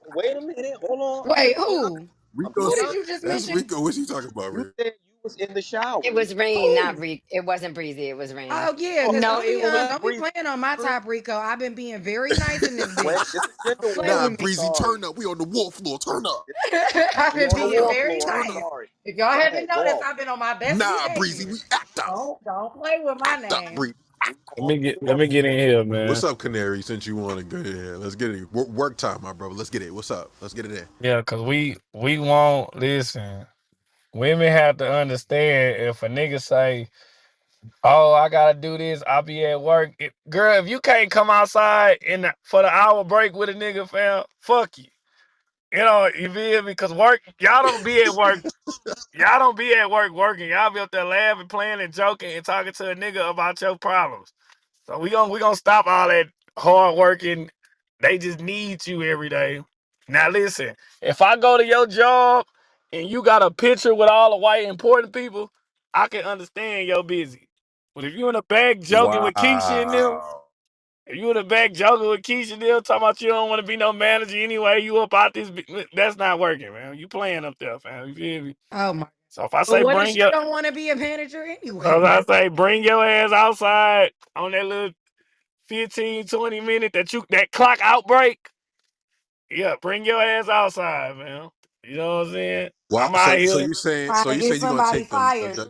S10: Wait a minute. Hold on.
S15: Wait, who?
S10: I'm
S2: Rico,
S15: Who
S10: telling
S15: did
S10: you.
S15: you just
S2: that's
S15: mention?
S2: Rico. What's he talking about,
S10: You
S2: Rico?
S10: said you was in the shower.
S16: It was rain, not
S15: Who?
S16: Re. It wasn't breezy. It was rain.
S15: Oh yeah,
S10: Oh,
S15: cause
S16: No,
S15: don't
S16: it
S15: be
S10: well,
S16: was.
S15: don't be
S10: Breezy,
S15: playing on my top, Rico. I've been being very nice in this
S10: when
S15: bitch.
S10: it's a gender
S15: Don't play
S10: war.
S2: Nah,
S15: with me.
S10: I'm
S2: Breezy,
S10: sorry.
S2: turn up. We on the war floor. Turn up.
S15: I've
S10: We
S15: been
S10: on the
S15: being
S10: war
S15: very
S10: floor. I'm
S2: Turn
S15: nice.
S2: up.
S10: sorry.
S15: If y'all
S10: Go
S15: haven't
S10: ahead. Go
S15: noticed,
S10: off.
S15: I've been on my best
S2: Nah, Breezy,
S15: behavior.
S2: we act up.
S15: Don't play with my
S2: Act up,
S15: name.
S2: Breezy.
S21: Let me get in here, man.
S2: What's up, Canary? Since you want to go ahead, let's get it. Work time, my brother. Let's get it. What's up? Let's get it in.
S21: Yeah, cause we won't listen. Women have to understand if a nigga say, "Oh, I gotta do this. I'll be at work." Girl, if you can't come outside for the hour break with a nigga, fam, fuck you. You know, you feel me? Cause work, y'all don't be at work. Y'all don't be at work working. Y'all be up there laughing, playing, and joking, and talking to a nigga about your problems. So we gonna stop all that hard working. They just need you every day. Now listen, if I go to your job and you got a picture with all the white important people, I can understand you're busy. But if you in the back joking with Keisha and them,
S2: Wow.
S21: if you in the back joking with Keisha and them, talking about you don't want to be no manager anyway, you up out this, that's not working, man. You playing up there, fam. You feel me?
S15: Oh my.
S21: So if I
S15: But
S21: say
S15: what if
S21: bring
S15: she
S21: your,
S15: don't want to be a manager
S21: if
S15: anyway?
S21: I say bring your ass outside on that little 15, 20 minute that clock outbreak, yeah, bring your ass outside, man. You know what I'm saying?
S2: Wow.
S21: I'm
S2: So
S21: out
S2: so
S21: here.
S2: you saying
S15: Trying
S2: so
S15: to
S2: you
S15: get
S2: saying you're gonna
S15: somebody
S2: take
S15: fired.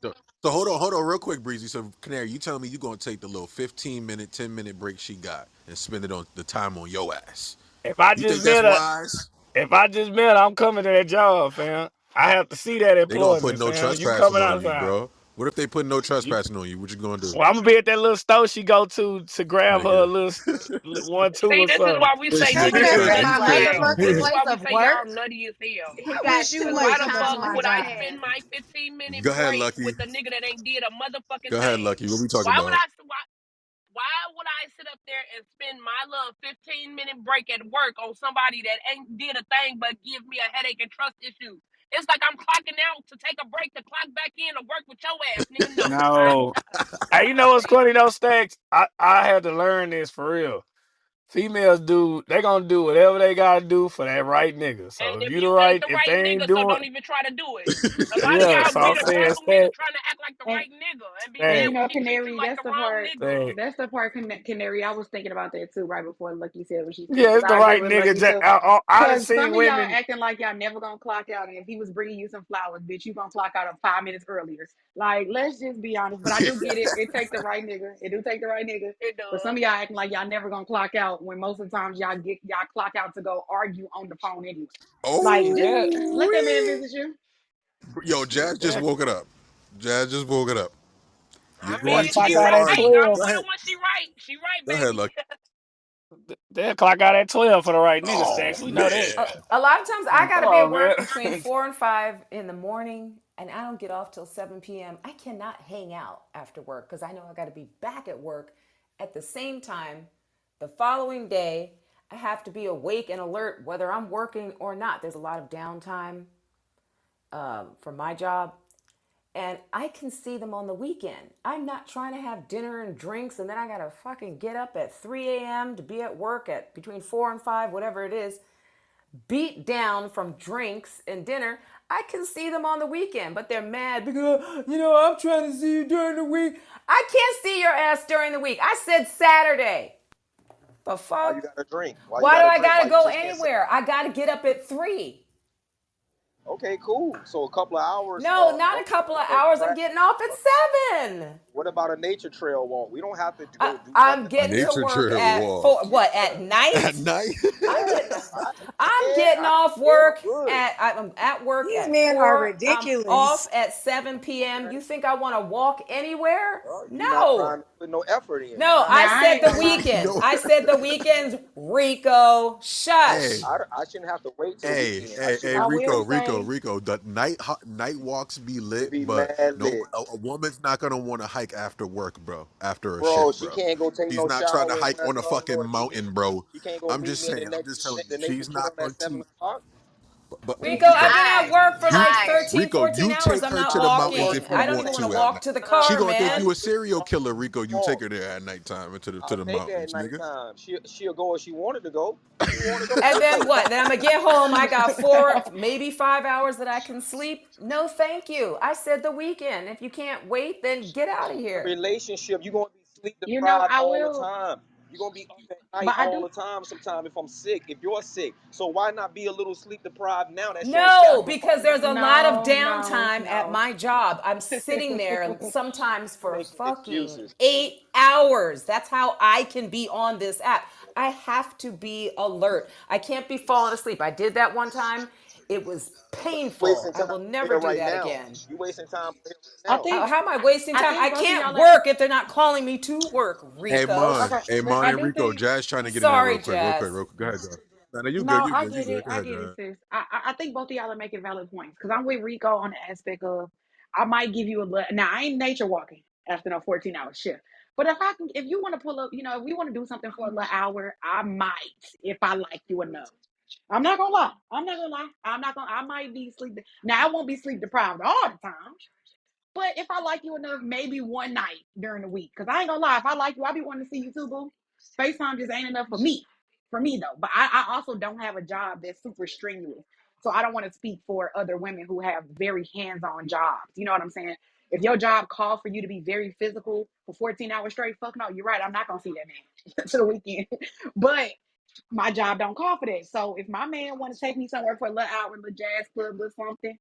S2: so hold on real quick, Breezy. So Canary, you telling me you're gonna take the little 15-minute, 10-minute break she got and spend it on the time on your ass.
S21: If I
S2: You
S21: just
S2: think that's
S21: met her,
S2: wise?
S21: if I just met her, I'm coming to that job, fam. I have to see that
S2: They gonna put
S21: employment,
S2: no
S21: fam. You
S2: trespassing
S21: coming
S2: on you,
S21: outside.
S2: bro. What if they put no
S21: You,
S2: trespassing on you? What you gonna do?
S21: well, I'm gonna be at that little store she go to grab her a
S2: Nigga.
S21: little 1, 2
S22: See,
S21: or
S22: this is
S21: something.
S22: why we
S2: This
S22: say
S15: Coming
S2: nigga
S22: niggas are
S15: to
S2: said
S22: red
S2: you
S15: my
S22: flags.
S2: crazy,
S22: This
S15: motherfucking
S22: is
S2: bro.
S22: why
S15: place
S22: we
S15: of
S22: say y'all
S15: work.
S22: nutty as hell.
S19: He
S15: I
S19: got
S15: wish you
S19: two
S22: Cause
S19: little
S22: why
S15: would
S22: the
S15: come to
S22: fuck
S19: towels
S15: my
S19: in
S22: would
S19: his
S22: I
S15: job.
S22: spend
S19: hand.
S22: my 15-minute
S2: Go ahead,
S22: break
S2: Lucky.
S22: with the nigga that ain't did a motherfucking
S2: Go ahead,
S22: thing?
S2: Lucky. What we talking
S22: Why would
S2: about?
S22: why would I sit up there and spend my little 15-minute break at work on somebody that ain't did a thing but give me a headache and trust issues? It's like I'm clocking out to take a break to clock back in to work with your ass, nigga. No,
S21: No. Hey, you know what's funny though, Stacks? I had to learn this for real. Females they gonna do whatever they gotta do for that right nigga.
S22: and
S21: So if
S22: if
S21: you the
S22: you ain't
S21: right,
S22: the
S21: if
S22: right
S21: they
S22: nigga,
S21: ain't
S22: so
S21: doing,
S22: don't even try to do it. A lot of
S21: yeah.
S22: y'all
S21: So
S22: be
S21: I'm
S22: the
S21: saying,
S22: troublemaker
S21: Stacks,
S22: trying to act like the
S15: And
S22: right nigga, and be
S1: And
S22: mad
S1: you
S21: Thanks.
S22: when
S1: know,
S22: he treat you
S1: Canary,
S22: like
S1: that's
S22: the
S1: the
S22: wrong
S1: part.
S22: nigga.
S21: thanks.
S1: That's the part, Canary. I was thinking about that too, right before Lucky said what she said,
S21: Yeah,
S1: because
S21: it's the
S1: I agree
S21: right
S1: with
S21: nigga.
S1: Lucky
S21: Just,
S1: too.
S21: I done
S1: Because
S21: seen
S1: some of y'all
S21: women.
S1: acting like y'all never gonna clock out, and if he was bringing you some flowers, bitch, you gonna clock out 5 minutes earlier. Like, let's just be honest. But I do get it. It take the right nigga. It do take the right nigga.
S22: It
S1: But some
S22: does.
S1: of y'all acting like y'all never gonna clock out when most of the times y'all clock out to go argue on the phone anyway. Like, just
S21: That
S1: let that man
S18: Oh,
S1: visit you.
S18: yo, Jazz just
S21: that
S18: woke it up. Jazz just woke it up. You're
S22: I
S18: going
S22: mean,
S18: to
S21: clock
S22: she
S18: get
S21: out
S22: right.
S21: at
S22: Hey,
S18: argued.
S22: girl,
S21: 12.
S18: Go
S22: put
S18: ahead.
S22: her when she right. She right,
S18: Go ahead,
S22: baby.
S18: Luck.
S21: They'll clock out at 12 for the right nigga
S18: Oh
S21: stacks. We know that.
S18: man.
S20: A lot of times I
S21: Come
S20: gotta be at
S21: on,
S20: work
S21: man.
S20: between 4 and 5 in the morning, and I don't get off till 7 p.m. I cannot hang out after work because I know I gotta be back at work at the same time the following day. I have to be awake and alert whether I'm working or not. There's a lot of downtime for my job, and I can see them on the weekend. I'm not trying to have dinner and drinks, and then I gotta fucking get up at 3 a.m. to be at work at between 4 and 5, whatever it is, beat down from drinks and dinner. I can see them on the weekend, but they're mad because, I'm trying to see you during the week. I can't see your ass during the week. I said Saturday. The
S10: Why you
S20: fuck?
S10: gotta drink? Why you
S20: Why do
S10: gotta
S20: I
S10: drink? Why
S20: gotta
S10: you
S20: go
S10: just can't say?
S20: anywhere? I gotta get up at 3.
S10: Okay, cool. So a couple of hours
S20: No, not
S10: of
S20: a couple of
S10: of
S20: hours. I'm
S10: crack.
S20: getting off at 7.
S10: What about a nature trail walk? We don't have to
S20: I,
S10: go do
S20: I'm
S10: nothing like
S20: getting
S10: that.
S20: to
S18: Nature
S20: work
S18: trail
S20: at
S18: walk
S20: 4.
S10: Yeah,
S20: What, at
S18: at
S20: night?
S18: night.
S20: I'm getting
S10: I,
S20: I'm
S10: yeah,
S20: getting off
S10: yeah,
S20: work
S10: good.
S20: at I'm at work
S19: These
S20: at
S19: men are
S20: 4. I'm off
S19: ridiculous.
S20: at 7 p.m.
S10: Okay.
S20: You think I want to walk anywhere?
S10: You're not trying
S20: No.
S10: to put no effort in. You're
S20: No,
S10: not
S1: Now
S20: I
S10: trying.
S1: I
S20: said
S1: ain't
S20: the
S1: gonna lie.
S20: weekends.
S18: No.
S20: I said the weekends, Rico.
S18: Hey,
S20: Shush.
S10: I shouldn't have to wait till the
S18: hey,
S10: weekend. I
S18: hey,
S10: shouldn't
S18: hey,
S10: have
S19: I
S10: to
S19: will
S18: Rico,
S10: wait.
S18: Rico,
S19: say,
S18: Rico. The night walks be
S10: It
S18: lit,
S10: be
S18: but
S10: mad
S18: no,
S10: lit.
S18: a woman's not gonna want to hike after work, bro. After a
S10: Bro,
S18: shift,
S10: she
S18: bro.
S10: can't go take
S18: She's
S10: no
S18: not trying to
S10: shower
S18: hike
S10: when I
S18: on a
S10: tell her
S18: fucking
S10: to meet me.
S18: mountain, bro.
S10: She can't go
S18: I'm
S10: meet
S18: just
S10: me in
S18: saying. I'm just telling you,
S10: the nature
S18: she's
S10: trail
S18: not
S10: at
S18: going to.
S10: 7 o'clock.
S18: But
S20: Rico,
S18: Rico,
S20: I've been at
S19: I,
S20: work for
S18: you,
S20: like
S19: I,
S20: 13,
S18: Rico,
S20: 14
S18: you
S20: hours.
S18: take
S20: I'm
S18: her
S20: not
S18: to the mountains
S20: walking.
S18: if you
S20: I don't
S18: want
S20: even want to
S18: to at
S20: walk
S18: night.
S20: to the
S18: She
S20: car,
S18: gonna think
S20: man.
S18: you a serial killer, Rico. You take
S10: Oh,
S18: her there at nighttime into the to
S10: I'll
S18: the
S10: take her at
S18: mountains, nigga.
S10: nighttime. She'll go if she wanted to go. She want to go.
S20: And
S10: She'll
S20: then
S10: go.
S20: what? Then I'm gonna get home. I got 4, maybe 5 hours that I can sleep. No, thank you. I said the weekend. If you can't wait, then get out of
S10: A
S20: here.
S10: relationship, you're gonna be sleep
S1: You know,
S10: deprived
S1: I
S10: all the
S1: will,
S10: time. You're gonna be up at night
S1: but I
S10: all
S1: do.
S10: the time. Sometime if I'm sick, if you're sick, so why not be a little sleep deprived now? That's your
S20: No, because
S10: sacrifice.
S20: there's a lot of
S1: No, no,
S20: downtime at
S1: no.
S20: my job. I'm sitting there sometimes
S10: You
S20: for
S10: making
S20: fucking
S10: excuses.
S20: 8 hours. That's how I can be on this app. I have to be alert. I can't be falling asleep. I did that one time. It was
S10: But you
S20: painful.
S10: wasting
S20: I
S10: time
S20: will
S10: over
S20: never
S10: here
S20: do
S10: right
S20: that
S10: now.
S20: again.
S10: You wasting time over here
S1: I
S10: right now.
S1: think,
S20: How am I wasting
S1: I
S20: time? I
S1: think both of
S20: can't
S1: y'all are
S20: work if they're not calling me to work, Rico.
S1: okay.
S18: Hey,
S1: But
S18: Mon
S1: I
S18: and
S1: do
S18: Rico,
S1: think.
S18: Jazz trying to get in there
S20: Sorry,
S18: real quick,
S20: Jazz.
S18: real quick. Go ahead, Jazz. No, you good,
S1: No,
S18: you
S1: I
S18: good, you
S1: get it.
S18: good. Go
S1: I
S18: ahead,
S1: get it,
S18: Jazz.
S1: sis. I think both of y'all are making valid points because I'm with Rico on the aspect of I might give you a little. Now I ain't nature walking after no 14-hour shift, but if you want to pull up, if we want to do something for a little hour, I might if I like you enough. I'm not gonna lie. I'm not gonna lie. I might be sleep. Now I won't be sleep deprived all the time. But if I like you enough, maybe one night during the week. Cause I ain't gonna lie, if I like you, I be wanting to see you too, boo. FaceTime just ain't enough for me. For me though. But I also don't have a job that's super strenuous. So I don't want to speak for other women who have very hands-on jobs. You know what I'm saying? If your job calls for you to be very physical for 14 hours straight, fuck no, you're right. I'm not gonna see that man to the weekend. But my job don't call for that. So if my man want to take me somewhere for a little hour, a little jazz club or something,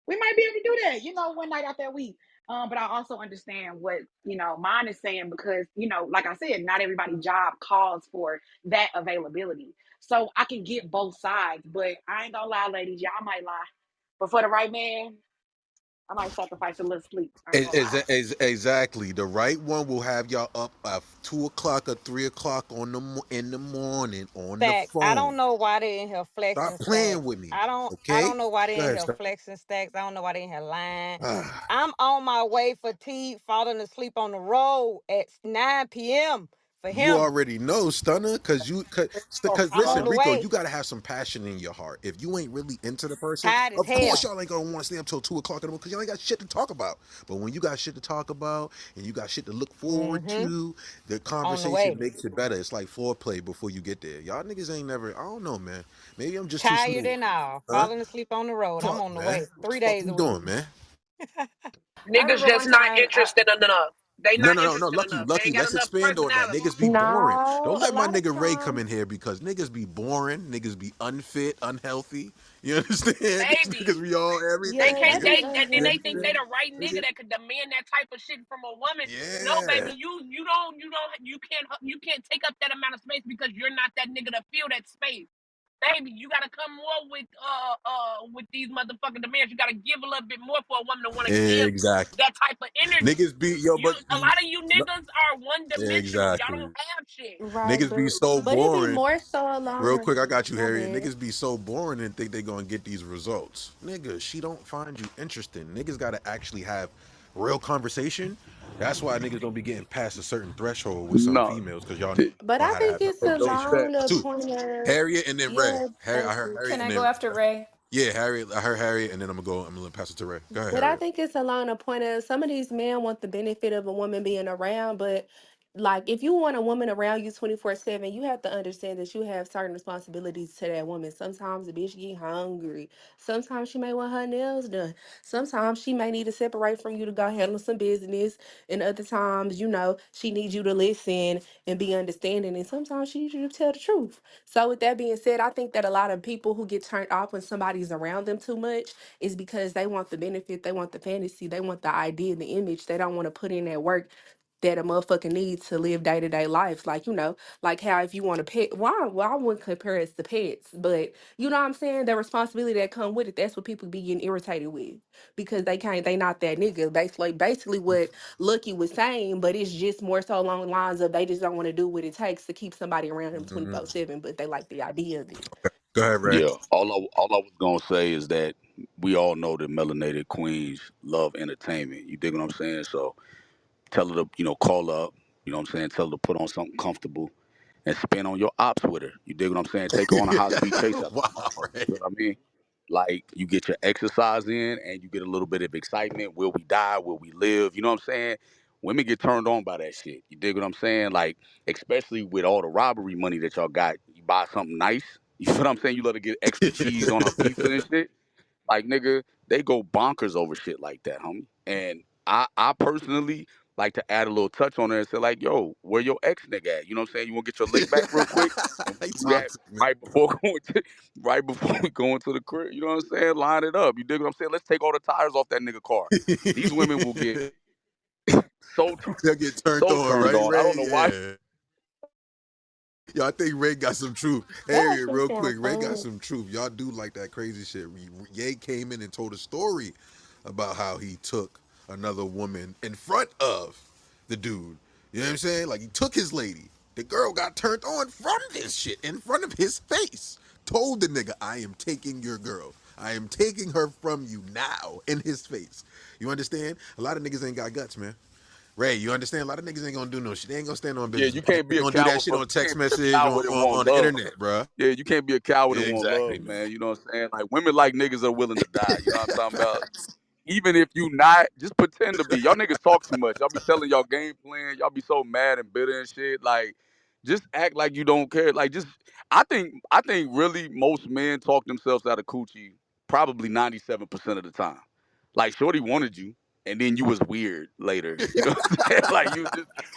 S1: we might be able to do that, one night out that week. But I also understand what, mine is saying because, like I said, not everybody's job calls for that availability. So I can get both sides, but I ain't gonna lie, ladies, y'all might lie. But for the right man, I might sacrifice a little sleep. I ain't gonna lie.
S18: Exactly. The right one will have y'all up at 2 o'clock or 3 o'clock in the morning on the
S12: Stacks. I don't
S18: phone.
S12: know why they in here
S18: Stop
S12: flexing
S18: playing
S12: stacks.
S18: with me,
S12: I
S18: okay?
S12: don't know why they
S18: Go
S12: in
S18: ahead,
S12: here
S18: stop.
S12: flexing stacks. I don't know why they in here lying.
S18: Ah,
S12: I'm on my way fatigued, falling asleep on the road at 9 p.m. for
S18: you
S12: him.
S18: already know, Stunner,
S10: Off
S18: because
S10: the
S12: I'm
S18: listen,
S12: on the
S10: time.
S18: Rico,
S12: way,
S18: you gotta have some passion in your heart. If you ain't really into the person,
S12: tired as
S18: of course
S12: hell.
S18: y'all ain't gonna want to stay up till 2 o'clock in the morning because y'all ain't got shit to talk about. But when you got shit to talk about and you got shit to look forward
S12: Mm-hmm.
S18: to, the
S12: On the
S18: conversation
S12: way.
S18: makes it better. It's like foreplay before you get there. Y'all niggas ain't never. I don't know, man. Maybe I'm just too
S12: Tired
S18: smooth,
S12: and all.
S18: huh?
S12: Falling asleep on the road. I'm
S18: Fuck,
S12: on the
S18: man.
S12: way.
S18: What the
S12: Three
S18: fuck
S12: days
S18: we
S12: a week.
S18: doing, man?
S19: I
S22: Niggas
S19: remember
S22: just
S19: one
S22: not
S19: time.
S22: interested enough. They
S18: No,
S22: not
S18: no, no, no,
S22: interested
S18: Lucky,
S22: enough. They
S18: Lucky.
S22: ain't got
S18: Let's
S22: enough
S18: expand on that.
S22: personality.
S18: Niggas be boring.
S3: No,
S18: Don't
S3: a
S18: let my
S3: lot of
S18: nigga Ray come in
S3: times.
S18: here because niggas be boring. Niggas be unfit, unhealthy. You understand? These
S22: Baby.
S18: niggas be all
S22: They
S18: everything,
S3: Yeah, they
S22: can't.
S18: nigga.
S3: be
S22: And then
S18: You
S22: they think they
S3: unhealthy.
S22: the right
S18: understand?
S22: nigga that could demand that type of shit from a woman. No,
S18: Yeah.
S22: baby, you can't take up that amount of space because you're not that nigga to fill that space. Baby, you gotta come more with these motherfucking demands. You gotta give a little bit more for a woman to want to give
S18: Exactly.
S22: that type of energy.
S18: Niggas be yo, but
S22: A lot of you niggas are one dimensional. Y'all
S18: exactly.
S22: don't have shit.
S3: Right,
S18: Niggas be so
S3: but it be
S18: boring.
S3: more so along
S18: Real
S3: the
S18: quick, I got you,
S3: my
S18: Harriet.
S3: bad.
S18: Niggas be so boring and think they gonna get these results. Nigga, she don't find you interesting. Niggas gotta actually have real conversation. That's why niggas don't be getting past a certain threshold with some
S8: No,
S18: females, because y'all
S8: t-
S3: But
S18: know
S3: I
S18: how to
S3: think
S18: have
S3: it's
S8: yo,
S18: conversation.
S3: along
S8: Stat,
S3: the
S18: Two,
S3: point of
S18: Harriet and then Ray.
S3: yeah,
S18: Harry, I
S3: thank
S18: heard
S3: you.
S18: Harriet
S19: Can I
S18: and
S19: go
S18: then
S19: after Ray?
S18: yeah, Harriet. I heard Harriet, and then I'm gonna pass it to Ray. Go ahead,
S3: But I
S18: Harriet.
S3: think it's along the point of some of these men want the benefit of a woman being around, but like if you want a woman around you 24/7, you have to understand that you have certain responsibilities to that woman. Sometimes the bitch get hungry. Sometimes she may want her nails done. Sometimes she may need to separate from you to go handle some business. And other times, she needs you to listen and be understanding. And sometimes she needs you to tell the truth. So with that being said, I think that a lot of people who get turned off when somebody's around them too much is because they want the benefit, they want the fantasy, they want the idea and the image. They don't want to put in that work that a motherfucker needs to live day to day life. Like, like how if you want a pet, well, I wouldn't compare it to pets, but you know what I'm saying? The responsibility that come with it, that's what people be getting irritated with because they not that nigga. Basically what Lucky was saying, but it's just more so along the lines of they just don't want to do what it takes to keep somebody around him
S18: Mhm.
S3: 24/7, but they like the idea of it.
S18: Go ahead, Ray.
S8: yeah. All I was gonna say is that we all know that melanated queens love entertainment. You dig what I'm saying? So tell her to, call up. You know what I'm saying? Tell her to put on something comfortable and spin on your ops with her. You dig what I'm saying? Take her on a high speed chase out this
S18: Wow,
S8: motherfucker.
S18: Ray.
S8: You know what I mean? Like you get your exercise in and you get a little bit of excitement. Will we die? Will we live? You know what I'm saying? Women get turned on by that shit. You dig what I'm saying? Like, especially with all the robbery money that y'all got, you buy something nice. You know what I'm saying? You let her get extra cheese on her pizza and shit. Like nigga, they go bonkers over shit like that, homie. And I personally like to add a little touch on there and say like, yo, where your ex nigga at? You know what I'm saying? You want to get your lick back real quick, and we
S18: He
S8: do that
S18: toxic, man.
S8: right before right before we go into the crib. You know what I'm saying? Line it up. You dig what I'm saying? Let's take all the tires off that nigga car. These women will get so
S18: They'll get turned
S8: so
S18: on,
S8: turned
S18: right,
S8: on. I
S18: Ray?
S8: don't know why.
S18: Yeah. Yo, I think Ray got some truth.
S3: That
S18: Harriet,
S3: actually
S18: real quick.
S3: sounds
S18: Ray got
S3: fun.
S18: some truth. Y'all do like that crazy shit. Ye came in and told a story about how he took another woman in front of the dude. You know what I'm saying? Like he took his lady. The girl got turned on from this shit in front of his face. Told the nigga, I am taking your girl. I am taking her from you now in his face. You understand? A lot of niggas ain't got guts, man. Ray, you understand? A lot of niggas ain't gonna do no shit. They ain't gonna stand on
S8: Yeah,
S18: business.
S8: you
S18: They
S8: can't be
S18: ain't
S8: a
S18: gonna do that
S8: coward
S18: shit
S8: for
S18: on
S8: you
S18: text
S8: can't be a
S18: message,
S8: coward and want
S18: on the
S8: love.
S18: internet, bruh.
S8: Yeah, you can't be a coward and want
S18: Exactly,
S8: love,
S18: man.
S8: man. You know what I'm saying? Like women like niggas are willing to die. You know what I'm talking about? Even if you not, just pretend to be. Y'all niggas talk too much. Y'all be telling y'all game plan. Y'all be so mad and bitter and shit. Like, just act like you don't care. Like, I think really most men talk themselves out of coochie probably 97% of the time. Like, Shorty wanted you, and then you was weird later. You know what I'm saying? Like, you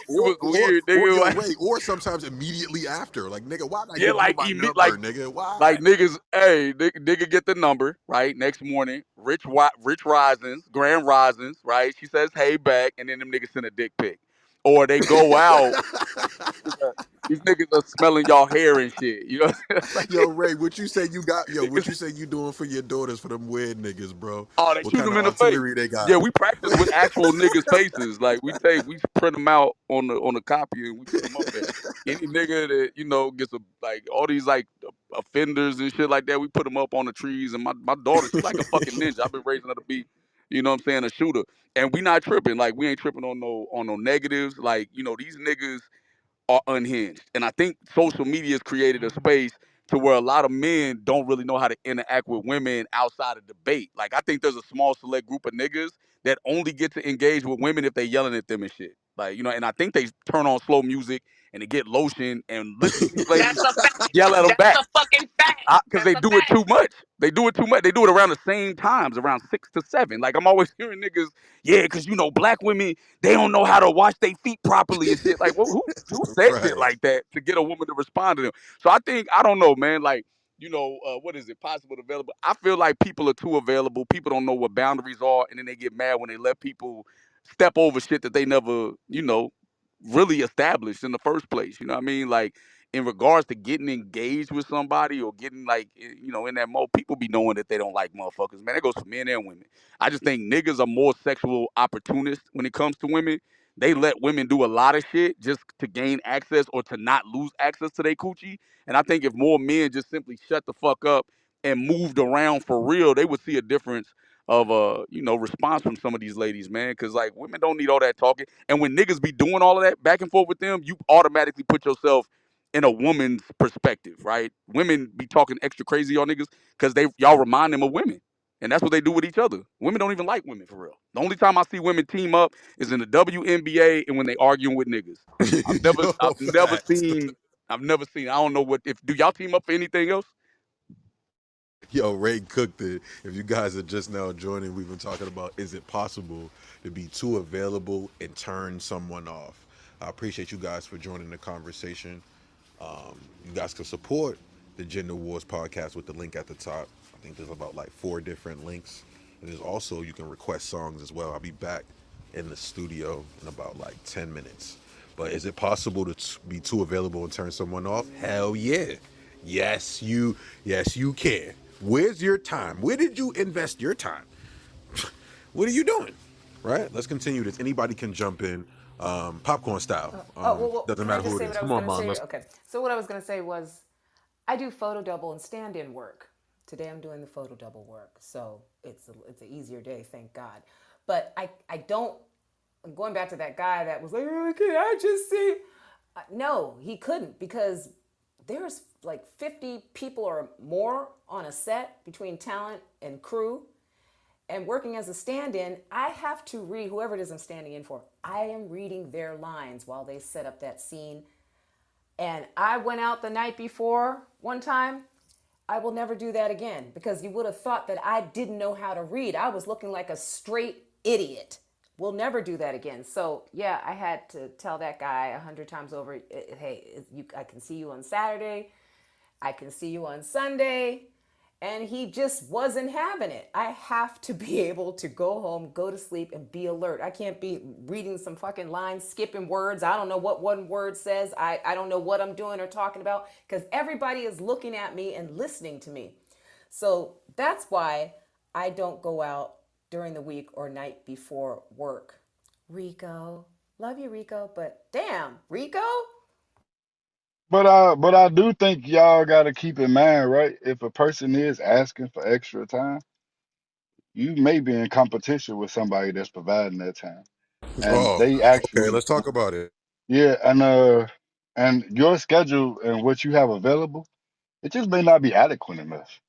S18: or
S8: was
S18: or
S8: weird,
S18: or
S8: nigga.
S18: yo,
S8: Like,
S18: Ray, or sometimes immediately after. Like, nigga, why'd I
S8: yeah,
S18: give you
S8: like
S18: my number, nigga?
S8: like
S18: Why?
S8: niggas, hey, nigga get the number, right? Next morning, Rich Risings, Grand Risings, right? She says, hey, back, and then them niggas send a dick pic. Or they go out, these niggas are smelling y'all hair and shit. You know what I'm saying?
S18: Yo,
S8: Like,
S18: Ray, what you say you got? Yo, what
S8: niggas,
S18: you say you doing for your daughters for them weird niggas, bro?
S8: oh, they
S18: What
S8: shoot
S18: kind
S8: them
S18: of
S8: in the face.
S18: artillery they got?
S8: Yeah, we practice with actual niggas' faces. Like we print them out on the copy and we put them up there. Any nigga that gets like all these like offenders and shit like that, we put them up on the trees. And my daughter, she like a fucking ninja. I've been raising her to be, what I'm saying, a shooter. And we not tripping. Like we ain't tripping on no negatives. Like these niggas are unhinged. And I think social media has created a space to where a lot of men don't really know how to interact with women outside of debate. Like I think there's a small select group of niggas that only get to engage with women if they yelling at them and shit. Like, and I think they turn on slow music and they get lotion and listen to these ladies
S22: That's a fact.
S8: yell at them
S22: That's
S8: back
S22: a fucking fact.
S8: because
S22: That's
S8: they
S22: a
S8: do it
S22: fact.
S8: too much. They do it too much. They do it around the same times, around 6 to 7. Like I'm always hearing niggas, yeah, because black women they don't know how to wash their feet properly and shit. Like, well, who said shit
S2: Right.
S8: like that to get a woman to respond to them? So I think I don't know, man. Like, what is it? Possible, available. I feel like people are too available. People don't know what boundaries are, and then they get mad when they let people step over shit that they never, really established in the first place. You know what I mean? Like in regards to getting engaged with somebody or getting like in that mode, people be knowing that they don't like motherfuckers. Man, that goes for men and women. I just think niggas are more sexual opportunists when it comes to women. They let women do a lot of shit just to gain access or to not lose access to their coochie. And I think if more men just simply shut the fuck up and moved around for real, they would see a difference of response from some of these ladies, man. Because like women don't need all that talking. And when niggas be doing all of that back and forth with them, you automatically put yourself in a woman's perspective, right? Women be talking extra crazy on niggas because y'all remind them of women. And that's what they do with each other. Women don't even like women for real. The only time I see women team up is in the WNBA and when they arguing with niggas. I've never
S2: Yo,
S8: I've never
S2: facts.
S8: seen I've never seen I don't know what if do y'all team up for anything else?
S18: Yo, Ray cooked it. If you guys are just now joining, we've been talking about is it possible to be too available and turn someone off? I appreciate you guys for joining the conversation. You guys can support the Gender Wars podcast with the link at the top. I think there's about like 4 different links. And there's also, you can request songs as well. I'll be back in the studio in about like 10 minutes. But is it possible to be too available and turn someone off? Hell yeah. Yes, you can. Where's your time? Where did you invest your time? What are you doing? Right? Let's continue this. Anybody can jump in, popcorn style. Doesn't
S20: Can I
S18: matter
S20: just
S18: who it
S20: say what
S18: is.
S20: I
S18: Come
S20: was
S18: on,
S20: going to
S18: mom.
S20: say?
S18: Let's.
S20: Okay. So what I was going to say was I do photo double and stand-in work. Today I'm doing the photo double work, so it's an easier day, thank God. But I don't. Going back to that guy that was like, oh, can I just see? No, he couldn't because there's like 50 people or more on a set between talent and crew. And working as a stand-in, I have to read whoever it is I'm standing in for. I am reading their lines while they set up that scene. And I went out the night before one time. I will never do that again because you would have thought that I didn't know how to read. I was looking like a straight idiot. We'll never do that again. So yeah, I had to tell that guy 100 times over, hey, I can see you on Saturday. I can see you on Sunday. And he just wasn't having it. I have to be able to go home, go to sleep, and be alert. I can't be reading some fucking lines, skipping words. I don't know what one word says. I don't know what I'm doing or talking about because everybody is looking at me and listening to me. So that's why I don't go out during the week or night before work. Rico, love you, Rico, but damn, Rico?
S5: But I do think y'all got to keep in mind, right? If a person is asking for extra time, you may be in competition with somebody that's providing that time, and
S18: Oh,
S5: they
S18: okay.
S5: actually,
S18: Let's talk about it.
S5: yeah, and your schedule and what you have available, it just may not be adequate enough,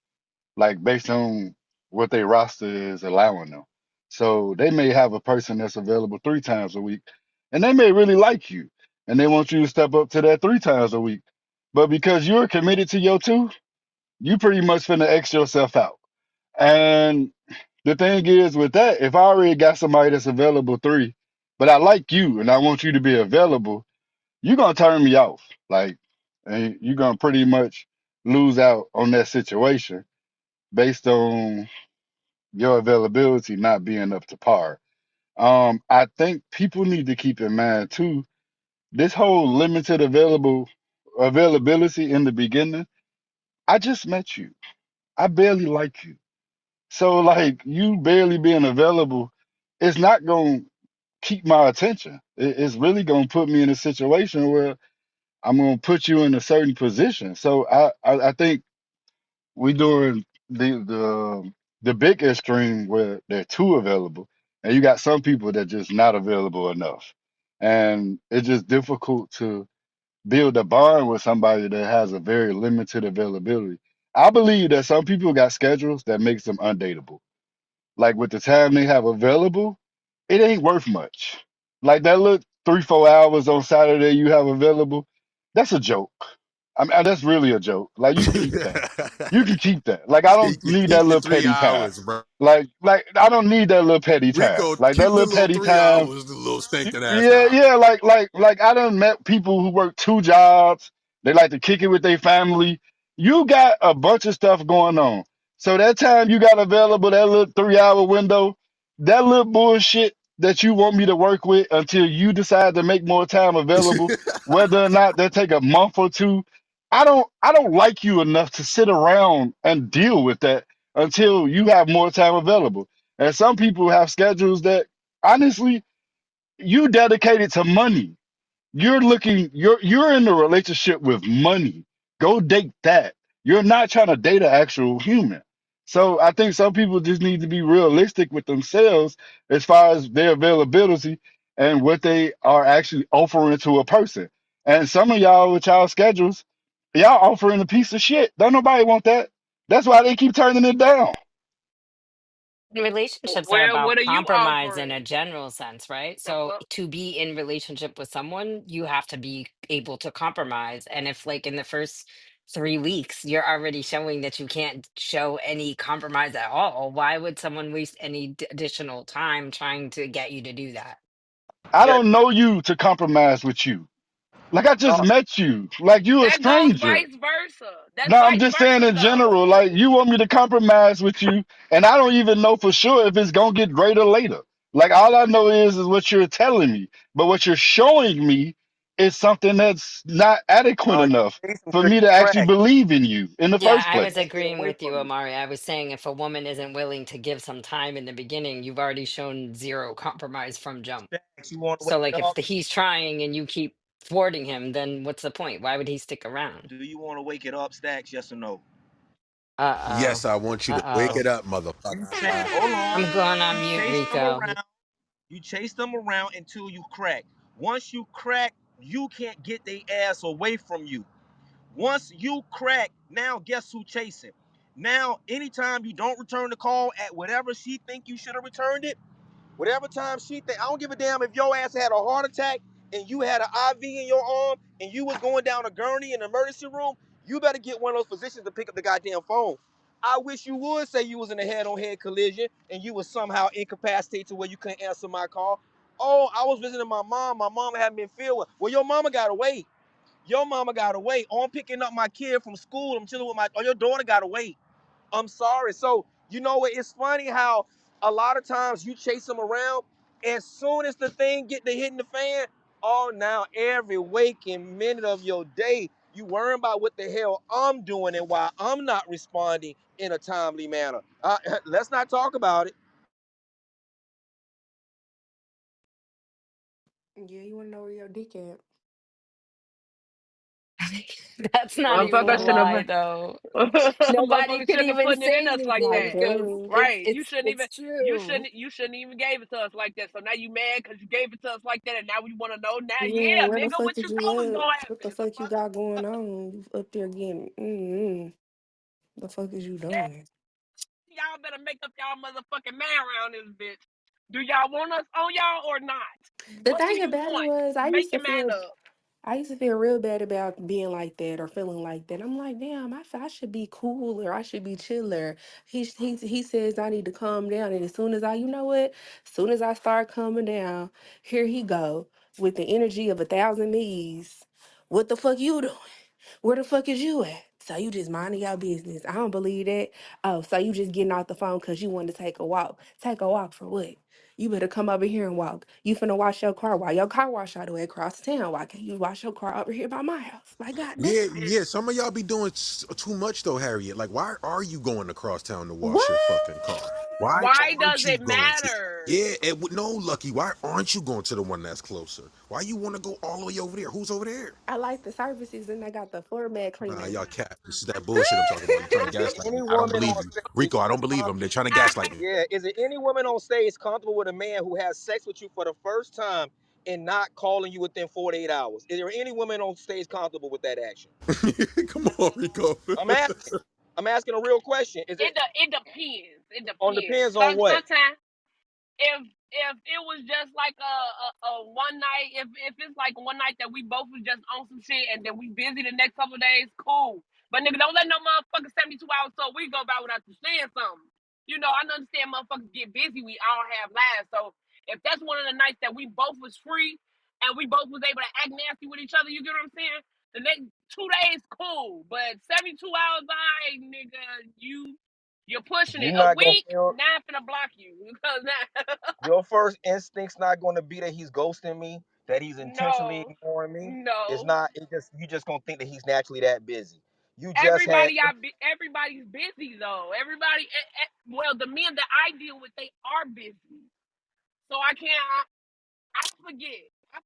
S5: like based on what their roster is allowing them. So they may have a person that's available 3 times a week, and they may really like you, and they want you to step up to that 3 times a week. But because you're committed to your two, you pretty much finna X yourself out. And the thing is with that, if I already got somebody that's available 3, but I like you and I want you to be available, you're gonna turn me off. Like, and you're gonna pretty much lose out on that situation based on your availability not being up to par. I think people need to keep in mind too, this whole limited availability in the beginning. I just met you. I barely like you. So like you barely being available, it's not gonna keep my attention. It's really gonna put me in a situation where I'm gonna put you in a certain position. So I think we doing the big extreme where they're too available, and you got some people that just not available enough, and it's just difficult to build a bond with somebody that has a very limited availability. I believe that some people got schedules that makes them undateable. Like with the time they have available, it ain't worth much. Like that look. 3 4 hours on Saturday you have available, that's a joke. I mean, that's really a joke. Like you can keep that. You can keep that. Like I don't need that
S18: Keep the
S5: little
S18: three
S5: petty time.
S18: hours, bro.
S5: Like I don't need that little petty time.
S18: Rico,
S5: Like that
S18: keep the
S5: little
S18: little
S5: petty
S18: three
S5: time.
S18: hours, the little stinking ass
S5: Yeah,
S18: time.
S5: yeah, like I done met people who work 2 jobs. They like to kick it with their family. You got a bunch of stuff going on. So that time you got available, that little 3 hour window, that little bullshit that you want me to work with until you decide to make more time available, whether or not that take a month or two. I don't like you enough to sit around and deal with that until you have more time available. And some people have schedules that honestly you dedicated to money. You're in a relationship with money. Go date that. You're not trying to date an actual human. So I think some people just need to be realistic with themselves as far as their availability and what they are actually offering to a person. And some of y'all with y'all schedules, y'all offering a piece of shit. Don't nobody want that. That's why they keep turning it down.
S16: Relationships are
S22: Well,
S16: about
S22: what are you
S16: compromise in
S22: offering?
S16: a general sense, right?
S22: The
S16: So
S22: fuck?
S16: to be in relationship with someone, you have to be able to compromise. And if like in the first 3 weeks, you're already showing that you can't show any compromise at all, why would someone waste any additional time trying to get you to do that?
S5: I
S10: Yeah.
S5: don't know you to compromise with you. Like I just
S10: No,
S5: met you. Like you a
S22: That goes
S5: stranger.
S22: vice versa. That's
S5: No, I'm
S22: vice
S5: just saying
S22: versa
S5: in
S22: though.
S5: general, like you want me to compromise with you, and I don't even know for sure if it's gonna get greater later. Like all I know is what you're telling me, but what you're showing me is something that's not adequate
S10: no, you
S5: enough
S10: chase them
S5: for
S10: till
S5: me
S10: you
S5: to actually
S10: crack.
S5: believe in you in the
S16: Yeah,
S5: first
S16: I was
S5: place.
S10: Can't get
S16: agreeing
S10: away
S16: with you,
S10: from you.
S16: Amari. I was saying if a woman isn't willing to give some time in the beginning, you've already shown zero compromise from jump.
S6: Stacks, you want to wake
S16: So like
S6: it
S16: if
S6: up?
S16: he's trying and you keep thwarting him, then what's the point? Why would he stick around?
S6: Do you want to wake it up, Stacks? Yes or no?
S16: Uh-oh.
S18: Yes, I want you to wake
S16: Uh-oh.
S18: it up,
S6: You chase.
S18: motherfucker.
S6: Hold on.
S16: I'm going on
S6: You
S16: mute,
S6: chase them
S16: Rico.
S6: around. You chase them around until you crack. Once you crack, you can't get their ass away from you. Once you crack, now guess who chasing? Now, anytime you don't return the call at whatever she think you should have returned it, whatever time she think, I don't give a damn if your ass had a heart attack and you had an IV in your arm and you was going down a gurney in the emergency room, you better get one of those physicians to pick up the goddamn phone. I wish you would say you was in a head-on-head collision and you was somehow incapacitated to where you couldn't answer my call. Oh, I was visiting my mom. My mama hadn't been feeling well. Your mama got away. Your mama got away. Oh, I'm picking up my kid from school. I'm chilling with my. Oh, your daughter got away. I'm sorry. So, you know what? It's funny how a lot of times you chase them around. As soon as the thing get to hitting the fan, oh, now every waking minute of your day, you worrying about what the hell I'm doing and why I'm not responding in a timely manner. Let's not talk about it.
S3: Yeah, you wanna know where your dick at?
S16: That's not even
S22: Motherfucker
S16: a
S22: should
S16: lie,
S22: have
S16: though. Nobody
S22: motherfucker
S16: could
S22: shouldn't have
S16: even
S22: putting it in
S16: say
S22: us like
S3: Like,
S22: that.
S16: anything because
S3: dang.
S22: Right.
S16: it's true.
S22: You shouldn't even gave it to us like that. So now you mad because you gave it to us like that and now we wanna know now,
S3: Yeah,
S22: yeah,
S3: where the
S22: nigga,
S3: fuck
S22: what
S3: is
S22: you
S3: you
S22: thought was
S3: at?
S22: gonna
S3: What the
S22: happen? The
S3: fuck you
S22: fuck?
S3: got going on? You up there getting, the fuck is you doing?
S22: Y'all better make up y'all motherfucking mind around this bitch. Do y'all want us on y'all or not?
S3: The
S22: What do
S3: thing
S22: you
S3: about it
S22: want?
S3: was,
S22: Make your mind up.
S3: I used to feel real bad about being like that or feeling like that. I'm like, damn, I should be cooler. I should be chiller. He says I need to calm down, and as soon as I, you know what? As soon as I start calming down, here he go with the energy of 1,000 me's. What the fuck you doing? Where the fuck is you at? So you just minding your business. I don't believe that. Oh, so you just getting off the phone because you want to take a walk. Take a walk for what? You better come over here and walk. You finna wash your car while your car wash all the way across town. Why can't you wash your car over here by my house? Like, goddamn.
S18: Yeah, yeah. Some of y'all be doing too much though, Harriet. Like, why are you going across town to wash your
S3: What?
S18: fucking car? Why
S22: Why does
S18: aren't you
S22: it
S18: going to?
S22: matter?
S18: Yeah, no, Lucky. Why aren't you going to the one that's closer? Why you want to go all the way over there? Who's over there?
S3: I like the services and I got the floor mat
S18: Nah,
S3: cleaner.
S18: y'all cap. This is that bullshit I'm talking about. You're trying to
S10: Is there
S18: gaslight
S10: any
S18: me. I don't
S10: woman
S18: believe
S10: on
S18: you,
S10: stage?
S18: Rico. I don't believe them. They're trying to gaslight me.
S10: Yeah, is there any woman on stage comfortable with a man who has sex with you for the first time and not calling you within 48 hours? Is there any woman on stage comfortable with that action?
S18: Come on, Rico.
S10: I'm asking. I'm asking a real question. Is it
S22: It depends. It
S10: on
S22: depends.
S10: depends on what?
S22: Sometimes if if it was just like a one night, if it's like one night that we both was just on some shit and then we busy the next couple of days, cool. But nigga, don't let no motherfucker 72 hours so we go by without you saying something. You know, I understand motherfuckers get busy. We all have lives. So if that's one of the nights that we both was free and we both was able to act nasty with each other, you get what I'm saying? The next 2 days, cool. But 72 hours, I nigga, you're pushing it.
S10: You're
S22: A
S10: not gonna
S22: week,
S10: feel
S22: now I'm finna block you because now.
S10: your first instinct's not gonna be that he's ghosting me, that he's intentionally
S22: No,
S10: ignoring me. It's
S22: no.
S10: not. It just you just gonna think that he's naturally that busy. You just had
S22: Everybody's busy though. Well, the men that I deal with, they are busy. So I can't. I forget. I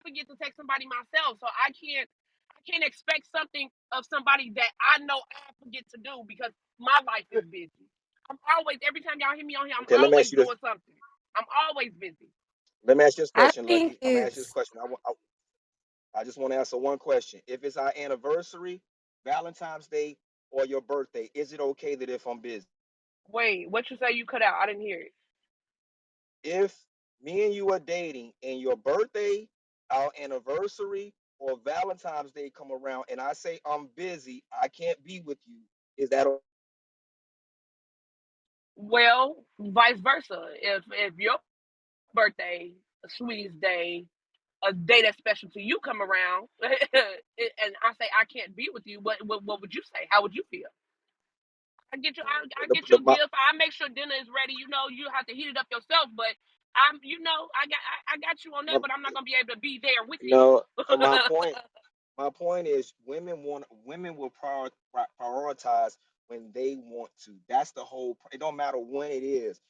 S22: forget to text somebody myself. So I can't. I can't expect something of somebody that I know I forget to do because my life is busy. I'm always every time y'all hear me on here, I'm
S10: okay. Let me
S22: always
S10: ask you this.
S22: doing something. I'm always busy.
S10: Let me ask you this
S15: I
S10: question,
S15: think
S10: Lucky. I'm gonna ask you this
S15: it's
S10: question. I just want to answer one question. If it's our anniversary, Valentine's Day, or your birthday, is it okay that if I'm busy?
S22: Wait, what you say? You cut out. I didn't hear it.
S10: If me and you are dating and your birthday, our anniversary, or Valentine's Day come around and I say I'm busy, I can't be with you, is that
S22: Well, vice versa. If your birthday, a sweetest day, a day that's special to you come around, and I say I can't be with you, what would you say? How would you feel? I get you a
S10: my,
S22: gift. I make sure dinner is ready. You know, you have to heat it up yourself, but I got you on
S10: my
S22: that, but I'm not gonna be able to be there with you.
S10: no? So my point is women will prioritize when they want to. That's the whole. It don't matter when it is.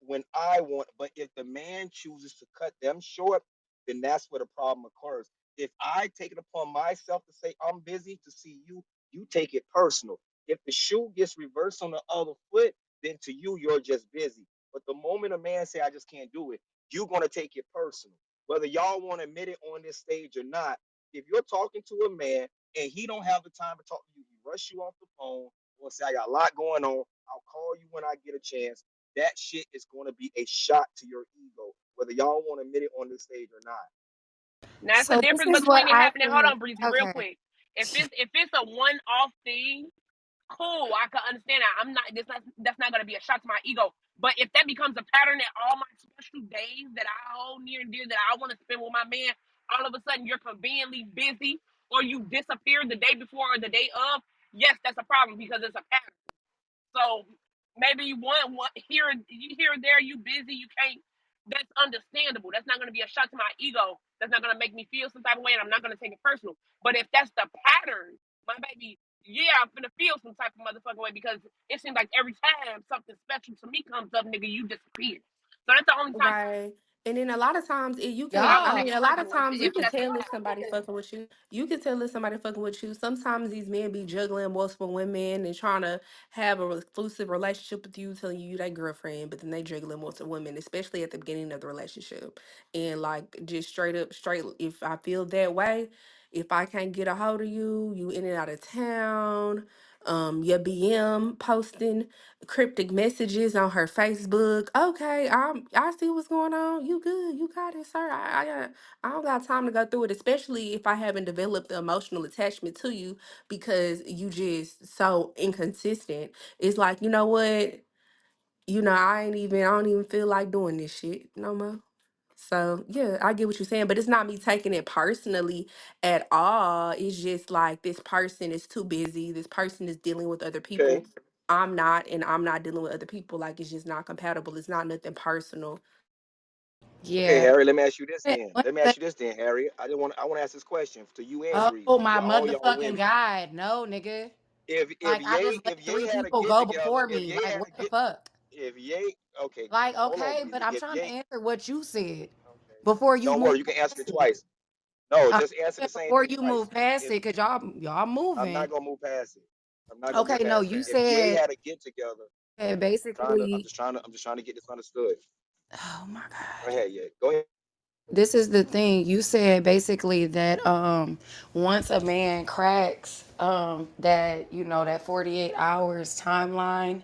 S10: When I want, but if the man chooses to cut them short, then that's where the problem occurs. If I take it upon myself to say I'm busy to see you, you take it personal. If the shoe gets reversed on the other foot, then to you you're just busy. But the moment a man say I just can't do it, you're gonna take it personal. Whether y'all want to admit it on this stage or not, if you're talking to a man and he don't have the time to talk to you, he rush you off the phone or say I got a lot going on. I'll call you when I get a chance. That shit is going to be a shot to your ego, whether y'all want to admit it on this stage or not.
S22: Now it's a
S15: so this
S22: difference
S15: is what
S22: between it
S15: I
S22: happening. Hold
S15: think.
S22: on, Breezy, real
S15: Okay.
S22: quick. If it's a one off thing, cool, I can understand that. I'm not that's not gonna be a shock to my ego. But if that becomes a pattern that all my special days that I hold near and dear that I want to spend with my man, all of a sudden you're conveniently busy or you disappear the day before or the day of, yes, that's a problem because it's a pattern. So maybe one here and there you busy, you can't. That's understandable. That's not going to be a shot to my ego. That's not going to make me feel some type of way, and I'm not going to take it personal. But if that's the pattern, my baby, yeah, I'm gonna feel some type of motherfucking way because it seems like every time something special to me comes up, nigga, you disappear. So that's the only time
S3: Right. And then a lot of times you can,
S22: I
S3: I
S15: Y'all.
S3: mean,
S22: get
S3: a lot of
S22: personal
S3: times you
S22: if
S3: can
S22: that's the
S3: tell if
S22: pattern.
S3: somebody fucking with you. You can tell if somebody fucking with you. Sometimes these men be juggling multiple women and trying to have a exclusive relationship with you, telling you their girlfriend, but then they juggling multiple women, especially at the beginning of the relationship. And like just straight up, straight, if I feel that way, if I can't get a hold of you, you in and out of town, your BM posting cryptic messages on her Facebook. Okay, I see what's going on. You good? You got it, sir. I don't got time to go through it, especially if I haven't developed the emotional attachment to you because you just so inconsistent. It's like, you know what? I don't even feel like doing this shit no more. So yeah, I get what you're saying, but it's not me taking it personally at all. It's just like this person is too busy. This person is dealing with other
S10: Okay.
S3: people. I'm not, and I'm not dealing with other people. Like it's just not compatible. It's not nothing personal.
S10: Okay,
S15: Yeah.
S10: Harry. Let me ask you this then.
S15: One
S10: Let me
S15: sec.
S10: ask you this then, Harry. I want to ask this question to you and
S15: Oh
S10: Breezy.
S15: my
S10: All y'all
S15: motherfucking
S10: women.
S15: God. No, nigga. Like I just
S10: If
S15: let
S10: Ye
S15: three
S10: had a
S15: people
S10: get
S15: go
S10: together,
S15: before me. Like what the fuck?
S10: if Ye okay,
S15: Like,
S10: hold on,
S15: okay, but
S10: Breezy.
S15: I'm
S10: If
S15: trying to
S10: Ye
S15: answer what you said
S10: okay,
S15: before you
S10: don't
S15: move
S10: worry, you can answer it
S15: past it.
S10: twice. No,
S15: I'm
S10: just answer the
S15: saying
S10: same
S15: before
S10: thing
S15: you
S10: twice.
S15: move past
S10: If
S15: it, cause y'all
S10: I'm
S15: moving.
S10: not gonna move past it. I'm not gonna
S15: Okay,
S10: move
S15: no,
S10: past it.
S15: you
S10: If Ye
S15: said
S10: had a get together,
S15: basically.
S10: I'm just trying to get this understood.
S15: Oh my
S10: Go
S15: God.
S10: ahead, yeah. Go ahead.
S15: This is the thing. You said basically that once a man cracks that, that 48 hours timeline,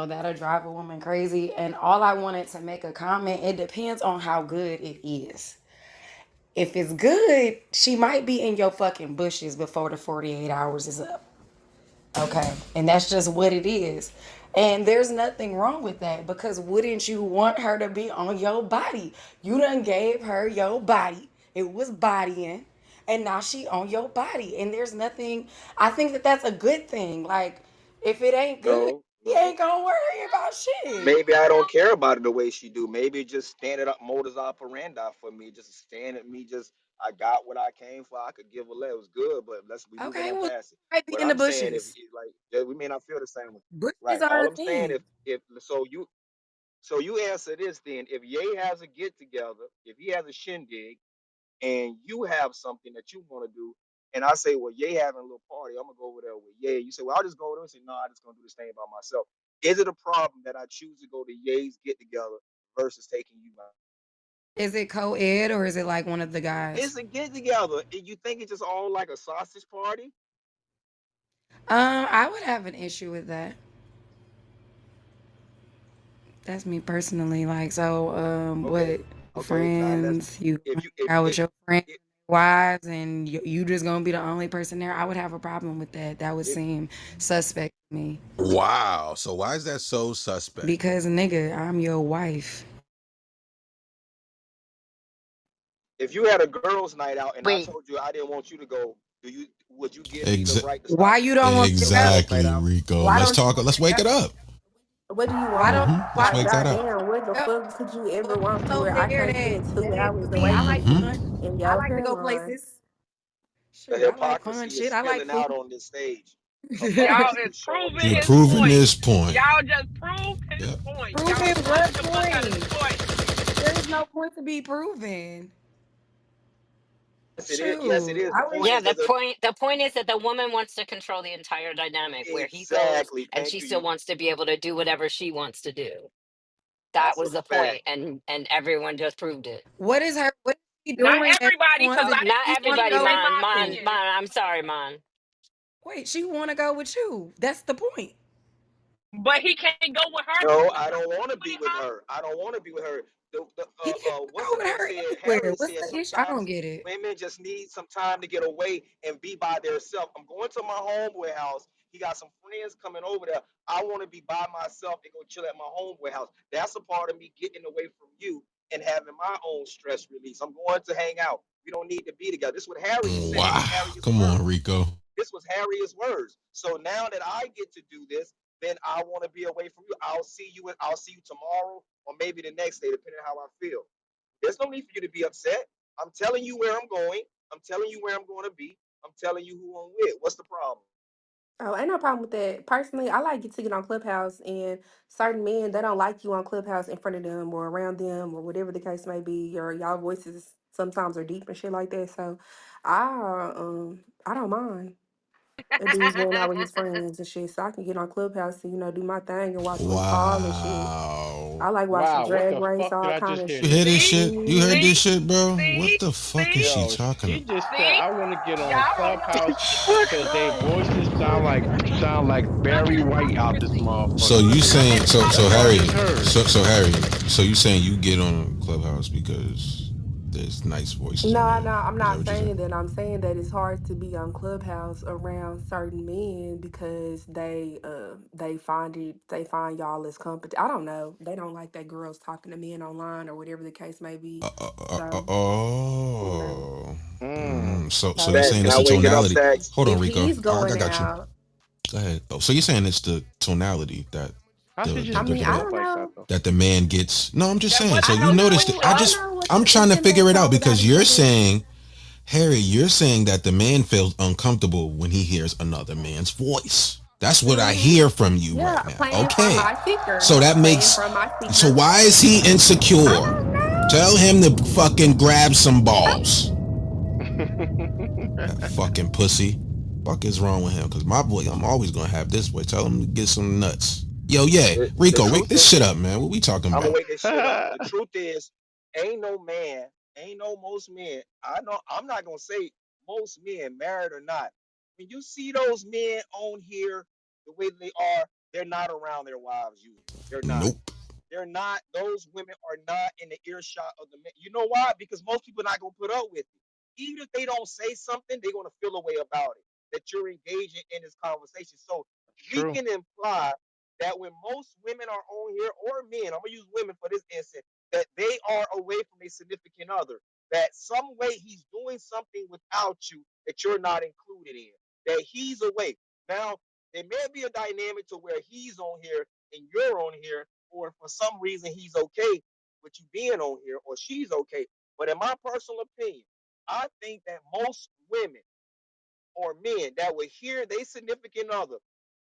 S15: That'll drive a woman crazy. And all I wanted to make a comment, it depends on how good it is. If it's good, she might be in your fucking bushes before the 48 hours is up. Okay. And that's just what it is. And there's nothing wrong with that because wouldn't you want her to be on your body? You done gave her your body. It was bodying. And now she on your body. And there's nothing, I think that that's a good thing. Like, if it ain't good,
S10: No,
S15: he
S10: no.
S15: ain't gonna worry about shit.
S10: Maybe I don't care about it the way she do. Maybe just standard up modus operandi for me. Just stand at me. Just I got what I came for. I could give a let. It was good, but we moving
S15: Okay,
S10: on
S15: well,
S10: past it.
S15: might be
S10: What
S15: in the
S10: I'm saying, if
S15: bushes.
S10: like yeah, we may not feel the same way,
S15: Bushes
S10: right?
S15: are
S10: All
S15: a
S10: I'm saying,
S15: thing.
S10: if so you answer this then. If Ye has a get together, if he has a shindig, and you have something that you want to do, and I say, well, Ye having a little party, I'm gonna go over there with Ye. You say, well, I'll just go over there and say, no, I'm just gonna do this thing by myself. Is it a problem that I choose to go to Ye's get together versus taking you out?
S15: Is it co-ed or is it like one of the guys?
S10: It's a get together. You think it's just all like a sausage party?
S15: I would have an issue with that. That's me personally. Like, so,
S10: Okay,
S15: what
S10: okay. Now let's
S15: friends you
S10: if
S15: hang
S10: you if
S15: out with
S10: it,
S15: your friends,
S10: it,
S15: wives, and you just gonna be the only person there? I would have a problem with that. That would
S10: it
S15: seem suspect to me.
S2: Wow. So why is that so suspect?
S15: Because nigga, I'm your wife.
S10: if you had a girls' night out and I
S16: Wait,
S10: told you I didn't want you to go, would you give me the
S2: Exa-
S10: right to stop
S15: Why
S10: you
S15: you
S10: from
S15: don't
S10: going
S15: want
S10: to
S15: me to
S10: your
S15: go?
S10: girls' night
S2: exactly,
S10: out?
S2: Rico.
S15: Why
S2: Let's
S15: don't you
S2: talk.
S15: want me
S2: Let's
S15: to
S2: wake
S15: go?
S2: it up.
S17: What do you
S15: Why
S17: want?
S15: don't
S2: Let's
S15: why
S17: Like,
S2: wake that up.
S17: goddamn, what the
S15: don't
S17: fuck could you ever
S15: go
S17: want to
S15: over
S17: where I
S15: there
S17: can't
S15: then?
S17: spend 2 hours
S15: Please.
S17: away
S15: I
S17: from
S15: like
S2: Hmm.
S17: you
S15: fun.
S17: in
S15: I
S17: your
S15: like to go
S17: hairline?
S15: places.
S10: The
S15: Shit, I like fun
S10: hypocrisy is
S15: shit. I like
S10: spilling
S15: food.
S10: out on this stage.
S22: Y'all
S10: Hypocrisy
S22: is
S10: is showing its
S22: proving
S2: You're
S22: his
S10: face.
S2: proving
S22: point.
S2: this point.
S22: Y'all just proved his
S2: Yep.
S22: point. Y'all
S15: Proving
S22: proved
S15: what
S22: the fuck out his
S15: point?
S22: point.
S15: There is no point to be proven.
S10: Yes, it is. Yes, it
S15: Shoot,
S10: is. The
S15: I was
S10: point
S16: yeah,
S10: is there's a
S16: the point is that the woman wants to control the entire dynamic where he goes
S10: exactly.
S16: and
S10: Thank
S16: she
S10: you.
S16: still
S10: You.
S16: wants to be able to do whatever she wants to do. That
S10: That's a
S16: was the
S10: fact.
S16: point, and everyone just proved it.
S15: what is he
S22: Not
S15: doing that she
S22: everybody,
S15: wants
S22: because
S15: to
S22: I
S15: do?
S22: didn't
S16: Not
S15: She
S22: get to
S15: want to
S16: everybody,
S22: even
S15: go
S22: say
S15: with
S16: man,
S22: my
S16: man,
S22: opinion.
S16: man. I'm sorry, man.
S15: wait, she want to go with you. That's the point.
S22: But he can't go with her
S10: No,
S22: with
S10: I don't want to be
S22: somebody,
S10: with her. I don't want to be with her.
S15: He can
S10: What's
S15: go
S10: the
S15: with
S10: name
S15: her
S10: said?
S15: anywhere.
S10: Harriet
S15: What's
S10: said
S15: the issue? I don't
S10: sometimes
S15: get it.
S10: women just need some time to get away and be by themselves. I'm going to my homeboy house. He got some friends coming over there. I want to be by myself and go chill at my homeboy house. That's a part of me getting away from you and having my own stress release. I'm going to hang out. We don't need to be together. This is what Harriet said. This was
S2: Wow.
S10: Harriet's
S2: Come on,
S10: words.
S2: Rico.
S10: This was Harriet's words. So now that I get to do this, then I want to be away from you. I'll see you tomorrow or maybe the next day, depending on how I feel. There's no need for you to be upset. I'm telling you where I'm going. I'm telling you where I'm going to be. I'm telling you who I'm with. What's the problem?
S17: Oh, ain't no problem with that. Personally, I like to get on Clubhouse, and certain men they don't like you on Clubhouse in front of them or around them or whatever the case may be. Your y'all voices sometimes are deep and shit like that. So, I don't mind a dude going out with his friends and shit, so I can get on Clubhouse and do my thing and watch RuPaul and shit.
S2: Wow.
S17: I like watching
S4: Wow, what
S17: Drag
S4: the
S17: Race,
S4: fuck did
S17: all
S4: I
S17: kind
S4: just
S17: of
S4: hear
S2: You
S17: shit.
S2: hear
S4: just
S2: this
S4: now?
S22: See,
S2: shit? You heard
S22: see,
S2: this shit, bro? What
S22: see,
S2: the fuck is
S22: see,
S2: she
S4: Yo,
S2: talking
S4: she
S2: about?
S4: just said
S22: see.
S4: I want to get on
S22: Y'all don't know
S4: Clubhouse
S22: shit.
S4: because they
S17: Bro,
S4: voices sound like
S22: Look
S4: Barry
S22: at
S4: White out this
S22: hypocrisy.
S2: So
S4: motherfucker.
S2: you
S22: Look
S2: saying
S22: at
S2: so
S4: That's what I
S2: Harry
S4: just
S22: hypocrisy.
S4: heard.
S2: Harry, so you saying you get on Clubhouse because there's nice voices on
S17: no,
S2: there.
S17: no, I'm
S2: Is that
S17: not
S2: what you're saying?
S17: saying that. I'm saying that it's hard to be on Clubhouse around certain men because they find y'all as competent. I don't know. They don't like that girls talking to men online or whatever the case may be. So you know,
S2: Oh.
S4: Mm.
S2: So you're
S17: so
S10: Taz,
S2: saying
S10: can
S2: it's
S10: I
S2: the
S10: wake it up,
S2: tonality.
S10: Taz?
S2: Hold on,
S17: if
S2: Rico.
S17: he's
S2: I
S17: going
S2: got you.
S17: out,
S2: Go ahead. Oh, so you're saying it's the tonality that
S4: How
S2: the
S4: she
S2: the,
S17: I
S4: just
S2: the,
S4: switch
S17: mean,
S2: the,
S4: it
S17: I
S2: the
S4: up
S17: don't
S4: like that
S17: know.
S4: though?
S2: that the man gets. No, I'm just
S22: That
S2: saying. So
S22: wasn't
S17: I
S2: you
S22: no
S17: don't
S2: noticed it.
S17: know.
S22: switch
S17: I
S22: up.
S17: don't know what
S2: I'm
S17: the
S2: trying to
S17: women
S2: figure
S17: that
S2: it out
S17: talk without
S2: because
S17: each
S2: you're
S17: other.
S2: saying, Harry, you're saying that the man feels uncomfortable when he hears another man's voice. That's what I
S17: Hmm.
S2: hear from you
S17: Yeah,
S2: right now.
S17: playing from
S2: Okay.
S17: my speaker,
S2: So that
S17: playing
S2: makes.
S17: from my
S2: So
S17: speaker.
S2: why is he
S17: I
S2: insecure?
S17: don't
S2: Tell him to fucking grab some
S17: know.
S2: balls. That fucking pussy. Fuck is wrong with him? Cause my boy, I'm always gonna have this boy. Tell him to get some nuts. Yo, yeah,
S10: The
S2: Rico,
S10: truth
S2: wake this
S10: is,
S2: shit up, man. What we talking
S10: I'm gonna
S2: about?
S10: wake this shit up. The truth is, ain't no man, ain't no most men. I know I'm not gonna say most men, married or not. When you see those men on here the way they are, They're not around their wives usually. They're not.
S2: Nope.
S10: They're not. Those women are not in the earshot of the men. You know why? Because most people are not gonna put up with it. Even if they don't say something, they're gonna feel a way about it. That you're engaging in this conversation. So
S4: It's
S10: we
S4: true.
S10: can imply that when most women are on here, or men, I'm gonna use women for this instance, that they are away from a significant other. That some way he's doing something without you that you're not included in. That he's away. Now, there may be a dynamic to where he's on here and you're on here, or for some reason he's okay with you being on here, or she's okay. But in my personal opinion, I think that most women or men that would hear their significant other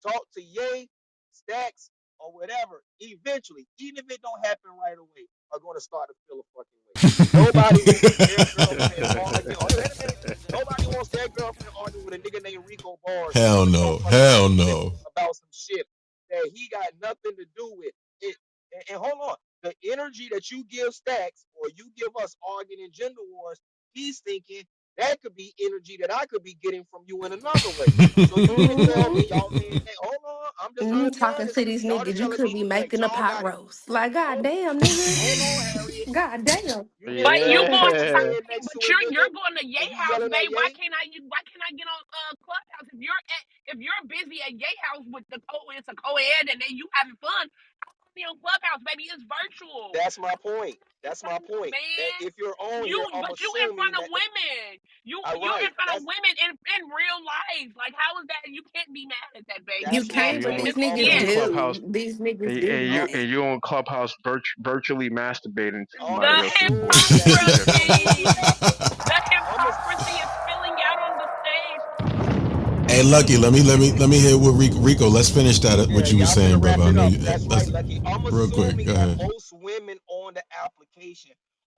S10: talk to Ye, Stacks, or whatever, eventually, even if it don't happen right away, are going to start to feel a fucking way. Nobody wants their girlfriend arguing. Oh, wait a minute. Nobody wants their girlfriend arguing with a nigga named Rico Bars
S2: Hell
S10: for some
S2: no.
S10: fucking
S2: Hell
S10: reason
S2: no.
S10: about some shit that he got nothing to do with. It, and hold on, the energy that you give Stacks or you give us arguing in gender wars, he's thinking that could be energy that I could be getting from you in another way. So you mean to tell me
S17: Mm-hmm.
S10: y'all men can't hold on? I'm just trying to be
S17: Talking
S10: honest.
S17: to these
S10: Y'all
S17: niggas,
S10: just
S17: you
S10: telling
S17: could
S10: me
S17: be
S10: that
S17: making a
S10: y'all
S17: pot
S10: got
S17: roast. Like,
S10: hold
S17: goddamn, nigga.
S10: hold on, Harriet.
S17: Goddamn.
S10: You
S22: But
S10: tell
S22: you
S10: me
S22: going
S10: that
S22: to
S10: you
S4: Yeah.
S10: stand
S22: okay,
S10: next
S22: but
S10: to a nigga
S22: you're going to Yay
S10: and you
S22: house,
S10: yelling at
S22: babe. Why
S10: Ye.
S22: can't I get on Clubhouse? If you're busy at Yay house with the it's a co-ed and then you having fun, I'll be on Clubhouse, baby. It's virtual.
S10: That's my point. That's my
S22: Come on,
S10: point. That
S22: man.
S10: if you're on
S22: You
S10: here, I'm
S22: but you in front
S10: assuming
S22: of
S10: that the
S22: women.
S10: all
S22: You
S10: right.
S22: in front of women in real life. Like how is that? You can't be mad at that, babe.
S17: You
S10: that's
S4: And
S10: my
S17: can't,
S4: you
S17: but
S4: on
S10: point.
S17: these
S10: I'm
S4: you
S17: niggas
S4: on
S10: assuming.
S4: Clubhouse
S17: do. These niggas
S4: and
S17: do.
S10: I'm
S4: you on Clubhouse virtually masturbating to
S10: I'm
S22: The
S4: somebody else's voice.
S10: assuming that
S4: Ain't
S10: if
S4: that
S10: you're
S4: something?
S10: on here,
S22: hypocrisy. The
S10: I'm a,
S22: hypocrisy is spilling out on the stage.
S2: Hey, Lucky, let me hear what Rico. Let's finish that.
S10: yeah,
S2: What you were
S10: yeah, I'm finna
S2: saying,
S10: wrap
S2: brother. I
S10: it
S2: know
S10: up.
S2: you.
S10: That's right,
S2: Let's
S10: Lucky. I'm
S2: real quick.
S10: assuming
S2: Go
S10: that
S2: ahead.
S10: most women on the application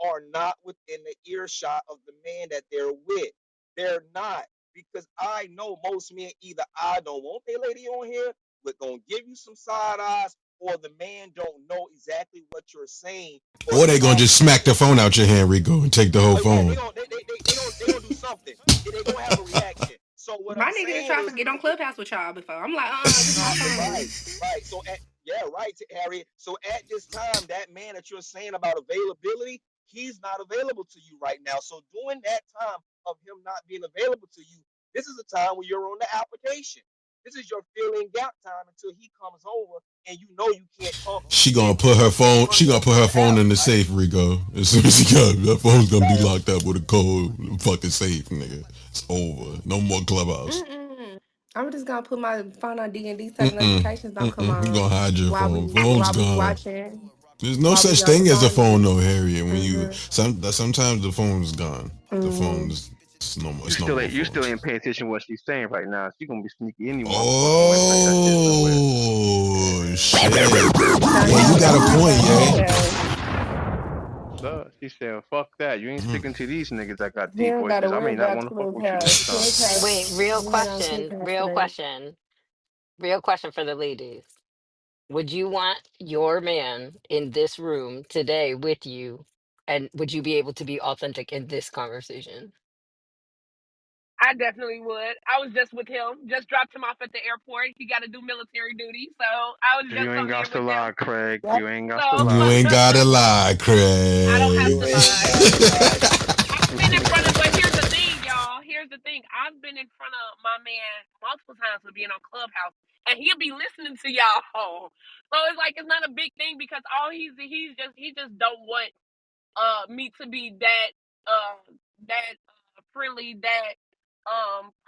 S10: are not within the earshot of the man that they're with. They're not, because I know most men either I don't want their lady on here, but gonna give you some side eyes, or the man don't know exactly what you're saying, or
S2: Or
S10: you're
S2: they gonna
S10: not
S2: just smack the
S10: saying
S2: phone
S10: it.
S2: out your hand, Rico, and take the whole
S10: Oh yeah, they
S2: phone.
S10: gonna they gonna do something. They gonna have a reaction. So what
S17: My
S10: I'm
S17: nigga done
S10: saying
S17: tried to
S10: is,
S17: get on
S10: if you're
S17: Clubhouse with y'all before. I'm like, give me my phone.
S10: right, right. So at yeah, right, Harriet. So at this time, that man that you're saying about availability, he's not available to you right now. So during that time of him not being available to you, this is a time when you're on the application. This is your filling gap time until he comes over, and you know you can't talk
S2: She
S10: and
S2: gonna put her phone.
S10: run
S2: She gonna put
S10: from
S2: her
S10: the
S2: phone
S10: app,
S2: in the
S10: right?
S2: safe, Rico. As soon as she got that phone's gonna be
S10: Right.
S2: locked up with a code. Fucking safe, nigga. It's over. No more clubhouse.
S17: Mm-mm. I'm just gonna put my phone on D&D so the
S2: Mm-mm.
S17: notifications don't come
S2: Mm-mm. You
S17: on
S2: gonna hide your phone. Phone's
S17: while we
S2: gone.
S17: watching,
S2: There's no
S17: while we
S2: such
S17: on the
S2: thing as a
S17: phone.
S2: phone, though, Harriet. When you
S17: Mm-hmm.
S2: sometimes the phone's gone. The
S17: Mm-hmm.
S2: phone's it's no more.
S4: You
S2: It's no
S4: still
S2: more
S4: ain't you still
S2: phones.
S4: ain't paying attention to what she's saying right now. She gonna be sneaky any motherfucking way. Put that shit somewhere.
S2: Oh
S4: Yeah.
S2: shit!
S17: So
S2: Yeah,
S17: he
S2: you
S17: don't
S2: got
S17: got
S2: a
S17: my
S2: point,
S17: phone
S2: yeah.
S17: either.
S4: Duh. She said, "Fuck that. You ain't sticking to these niggas that got
S17: He
S4: deep
S17: don't gotta
S4: voices. I
S17: worry
S4: may not
S17: about
S4: want to fuck with you next
S17: Clubhouse.
S4: time."
S16: Wait,
S17: Clubhouse.
S16: real
S17: We ain't on
S16: question,
S17: Clubhouse
S16: real
S17: today.
S16: question, real question for the ladies. Would you want your man in this room today with you? And would you be able to be authentic in this conversation?
S22: I definitely would. I was just with him. Just dropped him off at the airport. He got to do military duty, so I was
S4: You
S22: just
S4: ain't
S22: on
S4: got
S22: here
S4: to
S22: with him.
S4: lie, Craig.
S17: Yep.
S4: You ain't got
S22: So
S4: to
S2: You
S4: lie.
S2: ain't gotta lie,
S22: I don't have
S10: You
S22: to
S10: ain't
S22: lie.
S2: Craig.
S10: gotta lie.
S22: I've been in front of, but here's the thing, y'all. Here's the thing. I've been in front of my man multiple times for being on Clubhouse, and he'll be listening to y'all. So it's like it's not a big thing because all he just don't want me to be that friendly, that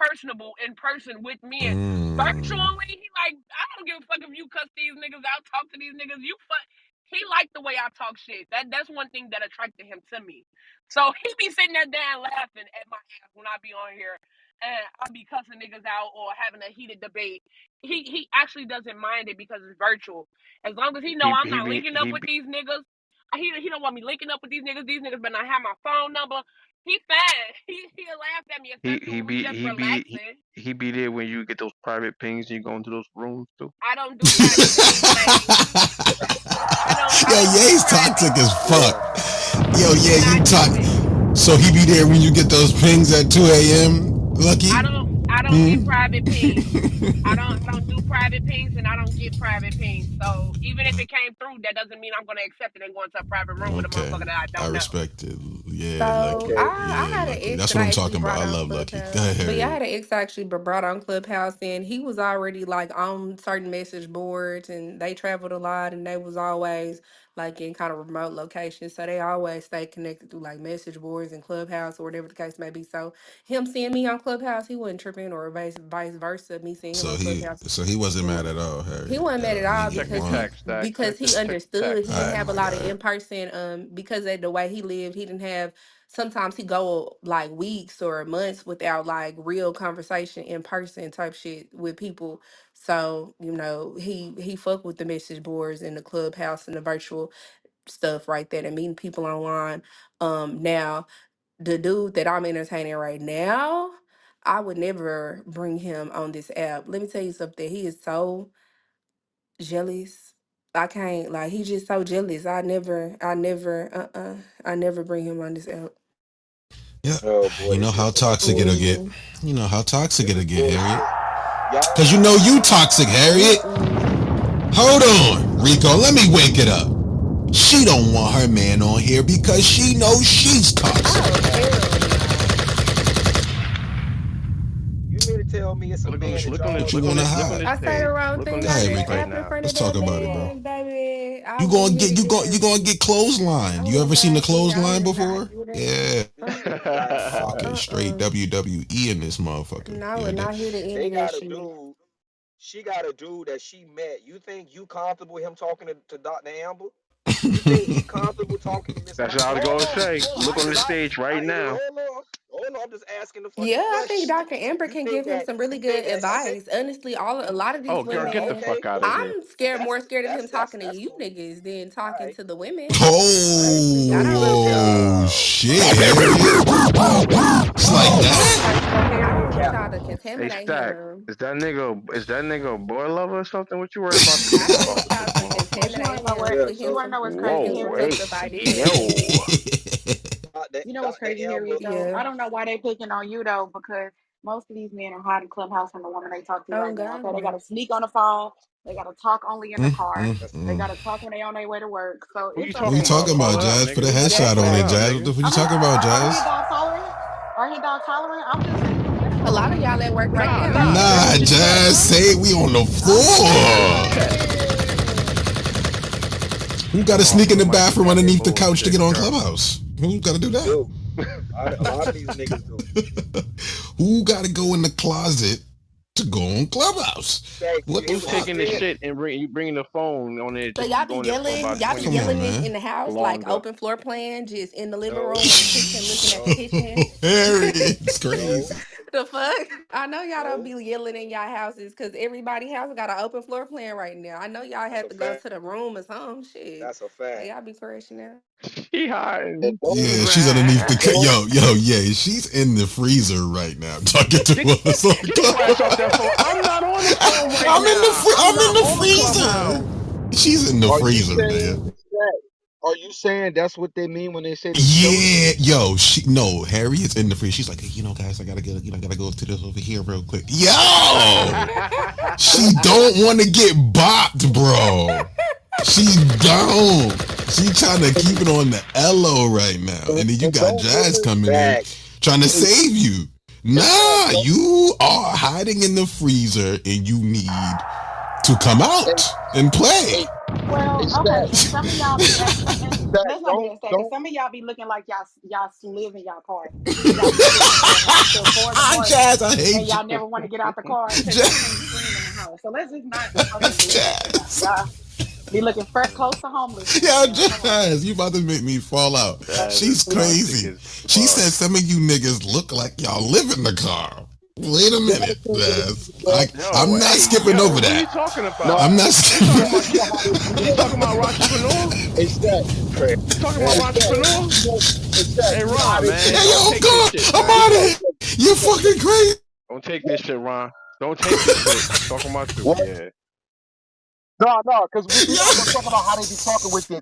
S22: personable in person with men.
S2: Mm.
S22: Virtually, he like I don't give a fuck if you cuss these niggas out, talk to these niggas. You fuck. He liked the way I talk shit. That's one thing that attracted him to me. So he be sitting there down laughing at my ass when I be on here and I be cussing niggas out or having a heated debate. He actually doesn't mind it because it's virtual. As long as he know
S4: He
S22: I'm
S4: he
S22: not
S4: be
S22: linking up
S4: he
S22: with
S4: be
S22: these niggas, he don't want me linking up with these niggas. These niggas better not have my phone number. He fine. He'll laugh at me,
S4: he
S22: especially
S4: he
S22: when we
S4: be
S22: just
S4: he be
S22: relaxing.
S4: he be there when you get those private pings and you go into those rooms too.
S22: I don't do private things, babe. I
S2: Yo,
S22: don't do
S2: Ye's toxic
S22: private.
S2: as fuck.
S10: Yeah.
S2: Yo,
S22: I do
S2: yeah, you
S22: not do
S2: talk.
S22: it.
S2: So he be there when you get those pings at 2 a.m. Lucky.
S22: I don't get private pings. I don't do private pings and I don't get private pings. So even if it came through, that doesn't mean I'm gonna accept it and go into a private room with a
S2: Okay,
S22: motherfucker that I
S2: I
S22: don't know.
S2: respect it. Yeah,
S17: So
S2: lucky.
S10: Okay.
S17: I
S2: Yeah,
S17: had an
S2: lucky.
S17: ex
S2: That's
S17: that
S2: what
S17: I
S2: I'm
S17: actually
S2: talking about.
S17: brought
S2: I
S17: on
S2: love lucky. Go
S17: Clubhouse.
S2: ahead,
S17: But yeah, I
S2: Harriet.
S17: had an ex actually brought on Clubhouse, and he was already like on certain message boards, and they traveled a lot, and they was always like in kind of remote locations, so they always stay connected through like message boards and Clubhouse or whatever the case may be. So him seeing me on Clubhouse, he wasn't tripping, or vice versa, me seeing him on Clubhouse.
S2: So he wasn't mad at
S17: Mm.
S2: all,
S17: He
S2: Harriet.
S17: wasn't mad at all
S4: Check your
S17: because
S2: Nigga
S17: he
S4: text, Stack.
S17: because he
S4: Check your
S17: understood
S4: text,
S17: he
S2: won.
S17: didn't
S2: Oh
S4: Stack.
S17: have a
S2: my
S17: lot of in
S2: god.
S17: person because of the way he lived. He didn't have sometimes he go like weeks or months without like real conversation in person type shit with people. So he fuck with the message boards and the Clubhouse and the virtual stuff right there and meeting people online. Now the dude that I'm entertaining right now, I would never bring him on this app. Let me tell you something. He is so jealous. I can't, like, he's just so jealous. I never bring him on this app.
S2: Yeah.
S10: Oh boy,
S2: You know
S10: this shit
S2: how
S10: finna
S2: toxic it'll get.
S17: Mm-mm.
S2: You know how toxic
S10: this
S2: it'll
S10: is
S2: get, Harriet.
S10: bullshit. Y'all
S2: Cause you know you toxic, Harriet.
S17: Mm-mm.
S2: Hold on, Rico. Let me wake it up. She don't want her man on here because she knows she's toxic.
S17: Oh, hell no.
S10: you mean to tell me it's a man that
S2: What
S10: y'all
S2: you wanna
S4: Look on
S2: hide?
S4: this
S17: I say the
S4: stage.
S17: wrong
S4: Look on
S17: thing
S2: Go
S4: this
S17: on
S2: ahead,
S17: this
S4: stage
S2: Rico.
S4: right
S17: app in
S4: now.
S17: front
S2: Let's
S17: of
S2: talk
S17: that
S2: about it, bro.
S17: man, baby. I
S2: You gonna
S17: wouldn't
S2: get
S17: hit
S2: you
S17: him.
S2: gonna get
S17: I
S2: clothesline. You
S17: would
S2: ever seen the
S17: not do I
S2: clothesline
S17: would not
S2: before?
S17: do that.
S2: Yeah.
S10: this
S17: Uh,
S10: shit diabolical.
S2: Fucking straight
S17: uh-uh.
S2: WWE in this motherfucker.
S17: No, I
S2: You
S17: would
S2: heard that?
S17: not hear the end
S10: They
S17: of that
S10: got a
S17: shit.
S10: dude. She got a dude that she met. You think you comfortable him talking to Dr. Amber? You think he comfortable talking to Miss
S4: That's what I was
S10: Hold
S4: going to
S10: on,
S4: say.
S10: hold on.
S4: Look on
S10: Cause
S4: the stage right now.
S10: hold on. I'm just asking the
S17: Yeah,
S10: fucking
S17: I think
S10: question.
S17: Dr. Amber
S10: You
S17: can
S10: think
S17: give him
S10: that?
S17: some really
S10: You think
S17: good
S10: that? Okay,
S17: advice. Honestly, a lot of these
S4: Oh, girl, get the
S17: women,
S4: fuck
S10: okay.
S4: out of
S10: Well,
S4: here.
S17: I'm scared
S10: that's
S17: more scared of him talking to
S10: that's
S17: you
S10: cool.
S17: niggas than
S10: All
S17: talking
S10: right,
S17: to the women.
S10: all right.
S17: Honestly, I don't.
S10: Look,
S2: Oh shit, Harriet. It's like
S10: hold
S17: I'm
S10: on.
S2: that?
S17: not so
S10: I
S17: I
S10: ain't
S17: don't want
S10: cap.
S17: y'all to
S4: Hey,
S17: contaminate
S4: Stack.
S17: him.
S4: Is that nigga a boy lover or something? What you worried about the
S17: I
S4: nigga
S17: don't want
S4: talking to
S17: y'all
S4: the
S17: to
S1: But you
S17: contaminate
S1: wanna know
S17: him,
S1: what?
S10: Yeah.
S17: put
S1: You
S17: him
S10: So
S1: wanna know what's
S17: some
S1: crazy,
S4: Whoa,
S1: Harriet?
S17: unprotective
S4: hey,
S17: ideas.
S4: yo.
S10: Dr.
S1: You know what's
S10: Dr.
S1: crazy,
S10: Amber.
S1: Harriet? Though I
S17: Yeah.
S1: don't know why they picking on you though, because most of these men are hiding clubhouse from the woman they talk to
S17: Oh
S1: right now. Okay, they
S17: God.
S1: got to sneak on the phone. They got to talk only in the
S2: Mm,
S1: car.
S2: mm,
S10: That's
S1: They
S2: mm.
S1: got to talk when they on their way to work. So
S4: Who you
S1: it's
S2: What you
S4: talking
S1: okay.
S4: about?
S2: talking
S4: Call
S2: about,
S4: her out,
S2: Jazz? Put a
S4: nigga.
S2: headshot
S4: Call
S2: on
S4: her
S2: it,
S4: out,
S17: Exactly.
S2: Jazz.
S4: nigga.
S2: What you
S1: I mean,
S2: talking about,
S1: are he
S2: Jazz?
S1: dog tolerant? Are he dog tolerant? I'm just saying. That's
S17: A lot of
S1: all.
S17: y'all at work right
S4: Nah,
S17: now.
S4: nah.
S17: He
S4: Say it
S2: Nah,
S4: in the
S17: is.
S4: chat.
S2: Jazz, say it. We on the
S1: I'm just
S4: Say it in the
S2: floor.
S4: chat.
S1: saying.
S2: Who got to
S4: Oh,
S2: sneak in
S4: girl,
S2: the
S4: Mike, you
S2: bathroom
S4: got that
S2: underneath the couch to get
S4: bullshit,
S2: on
S4: girl.
S2: Clubhouse? Who got to do
S10: we
S2: that?
S10: do. A lot of these niggas do.
S2: Who got to go in the closet to go on Clubhouse?
S10: Stack, you
S2: What the
S10: hear
S4: Who's
S10: what she
S2: fuck?
S4: taking this
S10: said?
S4: shit and bringing the phone on there
S17: So
S4: just to
S17: y'all be
S4: go in there for
S17: yelling,
S4: about
S17: y'all be
S4: 20
S2: Come on,
S17: yelling
S4: minutes
S17: it
S2: man.
S17: in the house, like
S4: longer?
S17: open floor plan, just in the living
S10: No,
S17: room or the kitchen, looking at the
S10: no,
S17: kitchen.
S2: Harry, it's
S10: no,
S2: crazy.
S17: The fuck? I know y'all don't
S10: no.
S17: be yelling in y'all houses because everybody house got an open floor plan right now. I know y'all
S10: That's
S17: have
S10: a
S17: to go
S10: fact.
S17: to the room or some shit.
S10: That's a
S17: So
S10: fact.
S17: y'all be crashing out.
S4: He
S5: And
S4: hiding.
S5: don't
S2: Yeah, she's underneath the
S5: don't
S2: yeah, she's in the freezer right now talking
S4: Get,
S2: to us on
S4: get your ass off
S2: Clubhouse.
S4: that phone. I'm not on the phone right
S2: I'm in the
S4: now. I'm
S2: I'm in
S4: not
S2: the
S4: on Clubhouse.
S2: freezer. She's in the
S5: are you
S2: freezer, man.
S5: saying that? Are you saying that's what they mean when they say the chosen?
S2: Yeah, yo, Harry is in the freezer. She's like, hey, guys, I gotta go to this over here real quick. Yo, she don't want to get bopped, bro. She don't. She trying to keep it on the LO right now. And then you
S5: And
S2: got
S5: don't
S2: Jazz
S5: women
S2: coming in
S10: Fact.
S2: trying to
S5: hey,
S2: save you.
S5: hey Stack,
S2: Nah, you are hiding in the freezer and you need to come
S5: hey,
S2: out and
S5: hey,
S2: play.
S5: hey
S1: Well,
S5: Stack,
S1: okay, and some of y'all be acting, and
S5: Stack,
S1: let's not do that, Stack, because
S5: don't
S1: some of y'all be looking like y'all live in y'all car, and y'all be sitting in Clubhouse till 4 in the morning,
S2: Jazz, I
S1: and
S2: hate
S1: y'all
S2: you.
S1: never want to get out the car because y'all can't
S2: Jazz,
S1: scream in the house. So let's just not fucking do that shit now.
S2: Jazz.
S1: Y'all be looking close to homelessness,
S2: Yo,
S1: man. Come on.
S2: Jazz, you about to make me fall out.
S4: That is
S2: She's
S4: toxic
S2: crazy.
S4: as
S2: She
S4: fuck.
S2: said some of you niggas look like y'all live in the car. Wait a
S5: y'all
S2: minute,
S5: can't get
S2: Jazz.
S5: into that.
S4: Yo,
S2: I'm not
S4: hey,
S2: skipping
S4: yo,
S2: over
S4: who you
S2: that.
S4: talking
S5: No,
S4: about?
S2: I'm not
S4: You talking
S2: skipping.
S4: about
S5: you know how they do
S4: you
S5: it.
S4: talking about entrepreneur?
S5: Hey Stack,
S10: Crazy.
S4: You talking
S10: Man.
S4: about
S5: hey Stack,
S4: entrepreneur?
S5: you know, hey Stack,
S4: Hey
S5: you know how
S4: Ron,
S5: they
S4: man,
S5: do
S2: Hey,
S5: it.
S4: don't
S2: yo,
S4: take this
S2: come
S4: shit,
S2: on. I'm
S5: Hey
S4: man.
S2: out of
S5: Stack,
S2: here. You fucking crazy.
S4: Don't take this shit, Ron. Don't take this shit. Talking about you,
S5: what?
S4: yeah.
S11: No, no, because we not gonna talk about how they be talking with their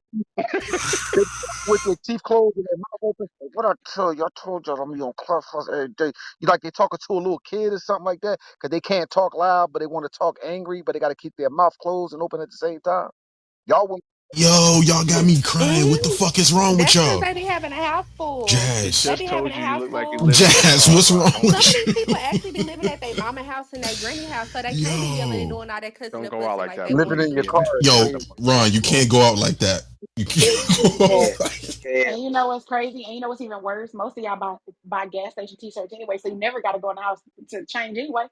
S11: they, with their teeth closed and their mouth open. What I tell you, I told y'all I'm be on Clubhouse every day. You like they talking to a little kid or something like that, because they can't talk loud, but they want to talk angry, but they got to keep their mouth closed and open at the same time. Y'all want
S2: Yo, y'all got me crying. What the
S17: Mm,
S2: fuck is wrong with
S17: that's because
S2: y'all?
S17: they be having a house full.
S4: He
S2: Jazz.
S17: They
S4: just
S17: be having
S4: told
S17: a
S4: you you
S17: house
S4: look like you
S17: full.
S4: living in a
S2: Jazz,
S4: car.
S2: what's
S4: Rock,
S2: wrong
S4: don't
S17: Some of
S2: with
S17: these
S2: you?
S17: people actually be living at their mama house and their granny house, so they can't be yelling and
S2: Yo.
S17: doing all that cussing
S4: don't
S17: and
S4: go out
S17: fussing
S4: like
S17: like
S4: that,
S17: they
S11: living
S17: want
S4: please.
S11: in your
S4: Yeah,
S11: car
S17: to.
S11: is
S2: Yo,
S11: crazy.
S2: Ron, you
S10: Well,
S2: can't go out like that. You
S10: you
S2: can't go
S10: can't.
S2: out like
S10: You can't.
S1: And you know what's crazy? And you know what's even worse? Most of y'all buy gas station t-shirts anyway, so you never got to go in the house to change anyway.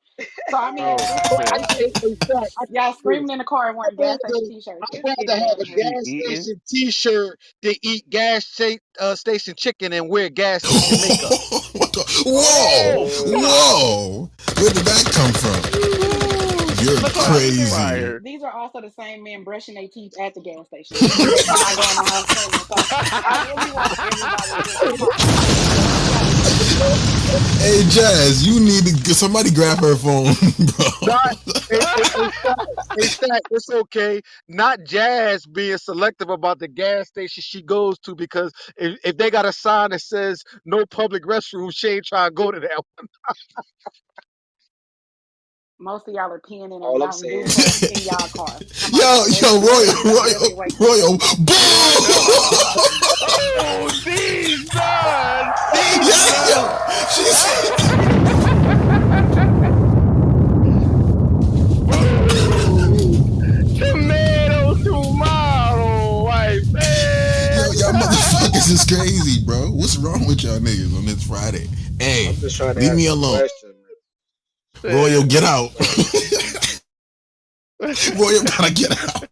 S1: So I mean, at
S4: Oh
S1: this point,
S11: I,
S1: it's
S4: shit.
S1: just
S11: in fact, I
S1: y'all
S11: tell you
S1: screaming in the car and
S11: I'd
S1: wearing gas station
S11: rather,
S1: t-shirts.
S11: I'd
S1: It's
S11: rather
S1: getting
S11: have a
S1: ridiculous.
S4: She
S11: gas
S4: eating.
S11: station T-shirt than eat station chicken and wear gas station makeup.
S2: What the- whoa,
S4: Oh fuck.
S2: whoa. Where did that come from?
S4: Ooh,
S2: You're
S1: Because
S4: shots
S2: crazy.
S4: fired.
S1: these are also the same men brushing their teeth at the gas station and not going in the house cleaning. So I really want everybody to just come on. Let's be honest here.
S2: Hey, Jazz, you need to get somebody grab her phone, bro.
S11: Not in fact, it's okay. Not Jazz being selective about the gas station she goes to, because if they got a sign that says no public restroom, she ain't trying to go to that.
S1: Most of y'all are peeing in a
S10: All I'm
S1: Mountain Dew
S10: saying,
S1: cup in y'all car. Come on
S2: Yo,
S1: now.
S2: yo,
S1: Let's
S2: Royal,
S1: just
S2: Royal,
S1: really wake the fuck
S2: Royal,
S1: up.
S4: Oh Jesus!
S2: yeah,
S4: Jesus!
S2: yo, she's,
S4: Ooh, tomato, tomato, white
S2: yo,
S4: man.
S2: y'all motherfuckers is crazy, bro. What's wrong with y'all niggas on this Friday? Hey,
S10: I'm just trying to
S2: leave me
S10: ask a
S2: alone.
S10: question.
S2: Royal,
S4: Shit.
S2: get out.
S10: So,
S2: Royal gotta get out.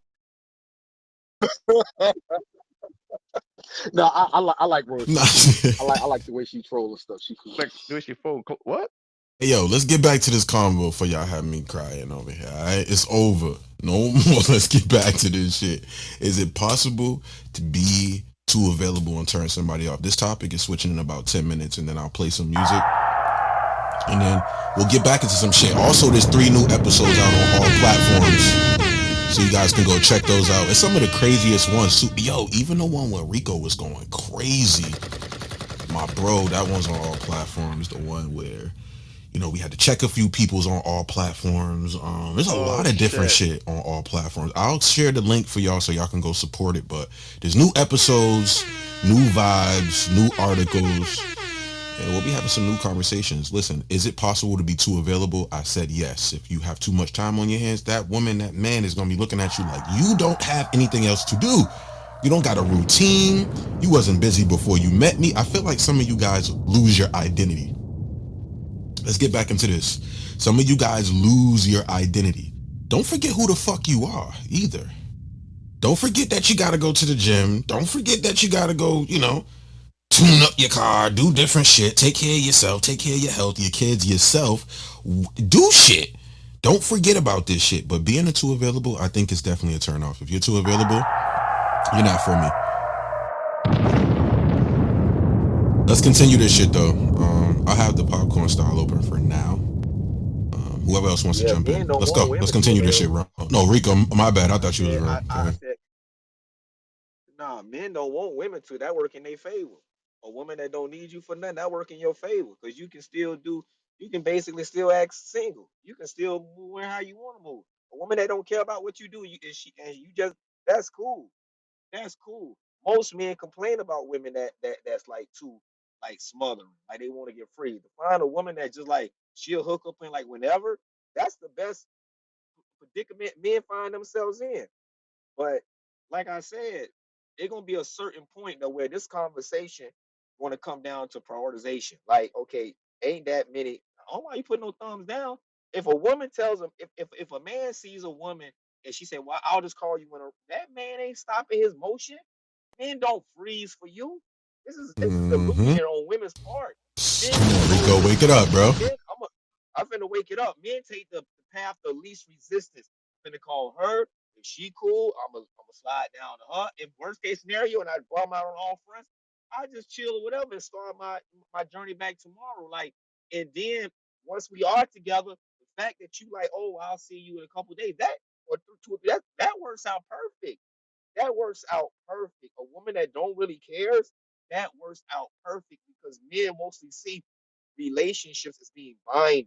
S11: No, I like Royal.
S2: Nah.
S11: She cool. I like the way she troll and stuff. She cool.
S4: Like, do your phone. What?
S2: Hey, yo, let's get back to this convo for y'all having me crying over here. All right, it's over. No more. Let's get back to this shit. Is it possible to be too available and turn somebody off? This topic is switching in about 10 minutes, and then I'll play some music, and then we'll get back into some shit. Also, there's 3 new episodes out on all platforms, so you guys can go check those out. It's some of the craziest ones. Yo, even the one where Rico was going crazy, my bro. That one's on all platforms. The one where we had to check a few people's on all platforms. There's a
S4: Oh
S2: lot of different
S4: shit.
S2: shit on all platforms. I'll share the link for y'all so y'all can go support it. But there's new episodes, new vibes, new articles, and we'll be having some new conversations. Listen, is it possible to be too available? I said yes. If you have too much time on your hands, that woman, that man is gonna be looking at you like you don't have anything else to do. You don't got a routine. You wasn't busy before you met me. I feel like some of you guys lose your identity. Let's get back into this. Some of you guys lose your identity. Don't forget who the fuck you are either. Don't forget that you gotta go to the gym. Don't forget that you gotta go, tune up your car, do different shit, take care of yourself, take care of your health, your kids, yourself. Do shit. Don't forget about this shit. But being a too available, I think is definitely a turn off. If you're too available, you're not for me. Let's continue this shit though. I'll have the popcorn style open for now. Whoever else wants to
S10: yeah,
S2: jump
S10: men
S2: in,
S10: don't
S2: let's go.
S10: want
S2: Let's
S10: women too
S2: continue this shit,
S10: available.
S2: bro. No, Rico, my bad. I
S10: I
S2: thought you was
S10: said,
S2: wrong. Go
S10: I
S2: ahead.
S10: said, nah, men don't want women to. That work in their favor. A woman that don't need you for nothing, that work in your favor, because you can still do. You can basically still act single. You can still move how you want to move. A woman that don't care about what you do, and you just that's cool. That's cool. Most men complain about women that's like too like smothering, like they want to get free. To find a woman that just like she'll hook up in like whenever, that's the best predicament men find themselves in. But like I said, it's gonna be a certain point though where this conversation gonna come down to prioritization. Like, okay, ain't that many? Oh, why you putting no thumbs down? If a woman tells him, if a man sees a woman and she said, "Well, I'll just call you when that man ain't stopping his motion." Men don't freeze for you. This is
S2: Mm-hmm.
S10: delusion on women's part. Men
S2: Come on,
S10: go
S2: Rico, wake it up, bro.
S10: men. I'm finna wake it up. Men take the path of least resistance. I'm finna call her. If she cool, I'm gonna slide down to her. If worst case scenario, and I bum out on all fronts, I just chill or whatever and start my journey back tomorrow. Like, and then once we are together, the fact that you like, oh, I'll see you in a couple days. or two or three. That works out perfect. That works out perfect. A woman that don't really cares, that works out perfect because men mostly see relationships as being binding,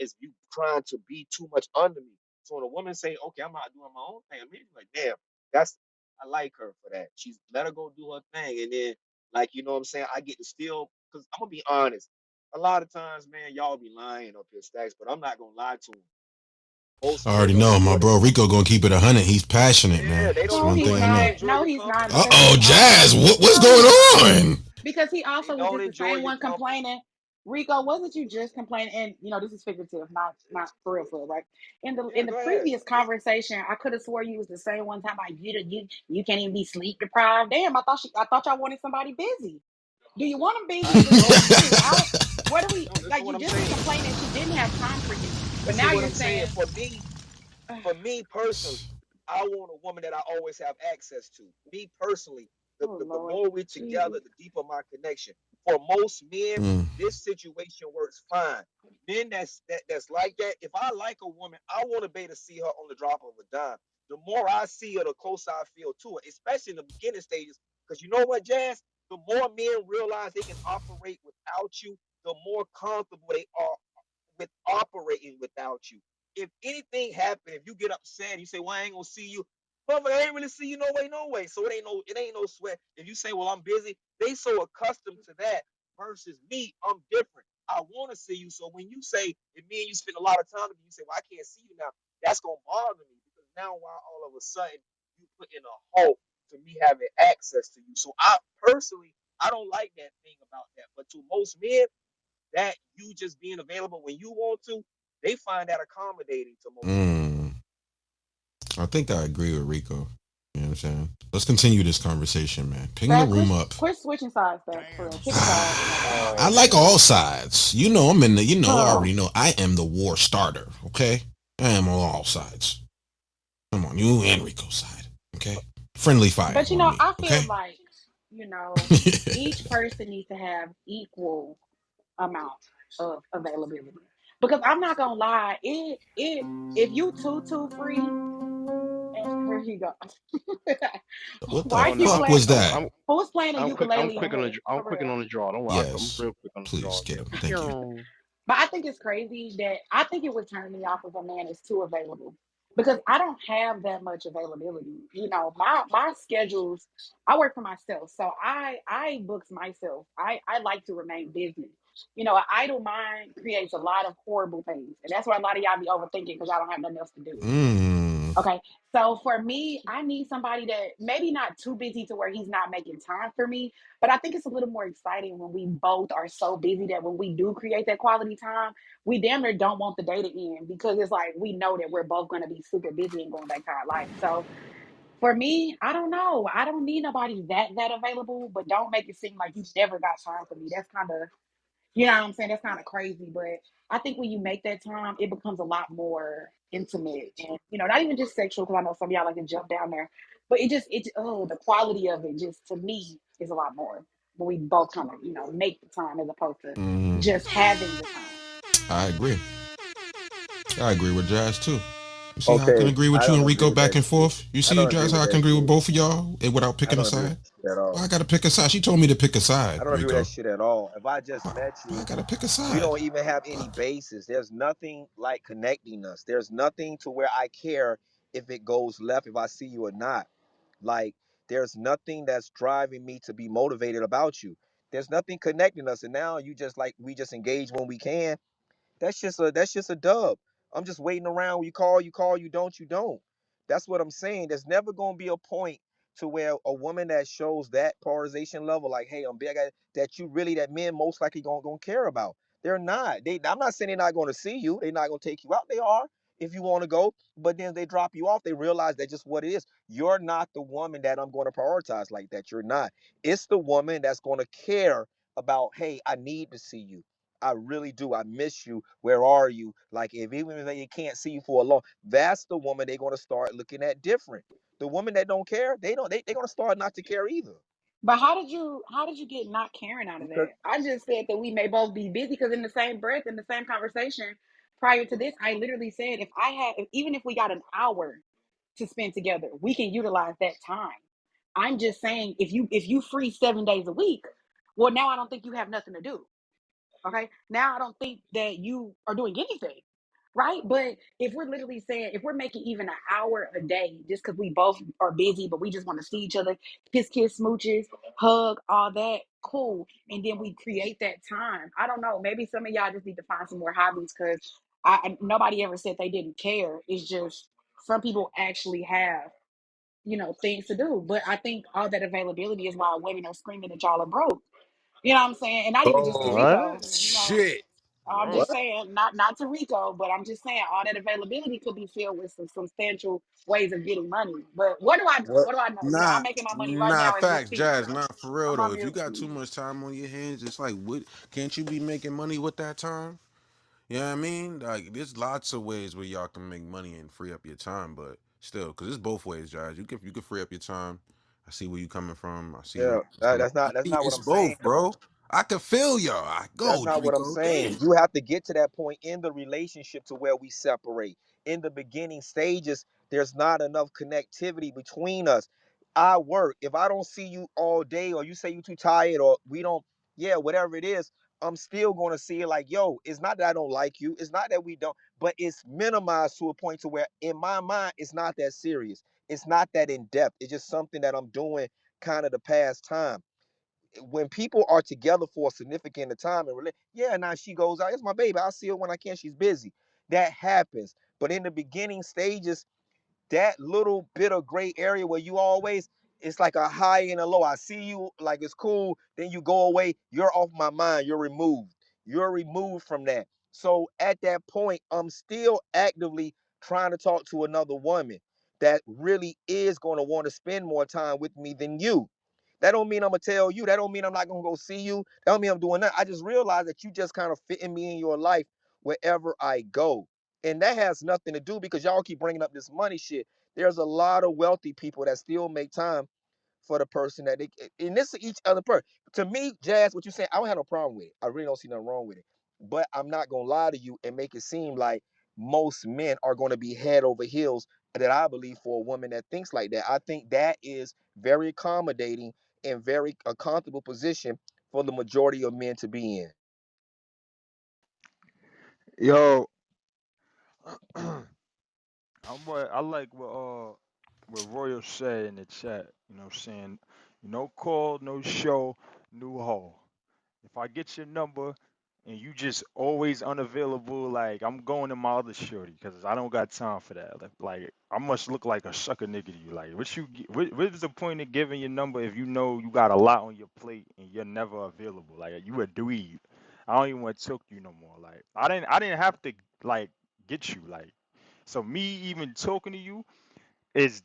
S10: as you trying to be too much under me. So when a woman say, "Okay, I'm not doing my own thing," I'm like, "Damn, that's I like her for that." She's let her go do her thing, and then like you know what I'm saying, I get to still because I'm gonna be honest. A lot of times, man, y'all be lying up here, stacks, but I'm not gonna lie to them. Most
S2: I
S10: men
S2: already
S10: don't
S2: know my
S10: enjoy the
S2: bro Rico
S10: company.
S2: gonna keep it 100. He's passionate, man.
S10: Yeah, they
S2: That's
S10: don't
S1: No,
S2: one
S10: enjoy
S1: he's
S2: thing
S10: it.
S2: I
S10: They
S2: know.
S1: not.
S10: enjoy
S1: No,
S10: the
S1: he's not
S10: company.
S2: Uh
S1: because
S2: oh,
S1: he
S2: Jazz,
S1: also
S2: what's
S1: no,
S2: going
S1: he's not
S2: on?
S1: because he
S10: They
S1: also was
S10: don't
S1: just the
S10: enjoy
S1: same
S10: your
S1: one
S10: company.
S1: complaining. Rico, wasn't you just complaining? And you know, this is figurative, not for real, right?
S10: Yeah,
S1: In the
S10: go ahead.
S1: previous conversation, I could have swore you was the same one time like you can't even be sleep deprived. Damn, I thought y'all wanted somebody busy. Do you want them busy? Do you want them busy? I don't. What do we
S10: No, listen to
S1: like?
S10: what
S1: You
S10: I'm
S1: just was
S10: saying.
S1: complaining she didn't have time for you, but
S10: Listen to
S1: now
S10: what
S1: you're
S10: I'm saying.
S1: saying,
S10: For me personally, I want a woman that I always have access to. Me personally,
S1: oh
S10: the
S1: Lord,
S10: more we're together,
S1: Jesus.
S10: the deeper my connection. For most men,
S2: Mm,
S10: this situation works fine. Men that's like that, if I like a woman, I want to be able to see her on the drop of a dime. The more I see her, the closer I feel to her, especially in the beginning stages. Because you know what, Jazz? The more men realize they can operate without you, the more comfortable they are with operating without you. If anything happen, if you get upset, you say, "Well, I ain't gonna see you." Motherfucker, I ain't really see you no way, no way. So it ain't no sweat. If you say, "Well, I'm busy," they so accustomed to that. Versus me, I'm different. I want to see you. So when you say, if me and you spend a lot of time together, you say, "Well, I can't see you now," that's gonna bother me because now why all of a sudden you put in a halt to me having access to you. So I personally, I don't like that thing about that. But to most men, that you just being available when you want to, they find that accommodating to most men.
S2: mm. I think I agree with Rico. You know what I'm saying? Let's continue this conversation, man. Ping the
S1: Dad,
S2: room up.
S1: quit switching sides, Dad. For real, pick a side and that's it.
S2: I
S10: Oh
S2: like all
S10: man.
S2: sides. You know, I'm in the, I
S1: Oh,
S2: already know I am the war starter, okay? I am on all sides. I'm on you and Rico's side, okay? Friendly fire
S1: but
S2: on me,
S1: I feel
S2: okay?
S1: like each person needs to have equal amount of availability because I'm not gonna lie, it if you too free, and here you go.
S2: What the
S1: Why are
S4: Oh no,
S1: you
S2: fuck
S1: playing?
S2: was that?
S1: Who's playing a
S4: I'm quick. I'm
S1: ukulele in
S4: quick on the.
S1: here?
S4: I'm
S1: For
S4: quick on
S1: real.
S4: the draw. Don't worry. I'm
S2: Yes.
S4: real quick on the
S2: Please
S4: draw.
S2: get him. Thank you.
S4: Pew.
S1: But I think it's crazy that I think it would turn me off if a man is too available because I don't have that much availability. My schedules. I work for myself, so I books myself. I like to remain busy. An idle mind creates a lot of horrible things, and that's why a lot of y'all be overthinking because y'all don't have nothing else to do.
S2: Mm,
S1: Okay. So for me, I need somebody that maybe not too busy to where he's not making time for me, but I think it's a little more exciting when we both are so busy that when we do create that quality time, we damn near don't want the day to end because it's like we know that we're both going to be super busy and going back to our life. So for me, I don't know. I don't need nobody that available, but don't make it seem like you never got time for me. That's kind of what I'm saying? That's kind of crazy, but I think when you make that time, it becomes a lot more intimate and not even just sexual because I know some of y'all like to jump down there, but the quality of it just to me is a lot more when we both kind of make the time as opposed to
S2: mm,
S1: just having the time.
S2: I agree. I agree with Jazz too. You see how I can
S10: Okay,
S2: agree with
S10: I
S2: you
S10: don't
S2: and
S10: agree
S2: Rico
S10: with
S2: back
S10: that
S2: and
S10: shit.
S2: forth? You
S10: I
S2: see,
S10: don't agree
S2: Jazz,
S10: with
S2: how I
S10: that
S2: can agree with
S10: shit.
S2: both of y'all without
S10: I
S2: picking a
S10: don't agree with
S2: side?
S10: that shit at
S2: Why
S10: all.
S2: I gotta pick a side? She told me to pick a
S10: I
S2: side,
S10: don't agree with that
S2: Rico.
S10: shit at all. If I just met
S2: Why I
S10: you,
S2: gotta pick a
S10: we
S2: side?
S10: don't even have any basis. There's nothing like connecting us. There's nothing to where I care if it goes left, if I see you or not. Like, there's nothing that's driving me to be motivated about you. There's nothing connecting us. And now you just like we just engage when we can. That's just a dub. I'm just waiting around. You call, you don't. That's what I'm saying. There's never gonna be a point to where a woman that shows that polarization level, like, hey, I'm big, that you really that men most likely gonna care about. They're not. I'm not saying they're not gonna see you. They're not gonna take you out. They are if you want to go. But then they drop you off. They realize that's just what it is. You're not the woman that I'm going to prioritize like that. You're not. It's the woman that's going to care about, hey, I need to see you. I really do. I miss you. Where are you? Like, if even if they can't see you for a long, that's the woman they're gonna start looking at different. The woman that don't care, they're gonna start not to care either.
S1: But how did you get not caring out of
S10: Because
S1: that? I just said that we may both be busy because in the same breath, in the same conversation prior to this, I literally said if even if we got an hour. to spend together. We can utilize that time. I'm just saying, if you free 7 days a week, well, now I don't think you have nothing to do. Okay. Now I don't think that you are doing anything. Right. But if we're literally saying, if we're making even an hour a day, just because we both are busy, but we just want to see each other, kiss, smooches, hug, all that, cool. And then we create that time. I don't know. Maybe some of y'all just need to find some more hobbies because nobody ever said they didn't care. It's just some people actually have, things to do. But I think all that availability is why women are screaming that y'all are broke. You know what I'm saying? And not even just to
S2: Oh
S19: What?
S1: Rico.
S2: shit!
S1: I'm
S10: What?
S1: just saying, not to Rico, but I'm just saying all that availability could be filled with some substantial ways of getting money. But
S10: What?
S1: what do I know? Yeah,
S2: Nah,
S1: I'm making my money right
S2: nah,
S1: now as we
S2: facts,
S1: speak.
S2: Jazz. Not for real
S1: I'm
S2: though.
S1: on
S2: If you
S1: mute.
S2: got too much time on your hands, it's like, what? Can't you be making money with that time? You know what I mean? Like, there's lots of ways where y'all can make money and free up your time, but still, because it's both ways, Jazz. You can free up your time. I see where you coming from. I see where
S10: Yeah,
S2: you coming from.
S10: that's not what
S2: It's
S10: I'm saying.
S2: both, bro. I can feel y'all. I
S10: That's
S2: go,
S10: not what I'm
S2: Rico.
S10: saying.
S2: Damn.
S10: You have to get to that point in the relationship to where we separate. In the beginning stages, there's not enough connectivity between us. I work. If I don't see you all day, or you say you too tired, or we don't, yeah, whatever it is, I'm still gonna see it like, yo, it's not that I don't like you. It's not that we don't, but it's minimized to a point to where in my mind, it's not that serious. It's not that in depth. It's just something that I'm doing kind of the past time when people are together for a significant time and yeah, now she goes out. It's my baby. I'll see her when I can. She's busy. That happens. But in the beginning stages, that little bit of gray area where you always, it's like a high and a low. I see you, like it's cool, then you go away, you're off my mind, you're removed from that. So at that point, I'm still actively trying to talk to another woman that really is going to want to spend more time with me than you. That don't mean I'm gonna tell you, that don't mean I'm not gonna go see you, that don't mean I'm doing that. I just realized that you just kind of fitting me in your life wherever I go. And that has nothing to do, because y'all keep bringing up this money shit. There's a lot of wealthy people that still make time for the person that they, and this is each other person. To me, Jazz, what you saying, I don't have no problem with it. I really don't see nothing wrong with it. But I'm not gonna lie to you and make it seem like most men are gonna be head over heels that I believe for a woman that thinks like that. I think that is very accommodating and very a comfortable position for the majority of men to be in.
S9: Yo, I like what Royal said in the chat. You know what I'm saying? No call, no show, new hoe. If I get your number and you just always unavailable, like I'm going to my other shorty because I don't got time for that. Like I must look like a sucker nigga to you. Like what is the point of giving your number if you know you got a lot on your plate and you're never available? Like you a dweeb. I don't even want to talk to you no more. Like I didn't have to like get you. Like so me even talking to you is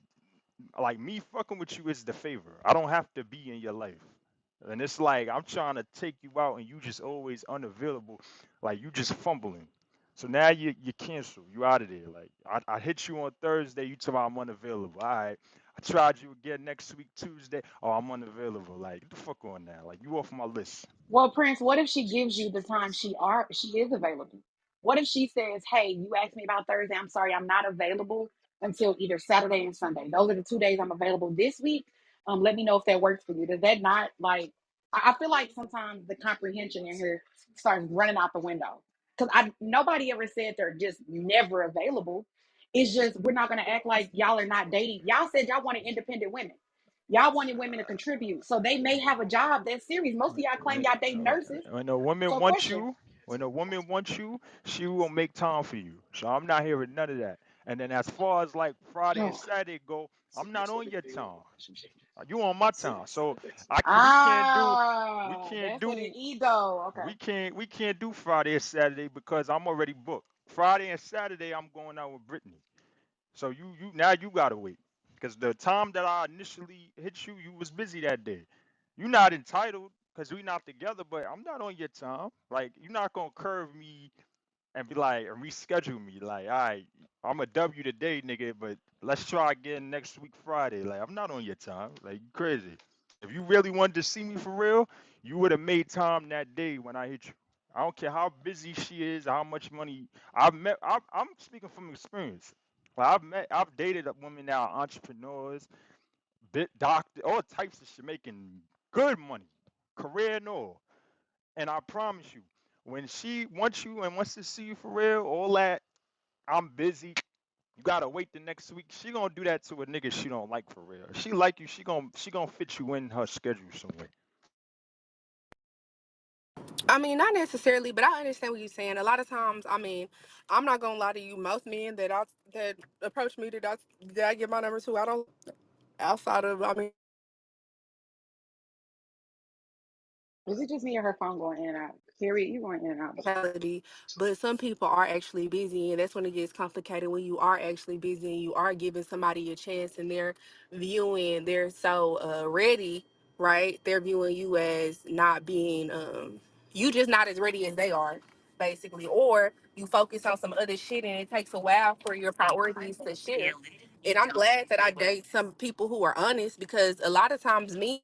S9: like me fucking with you is the favor. I don't have to be in your life. And it's like I'm trying to take you out and you just always unavailable. Like you just fumbling. So now you cancel. You out of there. Like I hit you on Thursday, you tell me I'm unavailable. All right. I tried you again next week, Tuesday. Oh, I'm unavailable. Like, get the fuck on now. Like you off my list.
S1: Well, Prince, what if she gives you the time she is available? What if she says, "Hey, you asked me about Thursday. I'm sorry, I'm not available until either Saturday and Sunday. Those are the 2 days I'm available this week. Let me know if that works for you." Does that not like? I feel like sometimes the comprehension in here starts running out the window because I nobody ever said they're just never available. It's just we're not gonna act like y'all are not dating. Y'all said y'all wanted independent women. Y'all wanted women to contribute. So they may have a job that's serious. Most of y'all claim y'all date nurses.
S9: When a woman
S1: So
S9: wants
S1: question.
S9: you, when a woman wants you, she will make time for you. So I'm not hearing none of that. And then as far as like Friday and
S1: Oh.
S9: Saturday go, I'm not on your time. You on my time. So we can't do we
S1: Ah,
S9: can't
S1: that's what the
S9: do
S1: ego. Okay.
S9: we can't do Friday and Saturday because I'm already booked. Friday and Saturday I'm going out with Brittany. So you now you gotta wait. Because the time that I initially hit you, you was busy that day. You're not entitled because we not together, but I'm not on your time. Like you're not gonna curve me and be like and reschedule me. Like, all right, I'm a W today, nigga, but let's try again next week Friday. Like, I'm not on your time. Like, you crazy. If you really wanted to see me for real, you would have made time that day when I hit you. I don't care how busy she is, how much money I've met. I'm speaking from experience. I've dated women that are entrepreneurs, bit doctor, all types of shit, making good money, career and all. And I promise you, when she wants you and wants to see you for real, all that, I'm busy. You gotta wait the next week. She gonna do that to a nigga she don't like for real. If she like you, she gonna fit you in her schedule some way.
S17: I mean, not necessarily, but I understand what you're saying. A lot of times, I mean, I'm not gonna lie to you. Most men that approach me that I get my number to, I don't outside of. I mean,
S1: Is it just me or her phone going in and out? Carrie, you going in and out.
S17: reality, but some people are actually busy, and that's when it gets complicated. When you are actually busy and you are giving somebody a chance, and they're so ready, right? They're viewing you as not being you just not as ready as they are, basically, or you focus on some other shit, and it takes a while for your priorities to shift. And I'm glad that I date some people who are honest, because a lot of times me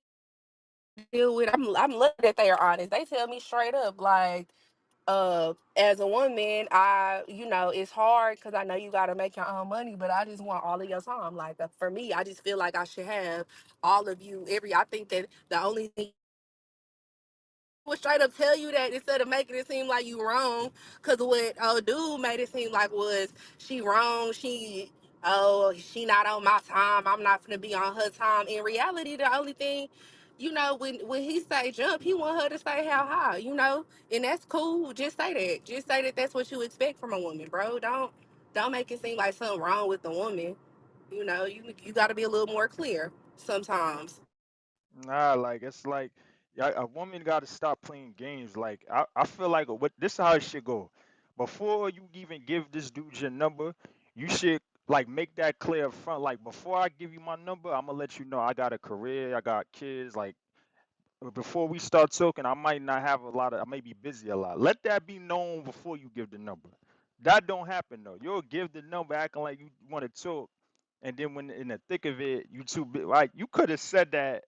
S17: deal with I'm lucky that they are honest. They tell me straight up, like, as a woman, it's hard because I know you got to make your own money, but I just want all of your time. Like, for me, I just feel like I should have all of you. I think that the only thing would straight up tell you that instead of making it seem like you wrong. Because what old dude made it seem like was she wrong. She not on my time. I'm not gonna be on her time. In reality, the only thing, when he say jump, he want her to say how high. And that's cool. Just say that. Just say that that's what you expect from a woman, bro. Don't make it seem like something wrong with the woman. You got to be a little more clear sometimes.
S9: Nah, like it's like a woman got to stop playing games. Like I feel like what this is how it should go. Before you even give this dude your number, you should like make that clear up front. Like before I give you my number, I'm gonna let you know I got a career, I got kids. Like before we start talking, I might not have a lot of, I may be busy a lot. Let that be known before you give the number. That don't happen though. You'll give the number acting like you want to talk, and then when in the thick of it, you too big. Like you could have said that.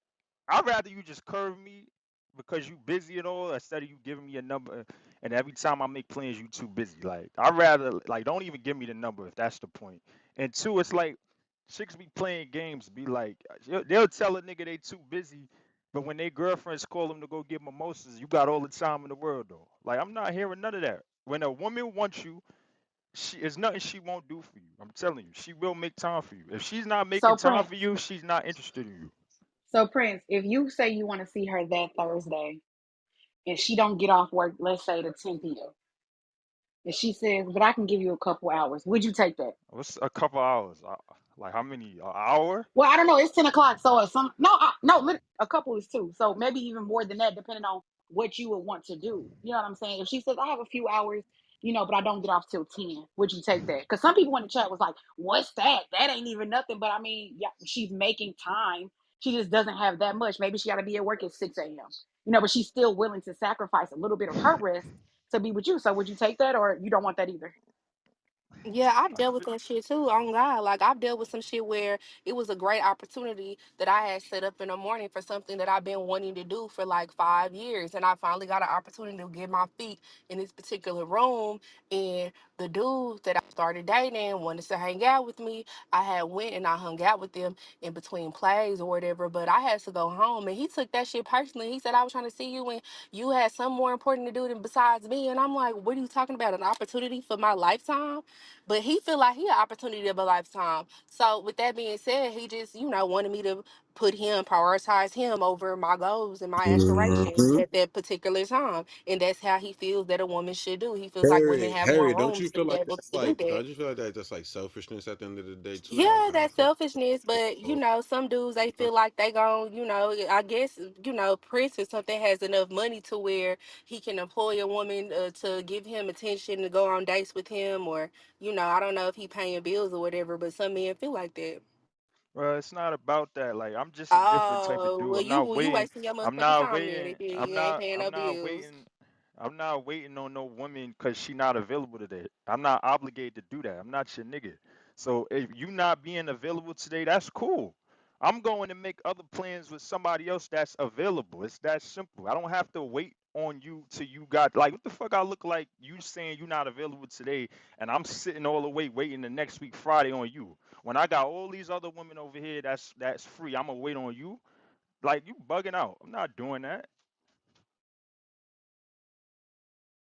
S9: I'd rather you just curve me because you busy and all, instead of you giving me a number. And every time I make plans, you too busy. Like I'd rather like don't even give me the number if that's the point. And two, it's like chicks be playing games. Be like they'll tell a nigga they too busy, but when their girlfriends call them to go get mimosas, you got all the time in the world though. Like I'm not hearing none of that. When a woman wants you, there's nothing she won't do for you. I'm telling you, she will make time for you. If she's not making
S1: So
S9: time
S1: Prince,
S9: for you, she's not interested in you.
S1: so Prince, if you say you want to see her that Thursday and she don't get off work, let's say the 10 p.m., and she says, "But I can give you a couple hours," would you take that?
S9: What's a couple hours? Like how many? An hour?
S1: Well, I don't know. It's 10 o'clock, so no, a couple is two, so maybe even more than that, depending on what you would want to do. You know what I'm saying? If she says, "I have a few hours," but I don't get off till 10, would you take that? Because some people in the chat was like, "What's that? That ain't even nothing." But I mean, yeah, she's making time. She just doesn't have that much. Maybe she got to be at work at 6 a.m. But she's still willing to sacrifice a little bit of her rest to be with you. So would you take that, or you don't want that either?
S17: Yeah, I've
S9: I
S17: dealt with
S9: feel,
S17: that shit too. On God, like I've dealt with some shit where it was a great opportunity that I had set up in the morning for something that I've been wanting to do for like 5 years, and I finally got an opportunity to get my feet in this particular room. And the dude that I started dating wanted to hang out with me. I had went and I hung out with them in between plays or whatever, but I had to go home, and he took that shit personally. He said I was trying to see you, and you had something more important to do than besides me. And I'm like, what are you talking about? An opportunity for my lifetime? But he feel like he an opportunity of a lifetime. So with that being said, he just, wanted me to prioritize him over my goals and my aspirations
S18: Mhm.
S17: at that particular time. And that's how he feels that a woman should do. He feels like women
S18: Harry,
S17: have more
S18: Harry, don't
S17: room
S18: you
S17: to
S18: feel
S17: be
S18: like
S17: able
S18: that's
S17: to do
S18: like?
S17: that.
S18: Don't you feel like that's like selfishness at the end of the day too? Like,
S17: Yeah,
S18: I
S17: that's
S18: feel.
S17: selfishness, but some dudes they feel like they gon' I guess, Prince or something has enough money to where he can employ a woman to give him attention to go on dates with him, or I don't know if he paying bills or whatever, but some men feel like that.
S9: well, it's not about that. Like I'm just a different type of
S17: Oh,
S9: dude.
S17: well,
S9: I'm not
S17: you
S9: waiting.
S17: wasting your
S9: I'm
S17: motherfucking
S9: not
S17: time then
S9: waiting.
S17: if you ain't paying no
S9: I'm not
S17: bills.
S9: waiting. I'm not waiting on no woman because she not available today. I'm not obligated to do that. I'm not your nigga. So if you not being available today, that's cool. I'm going to make other plans with somebody else that's available. It's that simple. I don't have to wait on you till you got like what the fuck I look like you saying you not available today and I'm sitting all the way waiting the next week Friday on you. When I got all these other women over here that's free, I'm gonna wait on you. Like you bugging out. I'm not doing that.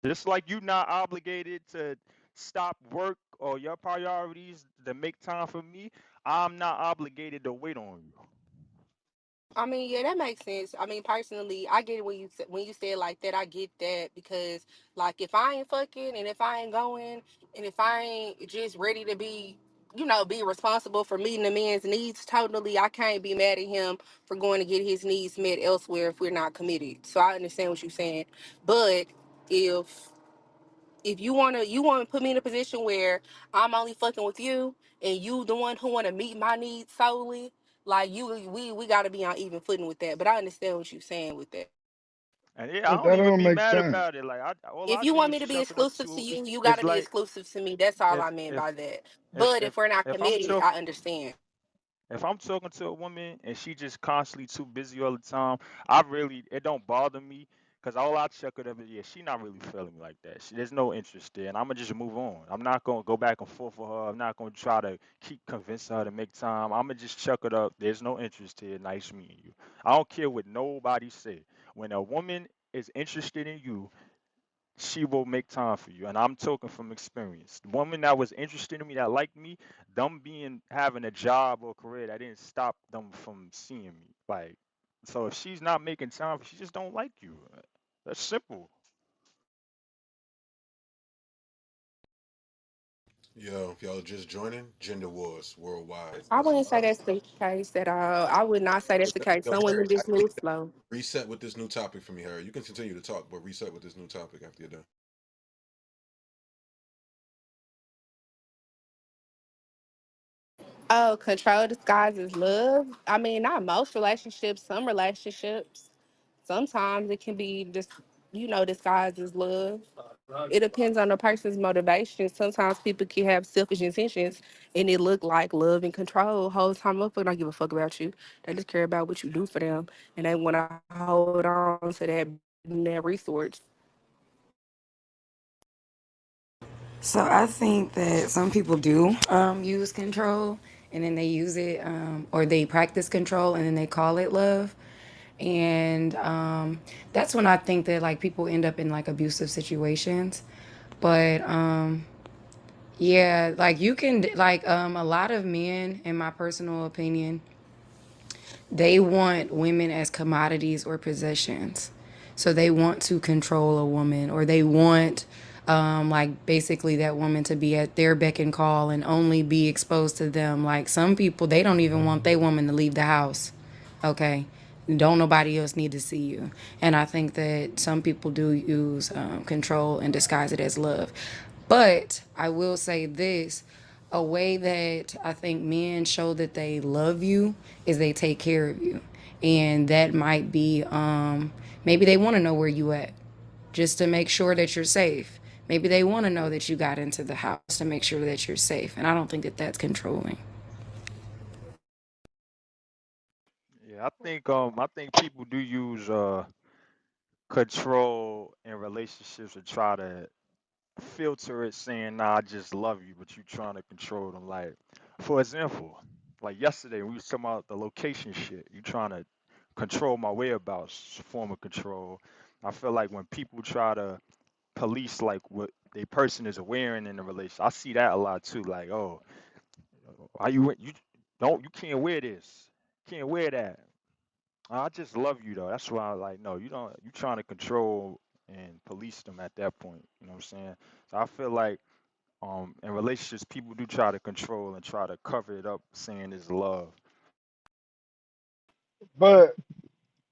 S9: Just like you not obligated to stop work or your priorities to make time for me, I'm not obligated to wait on you.
S17: I mean, yeah, that makes sense. I mean, personally, I get it when when you say it like that. I get that because, like, if I ain't fucking and if I ain't going and if I ain't just ready to be, be responsible for meeting a man's needs, totally, I can't be mad at him for going to get his needs met elsewhere if we're not committed. So I understand what you're saying, but if you wanna put me in a position where I'm only fucking with you and you the one who wanna meet my needs solely, like we gotta be on even footing with that. But I understand what you're saying with that.
S9: And yeah, I
S5: But
S9: don't
S5: that
S9: even
S5: don't
S9: be
S5: make
S9: mad
S5: sense.
S9: about it. Like all
S17: If
S9: I
S17: you
S9: do
S17: want
S9: is
S17: me to be
S9: chuck it up
S17: exclusive to
S9: to.
S17: you, you
S9: It's
S17: gotta be
S9: like
S17: exclusive to me. That's all
S9: if
S17: I meant
S9: if
S17: by that.
S9: if
S17: But
S9: if
S17: if we're not
S9: if I'm
S17: committed,
S9: talking.
S17: I understand.
S9: If I'm talking to a woman and she just constantly too busy all the time, I really it don't bother me because all I check it up is yeah, she not really feeling me like that. There's no interest there, and I'm gonna just move on. I'm not gonna go back and forth with her. I'm not gonna try to keep convincing her to make time. I'm gonna just chuck it up. There's no interest here. Nice meeting you. I don't care what nobody say. When a woman is interested in you, she will make time for you. And I'm talking from experience. The woman that was interested in me, that liked me, them being having a job or career, that didn't stop them from seeing me. Like, so if she's not making time, she just don't like you. That's simple.
S18: Yo, if y'all just joining, Gender Wars Worldwide.
S17: I
S18: That's
S17: wouldn't say
S18: live.
S17: that's the case at all. I would not say that's the case.
S18: Yo,
S17: Some women
S18: Harry, I
S17: just
S18: need
S17: move
S18: you
S17: slow.
S18: to reset with this new topic for me, Harry. You can continue to talk, but reset with this new topic after you're done.
S17: Oh, control disguises love. I mean, not most relationships. Some relationships. Sometimes it can be just, disguised as love. It depends on the person's motivation. Sometimes people can have selfish intentions and it look like love and control. Whole time motherfucker don't give a fuck about you. They just care about what you do for them and they wanna hold on to that resource.
S15: So I think that some people do use control and then they use it or they practice control and then they call it love. And that's when I think that like people end up in like abusive situations. But yeah, like you can like a lot of men, in my personal opinion, they want women as commodities or possessions. So they want to control a woman or they want like basically that woman to be at their beck and call and only be exposed to them. Like some people, they don't even want their woman to leave the house. Okay. Don't nobody else need to see you. And I think that some people do use control and disguise it as love. But I will say this, a way that I think men show that they love you is they take care of you. And that might be maybe they want to know where you at just to make sure that you're safe. Maybe they want to know that you got into the house to make sure that you're safe. And I don't think that that's controlling.
S9: Yeah, I think people do use control in relationships to try to filter it saying, nah, I just love you, but you trying to control them. Like, for example, like yesterday, we was talking about the location shit. You trying to control my whereabouts, form of control. I feel like when people try to police like what a person is wearing in a relationship, I see that a lot too. Like, oh, why you don't you can't wear this, can't wear that. I just love you though. That's why I like no, you don't. You trying to control and police them at that point. You know what I'm saying? So I feel like in relationships people do try to control and try to cover it up saying it's love.
S5: But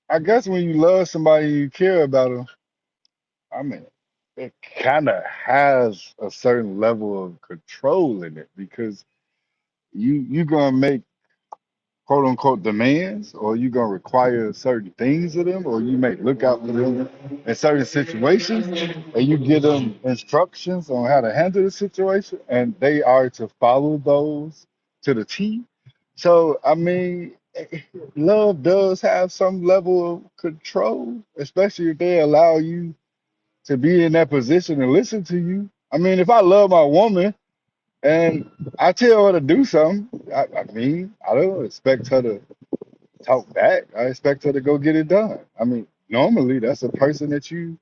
S5: I guess when you love somebody and you care about them, I mean, it kind of has a certain level of control in it because you gonna make quote unquote demands, or you gonna require certain things of them, or you may look out for them in certain situations, and you give them instructions on how to handle the situation, and they are to follow those to the T. So I mean. love does have some level of control, especially if they allow you to be in that position and listen to you. I mean, if I love my woman and I tell her to do something, I don't expect her to talk back. I expect her to go get it done. I mean, normally that's a person that you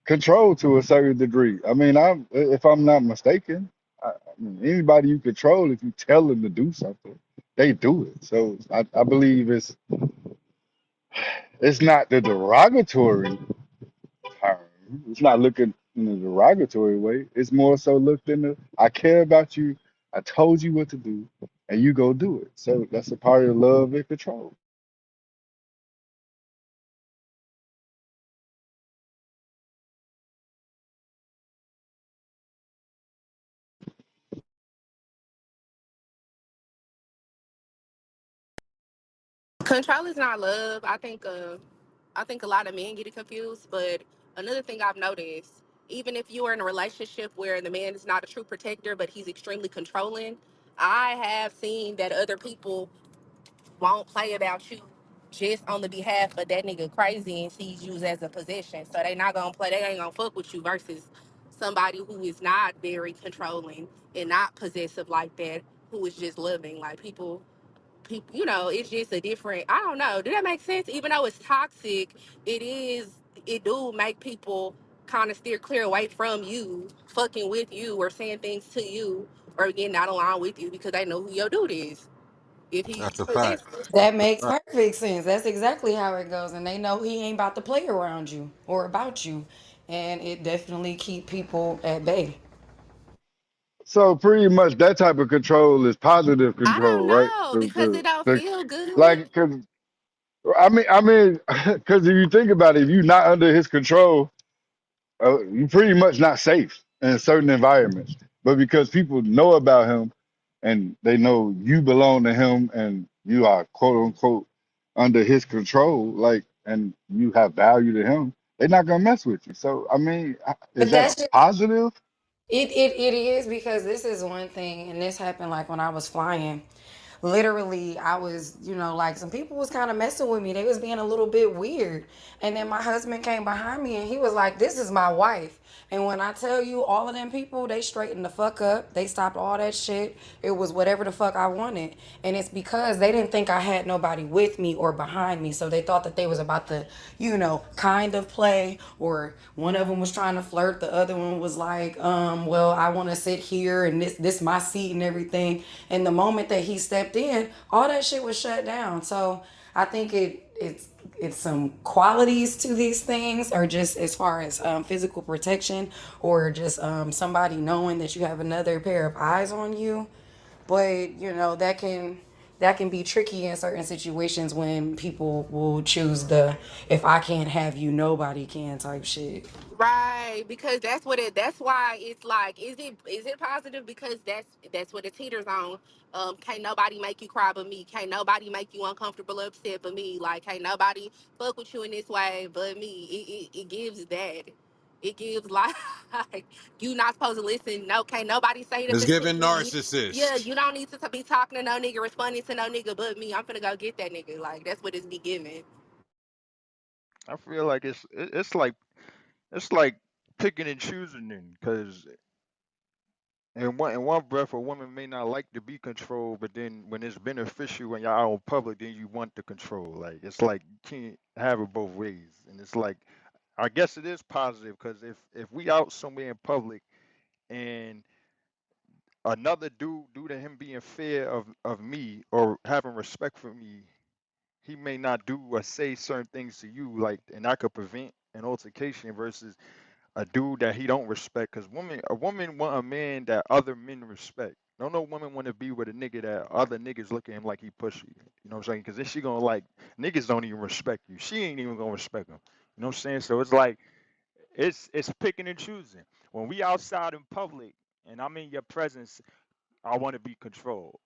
S5: control to a certain degree. I mean, if I'm not mistaken, I mean, anybody you control, if you tell them to do something, they do it. So I believe it's not the derogatory term. It's not looking in a derogatory way. It's more so looked in the I care about you. I told you what to do, and you go do it. So that's a part of love and control.
S17: Control is not love. I think a lot of men get it confused. But another thing I've noticed, even if you are in a relationship where the man is not a true protector, but he's extremely controlling, I have seen that other people won't play about you just on the behalf of that nigga crazy and sees you as a possession. So they not gonna play. They ain't gonna fuck with you versus somebody who is not very controlling and not possessive like that, who is just loving. Like people, it's just a different. I don't know. Do that make sense? Even though it's toxic, it is. It do make people kind of steer clear away from you, fucking with you, or saying things to you, or getting out of line with you because they know who your dude is. If he's
S13: That's a fact.
S17: possessive.
S20: That makes
S13: Fact.
S20: perfect sense. That's exactly how it goes. And they know he ain't about to play around you or about you. And it definitely keep people at bay.
S5: So pretty much that type of control is positive
S17: I
S5: control,
S17: don't
S5: right?
S17: know because it don't
S5: The
S17: feel good.
S5: like, cause because if you think about it, if you're not under his control, you're pretty much not safe in certain environments. But because people know about him and they know you belong to him and you are quote unquote under his control, like, and you have value to him, they're not gonna mess with you. So I mean, is
S20: But
S5: that a
S20: that's just
S5: positive?
S20: it is because this is one thing, and this happened like when I was flying. Literally, I was, like some people was kind of messing with me. They was being a little bit weird. And then my husband came behind me and he was like, "This is my wife." And when I tell you, all of them people, they straightened the fuck up. They stopped all that shit. It was whatever the fuck I wanted. And it's because they didn't think I had nobody with me or behind me. So they thought that they was about to, kind of play, or one of them was trying to flirt. The other one was like, well, I want to sit here and this my seat and everything. And the moment that he stepped in, all that shit was shut down. So I think it's some qualities to these things, or just as far as physical protection, or just somebody knowing that you have another pair of eyes on you. But that can be tricky in certain situations when people will choose the "if I can't have you, nobody can" type shit.
S17: Right, because that's why it's like, is it positive? Because that's what it teeters on. Can't nobody make you cry but me. Can't nobody make you uncomfortable or upset but me. Like, can't nobody fuck with you in this way but me. It gives that. It gives like you not supposed to listen. No, can't nobody say
S13: It's
S17: nothing to
S13: giving
S17: me. Yeah,
S13: narcissist.
S17: you don't need to be talking to no nigga, responding to no nigga but me. I'm finna go get that nigga. Like, that's what it's be giving.
S9: I feel like it's like picking and choosing then, because in one breath, a woman may not like to be controlled, but then when it's beneficial when y'all out in public, then you want the control. Like it's like you can't have it both ways, and it's like I guess it is positive because if we out somewhere in public and another dude, due to him being fear of me or having respect for me, he may not do or say certain things to you, like, and that could prevent an altercation versus a dude that he don't respect. Because a woman want a man that other men respect. No woman want to be with a nigga that other niggas look at him like he pushy. You know what I'm saying? Because then she gonna like niggas don't even respect you. She ain't even gonna respect him. You know what I'm saying? So it's like it's picking and choosing. When we outside in public and I'm in your presence, I want to be controlled.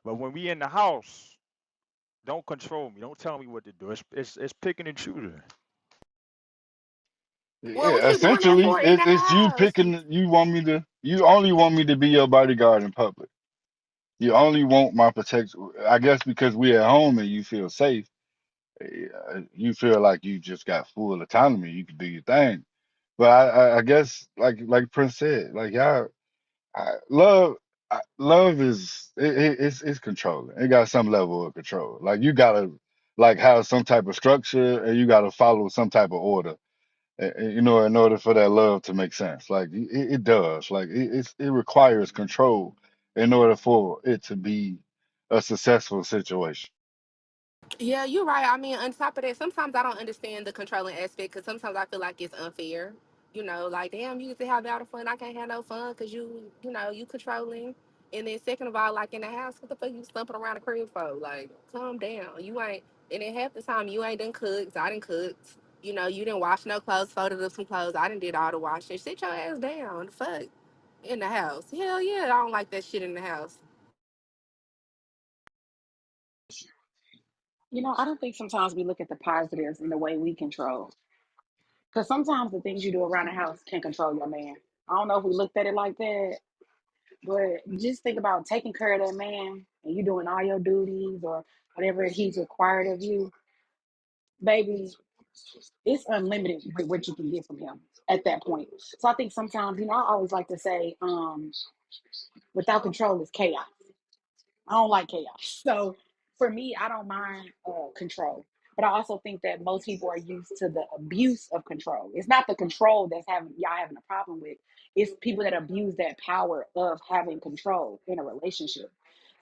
S9: But when we in the house, don't control me. Don't tell me what to do. It's picking and choosing.
S17: Well, what
S5: Yeah,
S17: you doing that
S5: essentially,
S17: for in the
S5: it's you
S17: house?
S5: picking. You only want me to be your bodyguard in public. You only want my protection, I guess, because we're at home and you feel safe. You feel like you just got full autonomy. You can do your thing. But I guess, like Prince said, like y'all, love, love is it's controlling. It got some level of control. Like you gotta like have some type of structure and you gotta follow some type of order. You know, in order for that love to make sense. Like it does. Like it requires control in order for it to be a successful situation.
S17: Yeah, you're right. I mean, on top of that, sometimes I don't understand the controlling aspect because sometimes I feel like it's unfair. You know, like damn, you get to have all the fun. I can't have no fun because you controlling. And then second of all, like in the house, what the fuck you stumping around the crib for? Like, calm down. You ain't. And then half the time you ain't done cooked. I done cooked. You know, you didn't wash no clothes, folded up some clothes. I didn't did all the washing. Sit your ass down. The fuck in the house. Hell yeah, I don't like that shit in the house.
S1: I don't think sometimes we look at the positives in the way we control. Because sometimes the things you do around the house can control your man. I don't know if we looked at it like that, but just think about taking care of that man and you doing all your duties or whatever he's required of you, baby. It's unlimited with what you can get from him at that point. So I think sometimes, I always like to say, without control is chaos. I don't like chaos. So for me, I don't mind control. But I also think that most people are used to the abuse of control. It's not the control that's having y'all having a problem with. It's people that abuse that power of having control in a relationship.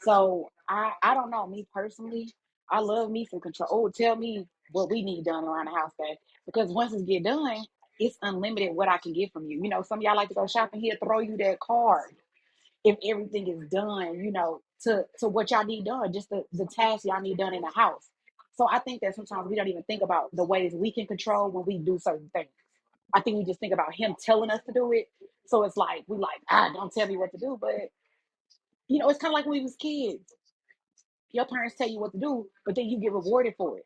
S1: So I don't know. Me personally, I love me some control. Oh, tell me what we need done around the house, babe. Because once it's get done, it's unlimited what I can get from you. Some of y'all like to go shopping. He'll throw you that card if everything is done, to what y'all need done, just the tasks y'all need done in the house. So I think that sometimes we don't even think about the ways we can control when we do certain things. I think we just think about him telling us to do it. So it's like we like, don't tell me what to do. But it's kind of like when we was kids. Your parents tell you what to do, but then you get rewarded for it.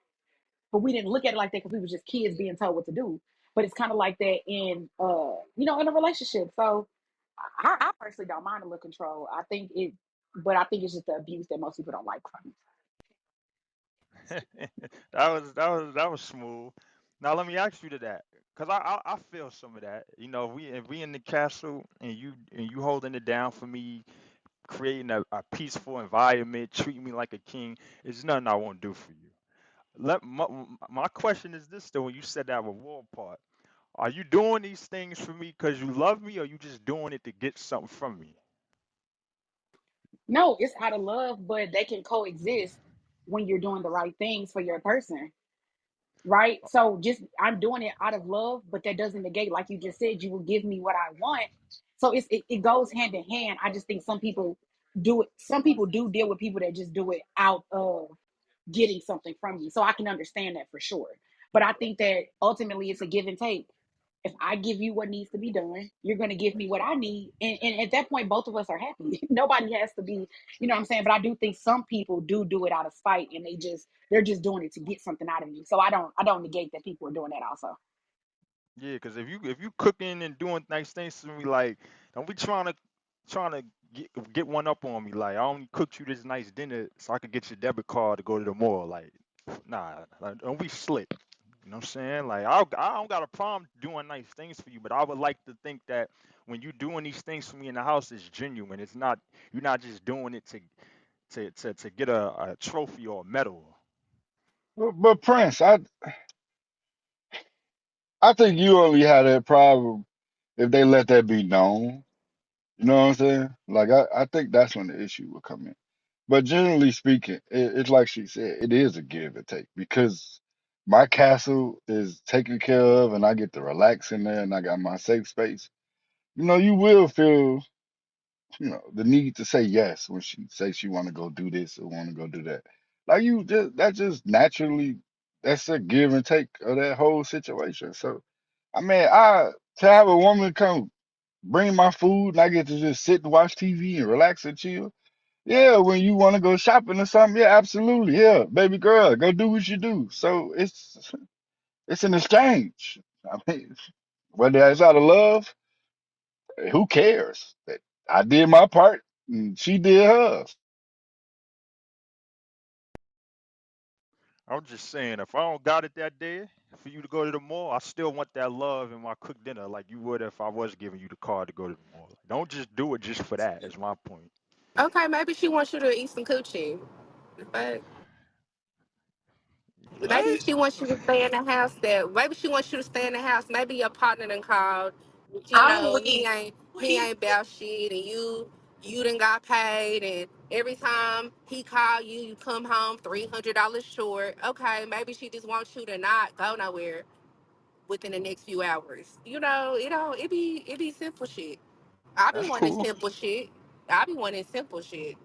S1: But we didn't look at it like that because we was just kids being told what to do. But it's kind of like that in a relationship. So I personally don't mind a little control. But I think it's just the abuse that most people don't like from
S9: that was smooth. Now let me ask you to that, cause I feel some of that. You know, if we in the castle and you holding it down for me, creating a peaceful environment, treating me like a king, there's nothing I won't do for you. My question is this though: when you said that reward part, are you doing these things for me because you love me, or you just doing it to get something from me?
S1: No, it's out of love, but they can coexist when you're doing the right things for your person. Right? So just I'm doing it out of love, but that doesn't negate, like you just said, you will give me what I want. So it goes hand in hand. I just think some people do it. Some people do deal with people that just do it out of getting something from you. So I can understand that for sure. But I think that ultimately it's a give and take. If I give you what needs to be done, you're going to give me what I need. And at that point, both of us are happy. Nobody has to be, what I'm saying? But I do think some people do it out of spite and they're just doing it to get something out of you. So I don't negate that people are doing that also.
S9: Yeah, because if you cooking and doing nice things to me, like don't be trying to get one up on me. Like I only cooked you this nice dinner so I could get your debit card to go to the mall. Like nah, like, don't be slick. You know what I'm saying? Like I don't got a problem doing nice things for you, but I would like to think that when you doing these things for me in the house, it's genuine. It's not you're not just doing it to get a trophy or a medal.
S5: But Prince, I think you only had that problem if they let that be known. You know what I'm saying? Like I think that's when the issue would come in. But generally speaking, it's like she said, it is a give and take because my castle is taken care of and I get to relax in there and I got my safe space. You will feel, the need to say yes when she says she want to go do this or want to go do that. Like that just naturally, that's a give and take of that whole situation. So, I mean, to have a woman come bring my food and I get to just sit and watch TV and relax and chill. Yeah, when you want to go shopping or something, yeah, absolutely. Yeah, baby girl, go do what you do. So it's an exchange. I mean, whether it's out of love, who cares? I did my part and she did hers.
S9: I'm just saying, if I don't got it that day for you to go to the mall, I still want that love in my cooked dinner like you would if I was giving you the card to go to the mall. Don't just do it just for that, is my point.
S3: Okay, maybe she wants you to eat some coochie, but maybe
S9: What?
S3: she wants you to stay in the house. Maybe she wants you to stay in the house. Maybe your partner done called. You
S1: I'm
S3: know,
S1: weak.
S3: he ain't about shit, and you done got paid, and every time he call you, you come home $300 short. Okay, maybe she just wants you to not go nowhere within the next few hours. It be simple shit. I be
S9: That's
S3: wanting
S9: cool.
S3: simple shit. I be wanting simple shit.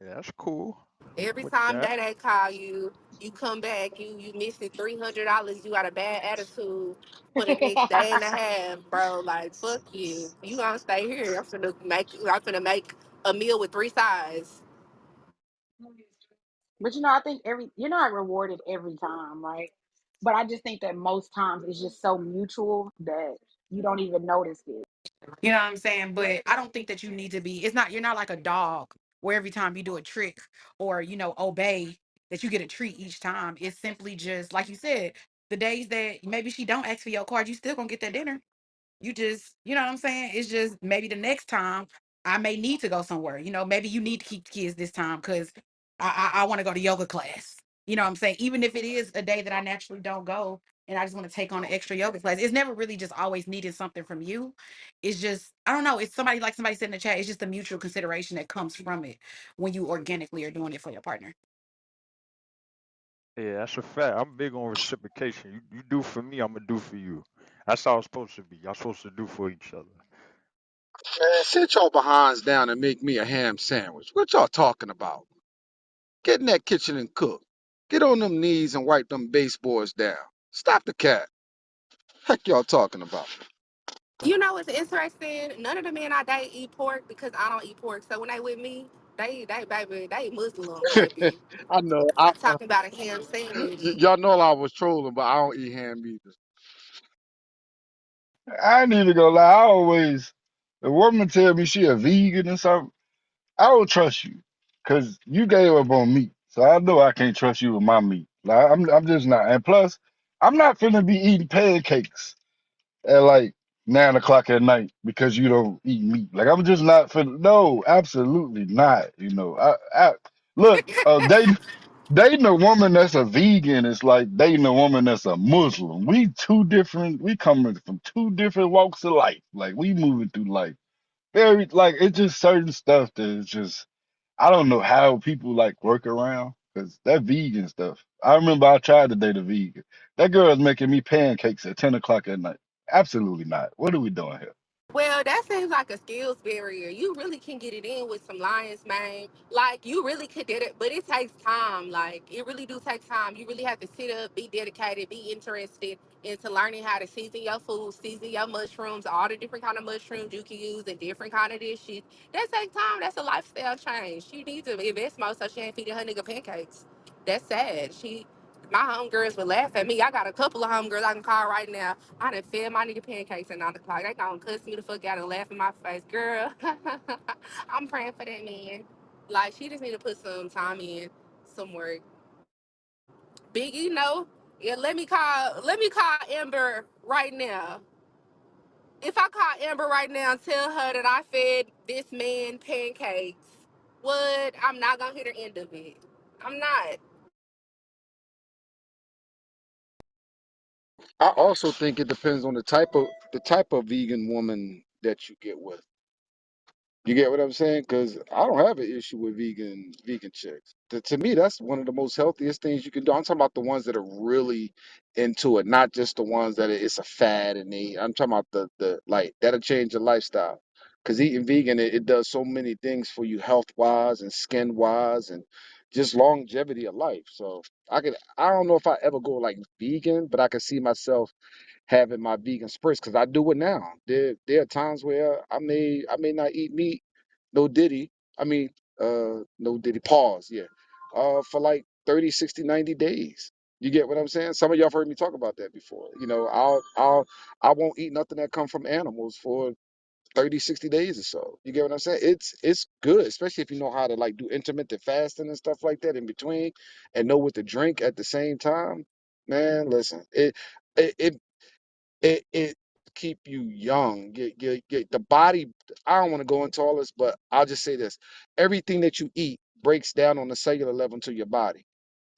S9: Yeah, that's cool.
S3: Every
S9: With
S3: time
S9: that.
S3: they call you, you come back, you missing $300. You got a bad attitude for the next day and a half, bro. Like fuck you. You gonna stay here? I'm finna make a meal with three sides.
S1: But I think you're not rewarded every time, right? But I just think that most times it's just so mutual that you don't even notice it. You know what I'm saying? But I don't think that you need to be. It's not. You're not like a dog where every time you do a trick or obey that you get a treat each time. It's simply just like you said. The days that maybe she don't ask for your card, you still gonna get that dinner. You just, you know what I'm saying? It's just maybe the next time I may need to go somewhere. Maybe you need to keep the kids this time because I want to go to yoga class. You know what I'm saying? Even if it is a day that I naturally don't go and I just want to take on an extra yoga class, it's never really just always needed something from you. It's just, I don't know. It's somebody said in the chat, it's just the mutual consideration that comes from it when you organically are doing it for your partner.
S9: Yeah, that's a fact. I'm big on reciprocation. You do for me, I'm gonna do for you. That's how it's supposed to be. Y'all supposed to do for each other.
S11: Man, sit your behinds down and make me a ham sandwich. What y'all talking about? Get in that kitchen and cook. Get on them knees and wipe them baseboards down. Stop the cat. Heck y'all talking about?
S3: You know what's interesting? None of the men I date eat pork because I don't eat pork. So when they with me, they Muslim, baby.
S11: I know.
S3: Talking about a ham sandwich.
S11: Y'all know I was trolling, but I don't eat ham either.
S5: I ain't even gonna lie. I always, a woman tell me she a vegan or something, I don't trust you because you gave up on meat. So I know I can't trust you with my meat. Like I'm just not. And plus, I'm not finna be eating pancakes at like 9 o'clock at night because you don't eat meat. Like I'm just not finna. No, absolutely not. I look. Dating a woman that's a vegan is like dating a woman that's a Muslim. We two different. We coming from two different walks of life. Like we moving through life. Very like it's just certain stuff that is just I don't know how people like work around because that vegan stuff. I remember I tried to date a vegan. That girl is making me pancakes at 10 o'clock at night. Absolutely not. What are we doing here?
S3: Well, that seems like a skills barrier. You really can get it in with some lion's mane. Like you really could get it, but it takes time. Like it really do take time. You really have to sit up, be dedicated, be interested into learning how to season your food, season your mushrooms, all the different kind of mushrooms you can use in different kind of dishes. That takes time. That's a lifestyle change. She needs to invest more so she ain't feeding her nigga pancakes. That's sad. My homegirls would laugh at me. I got a couple of homegirls I can call right now. I done fed my nigga pancakes at 9 o'clock. They gonna cuss me the fuck out and laugh in my face. Girl, I'm praying for that man. Like, she just need to put some time in, some work. Biggie, no. Yeah, let me call Amber right now. If I call Amber right now and tell her that I fed this man pancakes, I'm not gonna hear the end of it. I'm not.
S11: I also think it depends on the type of vegan woman that you get with. You get what I'm saying? Because I don't have an issue with vegan chicks. To me, that's one of the most healthiest things you can do. I'm talking about the ones that are really into it, not just the ones that it's a fad and I'm talking about the like that'll change your lifestyle. Because eating vegan, it does so many things for you health wise and skin wise and just longevity of life. So I don't know if I ever go like vegan, but I can see myself having my vegan spirits because I do it now. There are times where I may not eat meat, no diddy. I mean, no diddy. Pause. Yeah. For like 30, 60, 90 days. You get what I'm saying? Some of y'all have heard me talk about that before. I won't eat nothing that come from animals for 30, 60 days or so. You get what I'm saying? It's good, especially if you know how to like do intermittent fasting and stuff like that in between and know what to drink at the same time. Man, listen, it it it keep you young. The body, I don't want to go into all this, but I'll just say this. Everything that you eat breaks down on the cellular level to your body.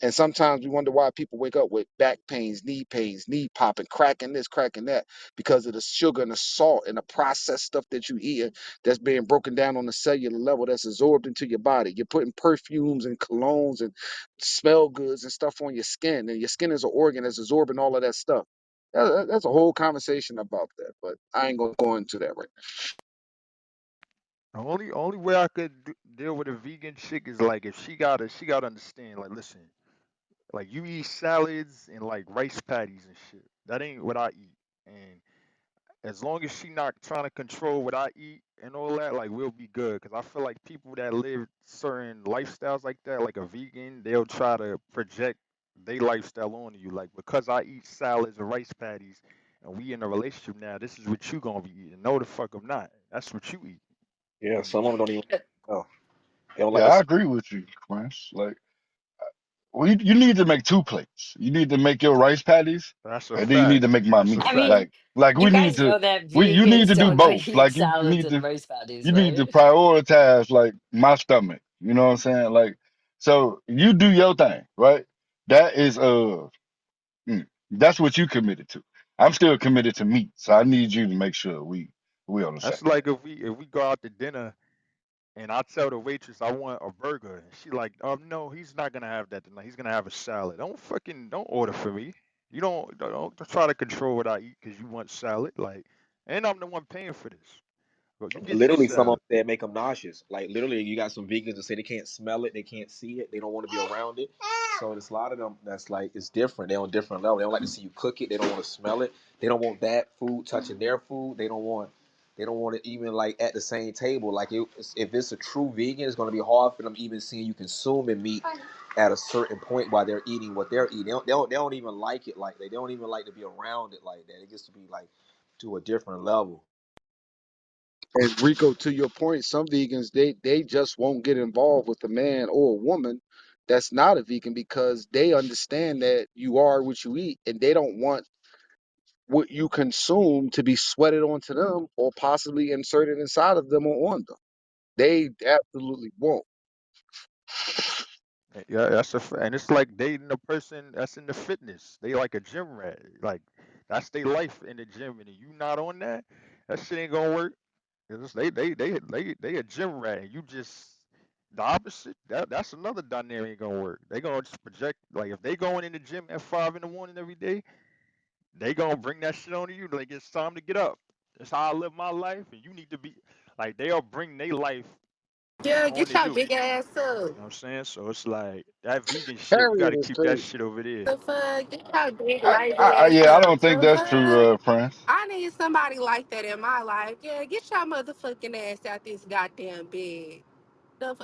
S11: And sometimes we wonder why people wake up with back pains, knee popping, cracking this, cracking that, because of the sugar and the salt and the processed stuff that you eat that's being broken down on the cellular level that's absorbed into your body. You're putting perfumes and colognes and smell goods and stuff on your skin, and your skin is an organ that's absorbing all of that stuff. That's a whole conversation about that, but I ain't gonna go into that right
S9: The only way I could deal with a vegan chick is like if she gotta understand. Like, listen, like you eat salads and like rice patties and shit. That ain't what I eat. And as long as she not trying to control what I eat and all that, like we'll be good. Cause I feel like people that live certain lifestyles like that, like a vegan, they'll try to project their lifestyle onto you. Like because I eat salads and rice patties, and we in a relationship now, this is what you gonna be eating. No, the fuck I'm not. That's what you eat.
S10: Yeah,
S9: And
S10: some of them don't even know. They don't
S5: Yeah,
S10: like
S5: I
S10: us.
S5: agree with you, Prince. Like, well, you need to make two plates. You need to make your rice patties,
S9: that's a
S5: and then you need
S9: fact.
S5: to make my
S9: That's a
S5: meat.
S16: I
S9: fact.
S16: mean,
S5: Like
S16: you
S5: we need
S16: guys
S5: to,
S16: know that
S5: you need
S16: vegans
S5: to do
S16: don't
S5: both.
S16: eat
S5: Like you
S16: salads
S5: need
S16: and
S5: to,
S16: rice patties,
S5: you need to
S16: right?
S5: prioritize like my stomach. You know what I'm saying? Like, so you do your thing, right? That is that's what you committed to. I'm still committed to meat, so I need you to make sure we on the same
S9: That's
S5: page.
S9: like if we go out to dinner and I tell the waitress I want a burger, and she like, no, he's not gonna have that tonight. He's gonna have a salad. Don't order for me. You don't try to control what I eat because you want salad. Like, and I'm the one paying for this. But you get your
S10: Literally, some of
S9: salad.
S10: them that make them nauseous. Like literally, you got some vegans that say they can't smell it, they can't see it, they don't want to be around it. So there's a lot of them that's like it's different. They're on a different level. They don't like to see you cook it. They don't want to smell it. They don't want that food touching their food. They don't want it even like at the same table. Like if it's a true vegan, it's gonna be hard for them even seeing you consuming meat at a certain point while they're eating what they're eating. They don't even like it like that. They don't even like to be around it like that. It gets to be like to a different level.
S11: and Rico, to your point, some vegans they just won't get involved with a man or a woman that's not a vegan because they understand that you are what you eat, and they don't want what you consume to be sweated onto them or possibly inserted inside of them or on them. They absolutely won't.
S9: Yeah, and it's like dating a person that's in the fitness. They like a gym rat. Like that's their life in the gym, and you not on that, that shit ain't gonna work. 'Cause they a gym rat, and you just the opposite. That's another dynamic ain't gonna work. They gonna just project like if they going in the gym at 5 in the morning every day, they gonna bring that shit on you. Like it's time to get up. That's how I live my life, and you need to be like they'll bring their life
S12: Yeah,
S9: on
S12: get
S9: to
S12: your
S9: you.
S12: big ass up.
S9: You know what I'm saying? So it's like that vegan shit. You got
S11: Harriet
S9: to
S11: is
S9: keep that
S11: crazy.
S9: shit over there.
S12: The fuck? Get your big lazy ass
S5: Yeah, I
S12: up.
S5: don't think
S12: The
S5: that's
S12: fuck?
S5: true, Prince.
S12: I need somebody like that in my life. Yeah, get your motherfucking ass out this goddamn bed.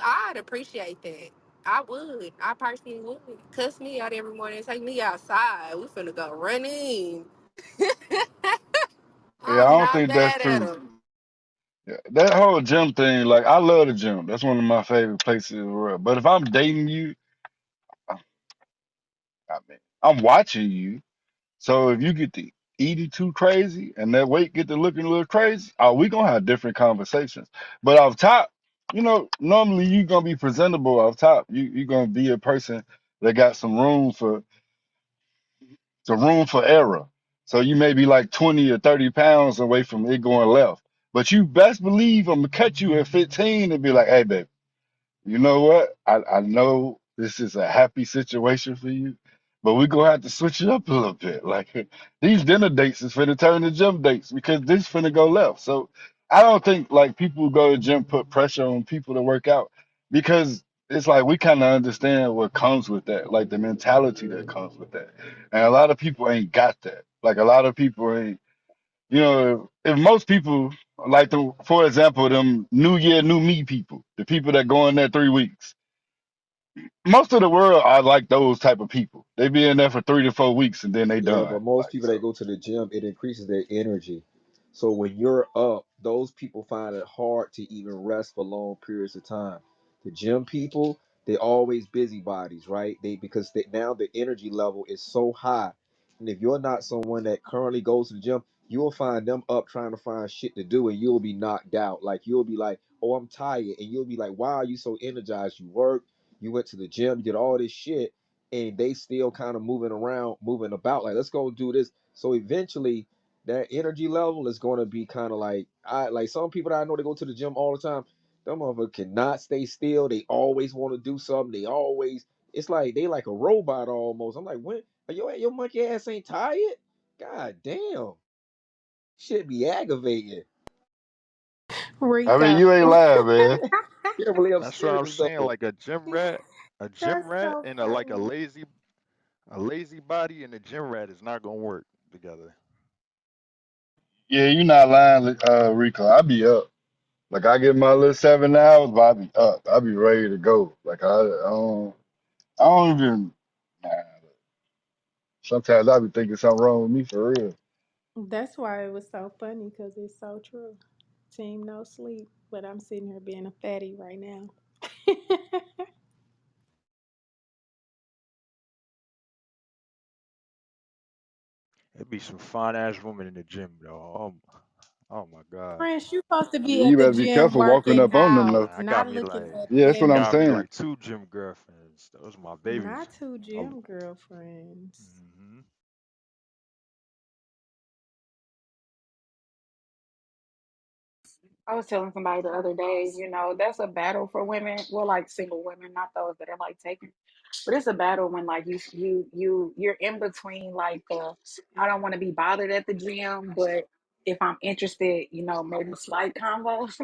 S12: I'd appreciate that. I would. I personally would. Cuss me out every morning. Take me outside. We finna go running.
S5: Yeah, I
S12: I'm
S5: don't
S12: not
S5: think that's
S12: mad at
S5: true.
S12: him.
S5: Yeah, that whole gym thing, like I love the gym. That's one of my favorite places in the world. But if I'm dating you, I mean, I'm watching you. So if you get to eating too crazy and that weight get to looking a little crazy, we gonna have different conversations. But off top, normally you gonna be presentable off top. You gonna be a person that got some room for error. So you may be like 20 or 30 pounds away from it going left. But you best believe I'm gonna catch you at 15 and be like, hey baby. You know what? I know this is a happy situation for you, but we're gonna have to switch it up a little bit. Like these dinner dates is finna turn to gym dates because this finna go left. So I don't think like people who go to gym put pressure on people to work out because it's like we kind of understand what comes with that, like the mentality that comes with that. And a lot of people ain't got that. Like a lot of people ain't, if most people like the, for example, them New Year, New Me people, the people that go in there 3 weeks, most of the world are like those type of people. They be in there for 3 to 4 weeks and then they
S10: Yeah,
S5: done.
S10: but most
S5: Like
S10: people that
S5: so,
S10: go to the gym, it increases their energy. So when you're up, those people find it hard to even rest for long periods of time. The gym people, they always busybodies, right? Now the energy level is so high. And if you're not someone that currently goes to the gym, you'll find them up trying to find shit to do and you'll be knocked out. Like you'll be like, oh, I'm tired. And you'll be like, why are you so energized? You work, you went to the gym, you did all this shit, and they still kind of moving around, moving about. Like, let's go do this. So eventually that energy level is going to be kind of like I like some people that I know they go to the gym all the time. Them motherfuckers cannot stay still. They always want to do something. They always it's like they like a robot almost. I'm like, when your monkey ass ain't tired? God damn, shit be aggravating.
S5: I mean,
S19: Rico.
S5: you ain't lying, man.
S10: Can't believe I'm
S9: That's what I'm
S10: serious
S9: saying.
S10: though.
S9: Like a gym
S19: That's
S9: rat,
S19: so
S9: and like
S19: funny.
S9: a lazy body and a gym rat is not gonna work together.
S5: Yeah, you not lying, Rico. I be up. Like I get my little 7 hours, but I be up. I be ready to go. Like I don't even. Nah, sometimes I be thinking something wrong with me for real.
S19: That's why it was so funny because it's so true. Team no sleep, but I'm sitting here being a fatty right now.
S9: It'd be some fine ass women in the gym, though. Oh my god.
S19: Prince, you supposed to
S5: Yeah,
S19: be
S5: you
S19: at the
S5: better be
S19: gym
S5: careful walking
S19: working
S5: up on them though.
S19: out,
S9: I got
S19: not
S9: me
S19: looking
S9: like
S19: at
S5: Yeah, that's what I'm
S9: got me
S19: women.
S5: saying.
S9: like two gym girlfriends. Those my babies.
S19: Not two
S9: Oh,
S19: gym girlfriends.
S9: hmm.
S1: I was telling somebody the other day, that's a battle for women. Well, like single women, not those that are like taken. But it's a battle when like you're in between like I don't want to be bothered at the gym, but if I'm interested, maybe slight convos.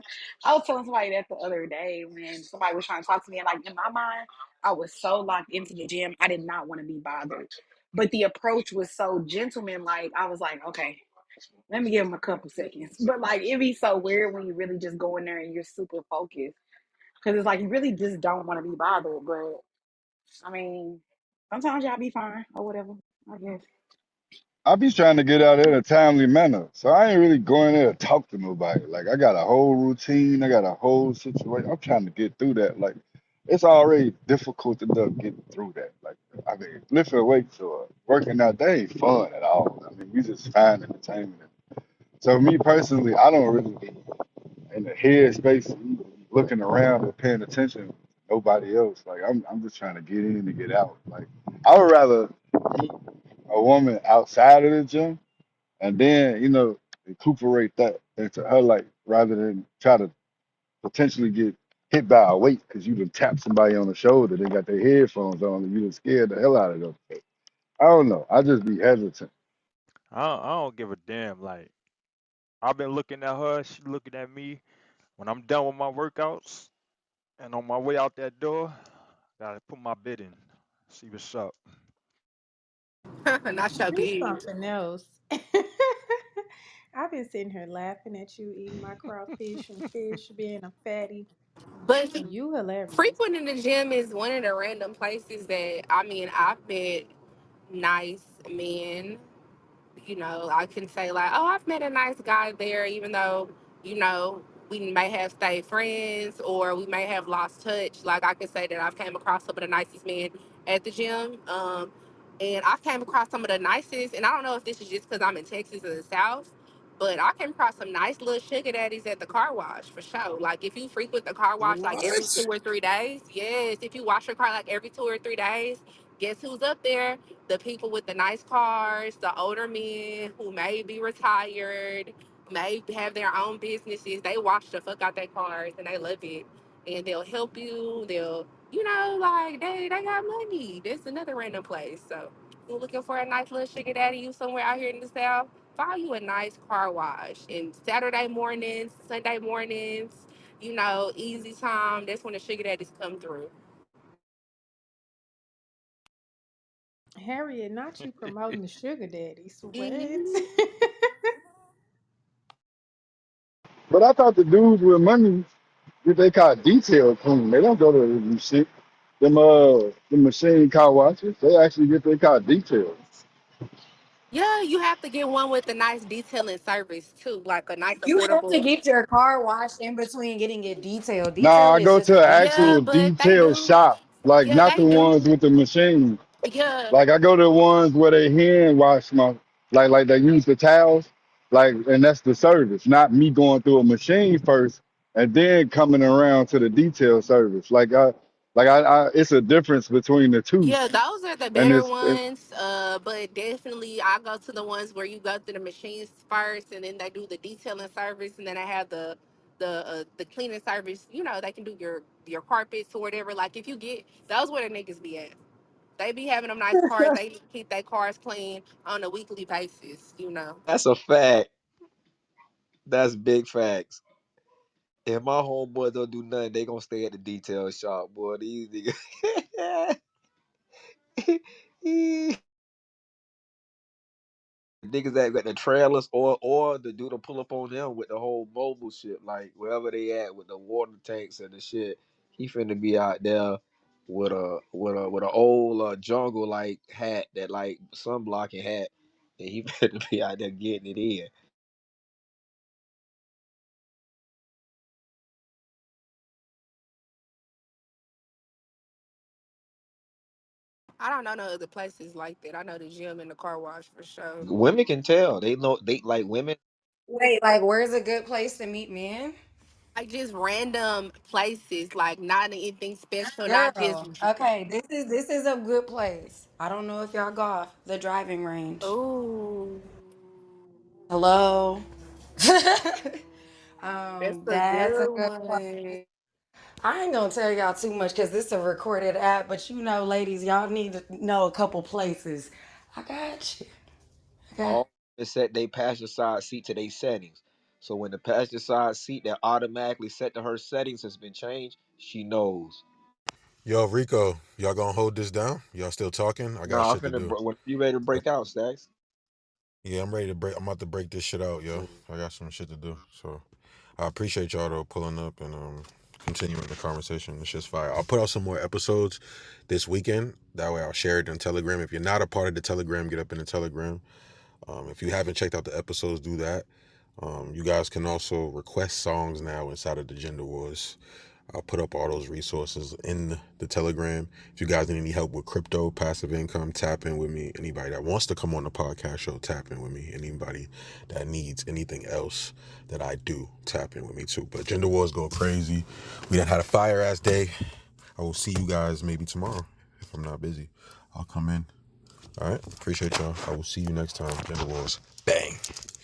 S1: I was telling somebody that the other day when somebody was trying to talk to me, and like in my mind, I was so locked into the gym, I did not want to be bothered. But the approach was so gentleman like. I was like, okay, let me give him a couple seconds. But like it'd be so weird when you really just go in there and you're super focused. Cause it's like you really just don't want to be bothered. But I mean, sometimes y'all be fine or whatever, I guess.
S5: I be trying to get out there in a timely manner, so I ain't really going there to talk to nobody. Like I got a whole routine, I got a whole situation. I'm trying to get through that. Like it's already difficult enough getting through that. Like I mean, lifting weights or working out, they ain't fun at all. I mean, we just find entertainment. So me personally, I don't really be in the head space looking around and paying attention to nobody else. Like I'm just trying to get in and get out. Like I would rather meet a woman outside of the gym and then recuperate that into her life rather than try to potentially get hit by a weight because you done tap somebody on the shoulder. They got their headphones on and you done scared the hell out of them. I don't know. I just be hesitant.
S9: I don't give a damn. Like I've been looking at her, she looking at me. When I'm done with my workouts and on my way out that door, gotta put my bid in. See what's up.
S3: Not so
S19: You
S3: big.
S19: something else. I've been sitting here laughing at you eating my crawfish and fish, being a fatty.
S3: But
S19: You hilarious.
S3: frequenting the gym is one of the random places that I mean I've met nice men. I can say like, oh, I've met a nice guy there, even though, you know, we may have stayed friends or we may have lost touch. Like I can say that I've came across some of the nicest men at the gym. And I've came across some of the nicest, and I don't know if this is just because I'm in Texas or the South, but I came across some nice little sugar daddies at the car wash for sure. Like if you frequent the car wash like every
S2: What?
S3: 2 or 3 days, yes, if you wash your car like every 2 or 3 days, guess who's up there? The people with the nice cars, the older men who may be retired, may have their own businesses. They wash the fuck out their cars and they love it. And they'll help you. Like they got money. That's another random place. So you're looking for a nice little sugar daddy, you somewhere out here in the South, find you a nice car wash. And Saturday mornings, Sunday mornings, easy time. That's when the sugar daddies come through.
S19: Harriet, not you promoting the sugar daddies. What?
S3: Hmm.
S5: But I thought the dudes with money get they car detailed clean. They don't go to the shit. The machine car washes, they actually get their car detailed.
S17: Yeah, you have to get one with a nice detailing service too, like a nice
S15: You have to
S17: affordable.
S15: get your car washed in between getting it detailed.
S5: Nah,
S15: Detail
S5: I
S15: is
S5: go
S15: just
S5: to
S15: a
S5: an
S15: detail.
S17: Yeah,
S5: actual
S17: but they
S5: detail
S17: do.
S5: shop, like
S17: Yeah,
S5: not
S17: they
S5: the
S17: do.
S5: ones with the machine.
S17: Yeah.
S5: Like I go to ones where they hand wash my, like they use the towels, like, and that's the service, not me going through a machine first and then coming around to the detail service. It's a difference between the two,
S17: Yeah, those are the
S5: and
S17: better
S5: it's
S17: ones. But definitely I go to the ones where you go through the machines first and then they do the detailing service and then they have the cleaning service. You know, they can do your carpets or whatever. Like if you get those where the niggas be at. They be having them nice cars. They keep their cars clean on a weekly basis, you know.
S10: That's a fact. That's big facts. If my homeboys don't do nothing, they gonna stay at the detail shop, boy. These niggas. Niggas that got the trailers or the dude to pull up on them with the whole mobile shit, like wherever they at with the water tanks and the shit. He finna be out there with a old jungle like hat that like sunblocking hat, and he finna be out there getting it in.
S17: I don't know no other places like that. I know the gym and the car wash for sure.
S10: Women can tell. They know they like women.
S15: Wait, like where's a good place to meet men?
S17: Like just random places, like not anything special, not just.
S15: Girl, okay, this is a good place. I don't know if y'all golf. The driving range.
S17: Ooh,
S15: Hello.
S17: that's a
S15: That's a
S17: good
S15: good place.
S17: one.
S15: I ain't gonna tell y'all too much because this is a recorded app, but you know, ladies, y'all need to know a couple places. I got you. Okay.
S10: All they set they passenger side seat to their settings. So when the passenger side seat that automatically set to her settings has been changed, she knows.
S18: Yo, Rico, y'all gonna hold this down? Y'all still talking? I
S10: No,
S18: got
S10: I'm
S18: shit to
S10: finna
S18: do.
S10: when you ready to
S18: I,
S10: break out, Stacks.
S18: yeah, I'm ready to break. I'm about to break this shit out, yo. I got some shit to do. So I appreciate y'all though pulling up and continuing the conversation. It's just fire. I'll put out some more episodes this weekend. That way I'll share it on Telegram. If you're not a part of the Telegram, get up in the Telegram. If you haven't checked out the episodes, do that. You guys can also request songs now inside of the Gender Wars. I'll put up all those resources in the Telegram. If you guys need any help with crypto, passive income, tap in with me. Anybody that wants to come on the podcast show, tap in with me. Anybody that needs anything else that I do, tap in with me too. But Gender Wars go crazy. We done had a fire ass day. I will see you guys maybe tomorrow if I'm not busy. I'll come in. All right. Appreciate y'all. I will see you next time. Gender Wars. Bang.